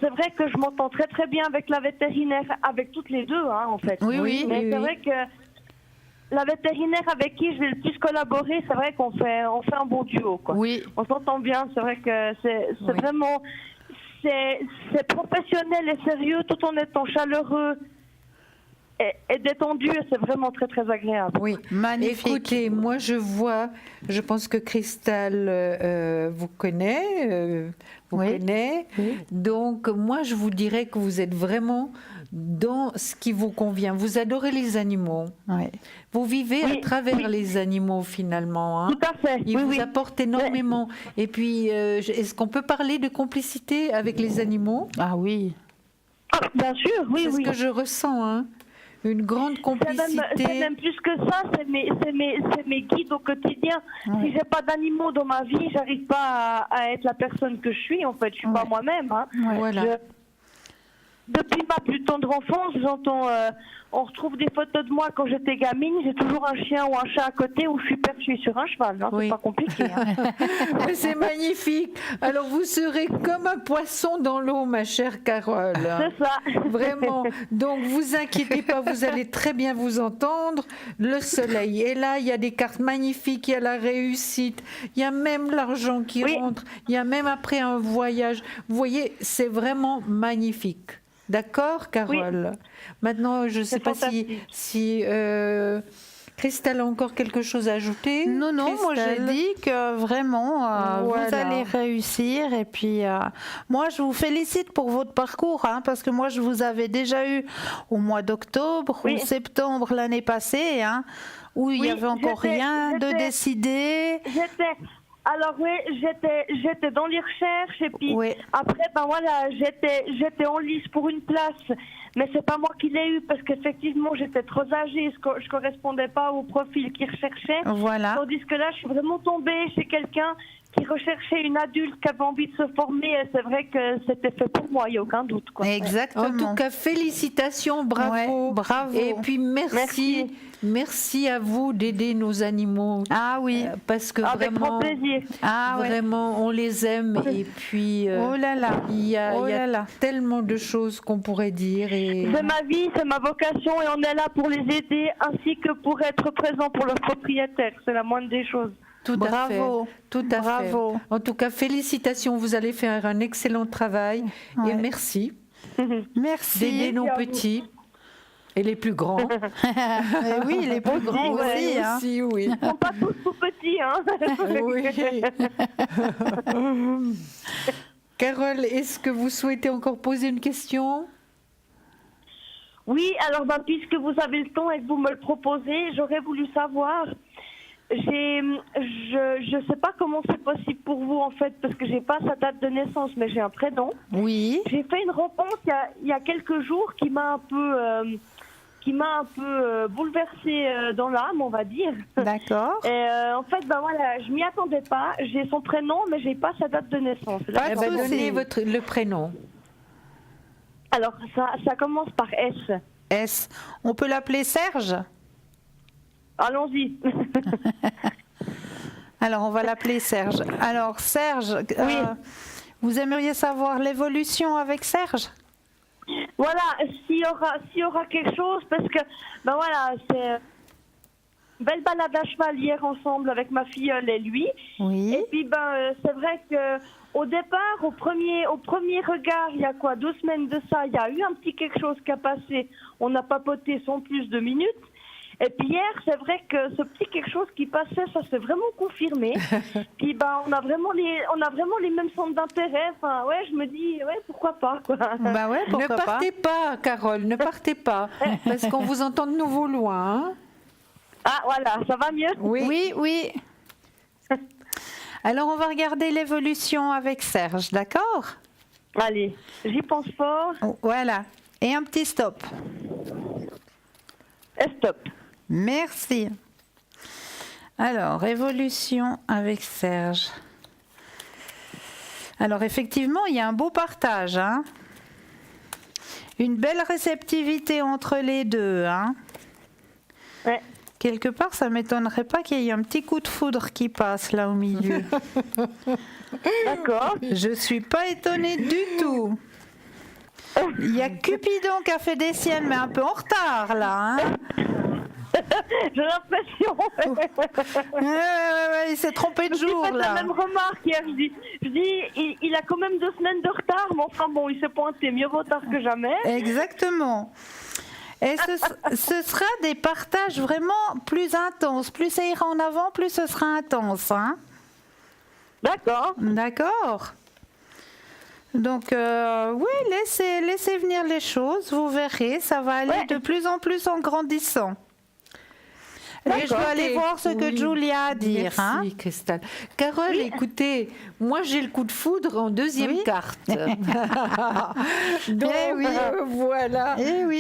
c'est vrai que je m'entends très très bien avec la vétérinaire, avec toutes les deux en fait.
Oui.
Mais c'est vrai que la vétérinaire avec qui je vais le plus collaborer, c'est vrai qu'on fait un bon duo quoi.
Oui.
On s'entend bien. C'est vrai que c'est vraiment c'est professionnel et sérieux tout en étant chaleureux. Et détendu, c'est vraiment très très agréable.
Oui, magnifique. Écoutez, moi je pense que Christelle vous connaît, connaît. Oui. Donc moi je vous dirais que vous êtes vraiment dans ce qui vous convient. Vous adorez les animaux. Oui. Vous vivez à travers les animaux finalement. Hein.
Tout à fait.
Ils vous apportent énormément. Et puis, est-ce qu'on peut parler de complicité avec les animaux?
Ah oui.
Ah, bien sûr, oui.
C'est ce que je ressens, hein. Une grande complicité.
C'est même plus que ça, c'est mes guides au quotidien. Si j'ai pas d'animaux dans ma vie, j'arrive pas à être la personne que je suis. En fait, je suis pas moi-même. Hein.
Voilà.
Depuis ma plus tendre enfance, on retrouve des photos de moi quand j'étais gamine. J'ai toujours un chien ou un chat à côté où je suis perchée sur un cheval. Hein. C'est pas compliqué. Hein.
C'est magnifique. Alors vous serez comme un poisson dans l'eau, ma chère Carole.
C'est ça.
Vraiment. Donc vous inquiétez pas, vous allez très bien vous entendre. Le soleil est là. Il y a des cartes magnifiques. Il y a la réussite. Il y a même l'argent qui rentre. Il y a même après un voyage. Vous voyez, c'est vraiment magnifique. D'accord, Carole? Maintenant, je ne sais pas si Christelle a encore quelque chose à ajouter.
Non, moi j'ai dit que vraiment vous allez réussir. Et puis moi je vous félicite pour votre parcours, hein, parce que moi je vous avais déjà eu au mois d'octobre ou septembre l'année passée, hein, où il n'y avait encore rien de décidé.
Alors j'étais dans les recherches et puis après j'étais en lice pour une place, mais c'est pas moi qui l'ai eu parce qu'effectivement j'étais trop âgée, je correspondais pas au profil qu'ils recherchaient.
Voilà.
Tandis que là je suis vraiment tombée chez quelqu'un qui recherchait une adulte qui avait envie de se former et c'est vrai que c'était fait pour moi, il n'y a aucun doute. Quoi.
Exactement. En tout cas, félicitations, bravo.
Bravo.
Et puis merci à vous d'aider nos animaux.
Ah oui.
Parce que
avec
vraiment,
grand plaisir.
Vraiment, on les aime et puis il y a tellement de choses qu'on pourrait dire.
C'est ma vie, c'est ma vocation et on est là pour les aider ainsi que pour être présent pour leurs propriétaires. C'est la moindre des choses.
Tout à fait. En tout cas, félicitations, vous allez faire un excellent travail et merci.
Merci
d'aider nos petits et les plus grands.
Et oui, les plus grands aussi. Hein.
Ils ne sont pas tous tout petits. Hein.
Oui. Carole, est-ce que vous souhaitez encore poser une question?
Oui, alors puisque vous avez le temps et que vous me le proposez, j'aurais voulu savoir... Je sais pas comment c'est possible pour vous en fait parce que j'ai pas sa date de naissance mais j'ai un prénom.
Oui.
J'ai fait une rencontre il y a quelques jours qui m'a un peu bouleversée dans l'âme, on va dire.
D'accord.
Et en fait je m'y attendais pas. J'ai son prénom mais j'ai pas sa date de naissance.
Là, donnez le prénom.
Alors ça commence par S.
S. On peut l'appeler Serge?
Allons-y.
Alors, on va l'appeler Serge. Alors, Serge, vous aimeriez savoir l'évolution avec Serge?
Voilà, s'il y aura quelque chose, parce que, c'est une belle balade à cheval hier ensemble avec ma filleule et lui.
Oui.
Et puis, c'est vrai que au départ, au premier regard, il y a 2 semaines de ça, il y a eu un petit quelque chose qui a passé. On a papoté sans plus de minutes. Et puis hier, c'est vrai que ce petit quelque chose qui passait, ça s'est vraiment confirmé. Puis on a vraiment les mêmes centres d'intérêt. Enfin, ouais, je me dis, ouais, pourquoi pas, quoi.
Bah ouais,
Ne partez pas, Carole, ne partez pas, parce qu'on vous entend de nouveau loin. Hein.
Ah, voilà, ça va mieux?
Oui. Alors, on va regarder l'évolution avec Serge, d'accord?
Allez, j'y pense fort.
Voilà. Et un petit stop.
Et stop.
Merci. Alors, évolution avec Serge. Alors, effectivement, il y a un beau partage. Hein. Une belle réceptivité entre les deux. Hein.
Ouais.
Quelque part, ça ne m'étonnerait pas qu'il y ait un petit coup de foudre qui passe là au milieu.
D'accord.
Je ne suis pas étonnée du tout. Il y a Cupidon qui a fait des siennes, mais un peu en retard là. Hein.
J'ai l'impression.
Il s'est trompé de jour
là. J'ai fait la même remarque hier. Je dis il a quand même 2 semaines de retard, mais enfin bon, il s'est pointé. Mieux vaut tard que jamais.
Exactement. Et ce sera des partages vraiment plus intenses. Plus ça ira en avant, plus ce sera intense. Hein.
D'accord.
D'accord. Donc, oui, laissez venir les choses. Vous verrez, ça va aller de plus en plus en grandissant. Et je dois aller voir ce que Julia a à dire.
Merci, Christelle. Carole, écoutez, moi j'ai le coup de foudre en deuxième carte. Donc, voilà.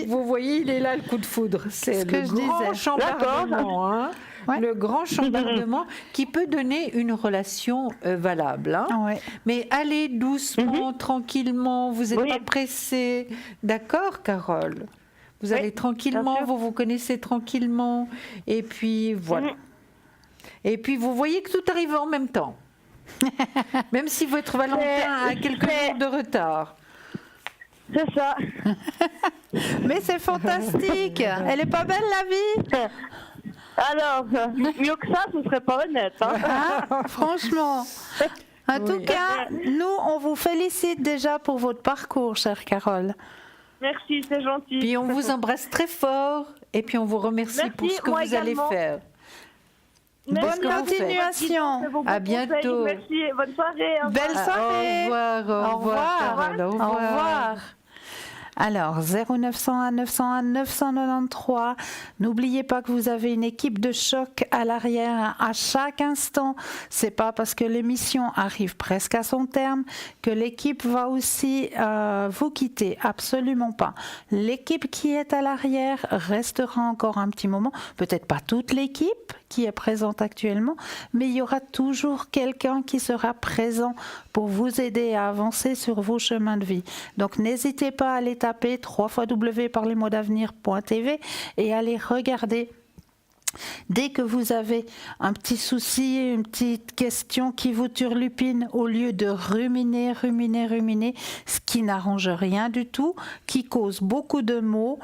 Vous voyez, il est là le coup de foudre. C'est le grand chambardement. Hein. Le grand chambardement qui peut donner une relation valable. Hein. Mais allez doucement, tranquillement, vous n'êtes pas pressé. D'accord, Carole? Vous allez tranquillement, vous connaissez tranquillement. Et puis, voilà. Et puis, vous voyez que tout arrive en même temps. Même si votre Valentin a quelques jours de retard.
C'est ça.
Mais c'est fantastique. Elle est pas belle, la vie?
Alors, mieux que ça, ce serait pas honnête. Hein.
Franchement. En tout cas, nous, on vous félicite déjà pour votre parcours, chère Carole.
Merci, c'est gentil.
Puis on vous embrasse très fort et puis on vous remercie pour ce que vous allez faire.
Bonne continuation.
À bientôt.
Merci, bonne soirée.
Belle soirée.
Au revoir.
Au revoir. Alors, 0901 901 993. N'oubliez pas que vous avez une équipe de choc à l'arrière à chaque instant. C'est pas parce que l'émission arrive presque à son terme que l'équipe va aussi vous quitter. Absolument pas. L'équipe qui est à l'arrière restera encore un petit moment. Peut-être pas toute l'équipe qui est présente actuellement, mais il y aura toujours quelqu'un qui sera présent pour vous aider à avancer sur vos chemins de vie. Donc n'hésitez pas à aller taper www.parlesmodsavenir.tv et aller regarder. Dès que vous avez un petit souci, une petite question qui vous turlupine, au lieu de ruminer, ce qui n'arrange rien du tout, qui cause beaucoup de maux,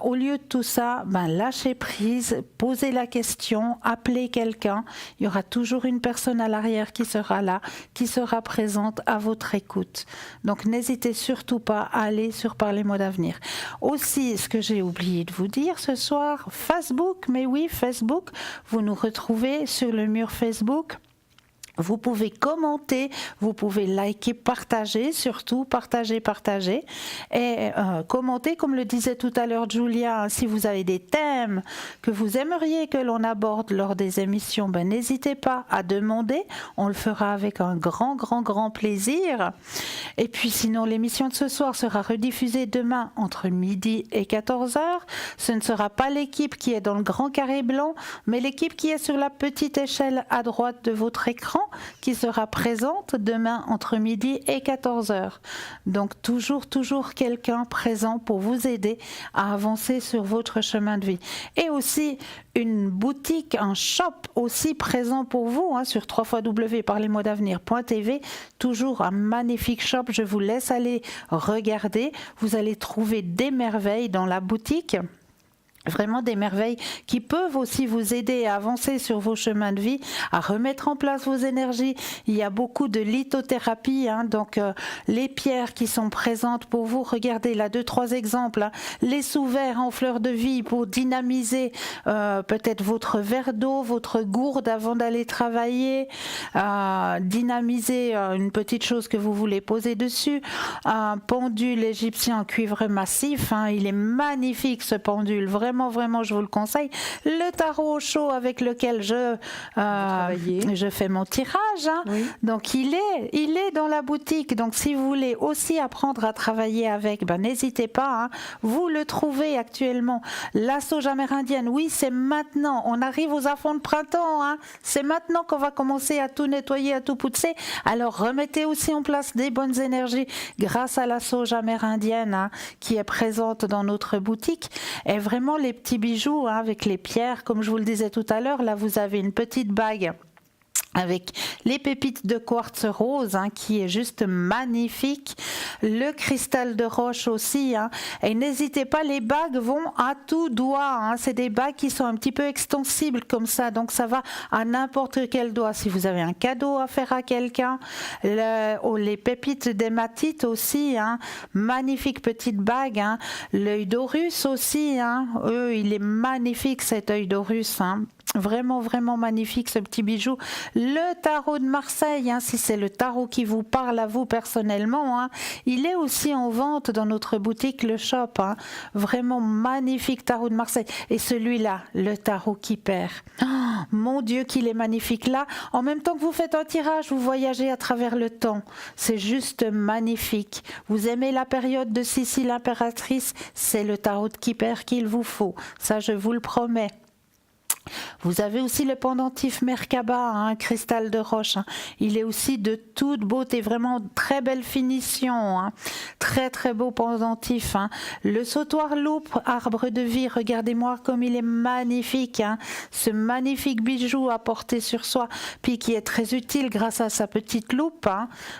au lieu de tout ça, lâchez prise, posez la question, appelez quelqu'un. Il y aura toujours une personne à l'arrière qui sera là, qui sera présente à votre écoute. Donc n'hésitez surtout pas à aller sur Parlez Mots d'Avenir. Aussi, ce que j'ai oublié de vous dire ce soir, Facebook, mais oui, Facebook, vous nous retrouvez sur le mur Facebook. Vous pouvez commenter, vous pouvez liker, partager, surtout partager. Et commenter, comme le disait tout à l'heure Julia, si vous avez des thèmes que vous aimeriez que l'on aborde lors des émissions, n'hésitez pas à demander, on le fera avec un grand plaisir. Et puis sinon, l'émission de ce soir sera rediffusée demain entre midi et 14h. Ce ne sera pas l'équipe qui est dans le grand carré blanc, mais l'équipe qui est sur la petite échelle à droite de votre écran, qui sera présente demain entre midi et 14h. Donc toujours quelqu'un présent pour vous aider à avancer sur votre chemin de vie. Et aussi une boutique, un shop aussi présent pour vous sur www.parlesmodsavenir.tv. Toujours un magnifique shop, je vous laisse aller regarder. Vous allez trouver des merveilles dans la boutique. Vraiment des merveilles qui peuvent aussi vous aider à avancer sur vos chemins de vie, à remettre en place vos énergies. Il y a beaucoup de lithothérapie, donc les pierres qui sont présentes pour vous. Regardez là 2-3 exemples. Les sous-verts en fleurs de vie pour dynamiser peut-être votre verre d'eau, votre gourde avant d'aller travailler, dynamiser une petite chose que vous voulez poser dessus. Un pendule égyptien en cuivre massif, il est magnifique ce pendule, vraiment, je vous le conseille. Le tarot chaud avec lequel je fais mon tirage,
Oui.
donc il est dans la boutique. Donc si vous voulez aussi apprendre à travailler avec, n'hésitez pas, vous le trouvez actuellement. La sauge amérindienne, oui, c'est maintenant. On arrive aux affronts de printemps, c'est maintenant qu'on va commencer à tout nettoyer, à tout pousser. Alors remettez aussi en place des bonnes énergies grâce à la sauge amérindienne qui est présente dans notre boutique. Et vraiment les petits bijoux avec les pierres, comme je vous le disais tout à l'heure, là vous avez une petite bague avec les pépites de quartz rose qui est juste magnifique, le cristal de roche aussi, et n'hésitez pas, les bagues vont à tout doigt, c'est des bagues qui sont un petit peu extensibles comme ça, donc ça va à n'importe quel doigt. Si vous avez un cadeau à faire à quelqu'un, les pépites d'hématite aussi, magnifique petite bague, l'œil d'Horus aussi, il est magnifique cet œil d'Horus, Vraiment magnifique ce petit bijou. Le tarot de Marseille, si c'est le tarot qui vous parle à vous personnellement, il est aussi en vente dans notre boutique Le Shop. Vraiment magnifique tarot de Marseille. Et celui-là, le tarot qui perd. Oh, mon Dieu qu'il est magnifique. Là, en même temps que vous faites un tirage, vous voyagez à travers le temps. C'est juste magnifique. Vous aimez la période de Sissi l'impératrice, c'est le tarot de Kipper qu'il vous faut. Ça, je vous le promets. Vous avez aussi le pendentif Merkaba, un cristal de roche. Il est aussi de toute beauté, vraiment très belle finition. Très beau pendentif. Le sautoir loupe, arbre de vie, regardez-moi comme il est magnifique. Ce magnifique bijou à porter sur soi, puis qui est très utile grâce à sa petite loupe.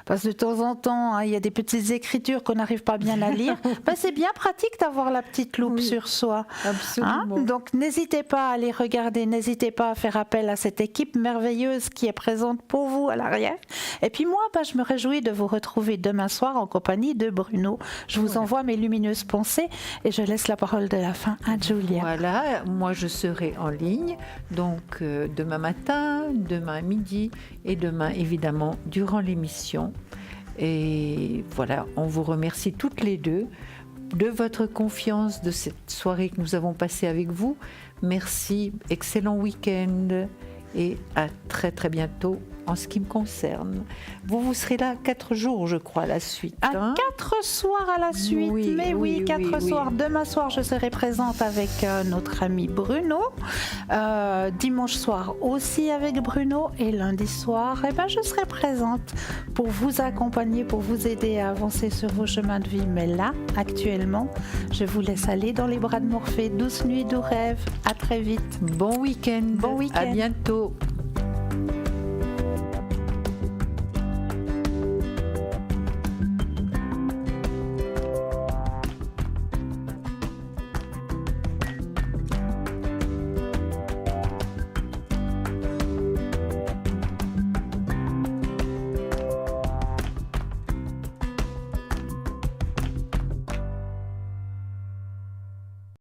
Parce que de temps en temps, il y a des petites écritures qu'on n'arrive pas bien à lire. C'est bien pratique d'avoir la petite loupe sur soi.
Absolument.
Donc n'hésitez pas à aller regarder. N'hésitez pas à faire appel à cette équipe merveilleuse qui est présente pour vous à l'arrière. Et puis moi, je me réjouis de vous retrouver demain soir en compagnie de Bruno. Je vous envoie mes lumineuses pensées et je laisse la parole de la fin à Julia.
Voilà, moi je serai en ligne, donc demain matin, demain à midi et demain évidemment durant l'émission. Et voilà, on vous remercie toutes les deux de votre confiance, de cette soirée que nous avons passée avec vous. Merci, excellent week-end et à très bientôt en ce qui me concerne. Vous serez là 4 jours, je crois, à la suite.
4 soirs à la suite, oui, 4 soirs. Demain soir, je serai présente avec notre ami Bruno. Dimanche soir aussi avec Bruno. Et lundi soir, je serai présente pour vous accompagner, pour vous aider à avancer sur vos chemins de vie. Mais là, actuellement, je vous laisse aller dans les bras de Morphée. Douce nuit, doux rêve. À très vite.
Bon week-end.
Bon week-end.
À bientôt.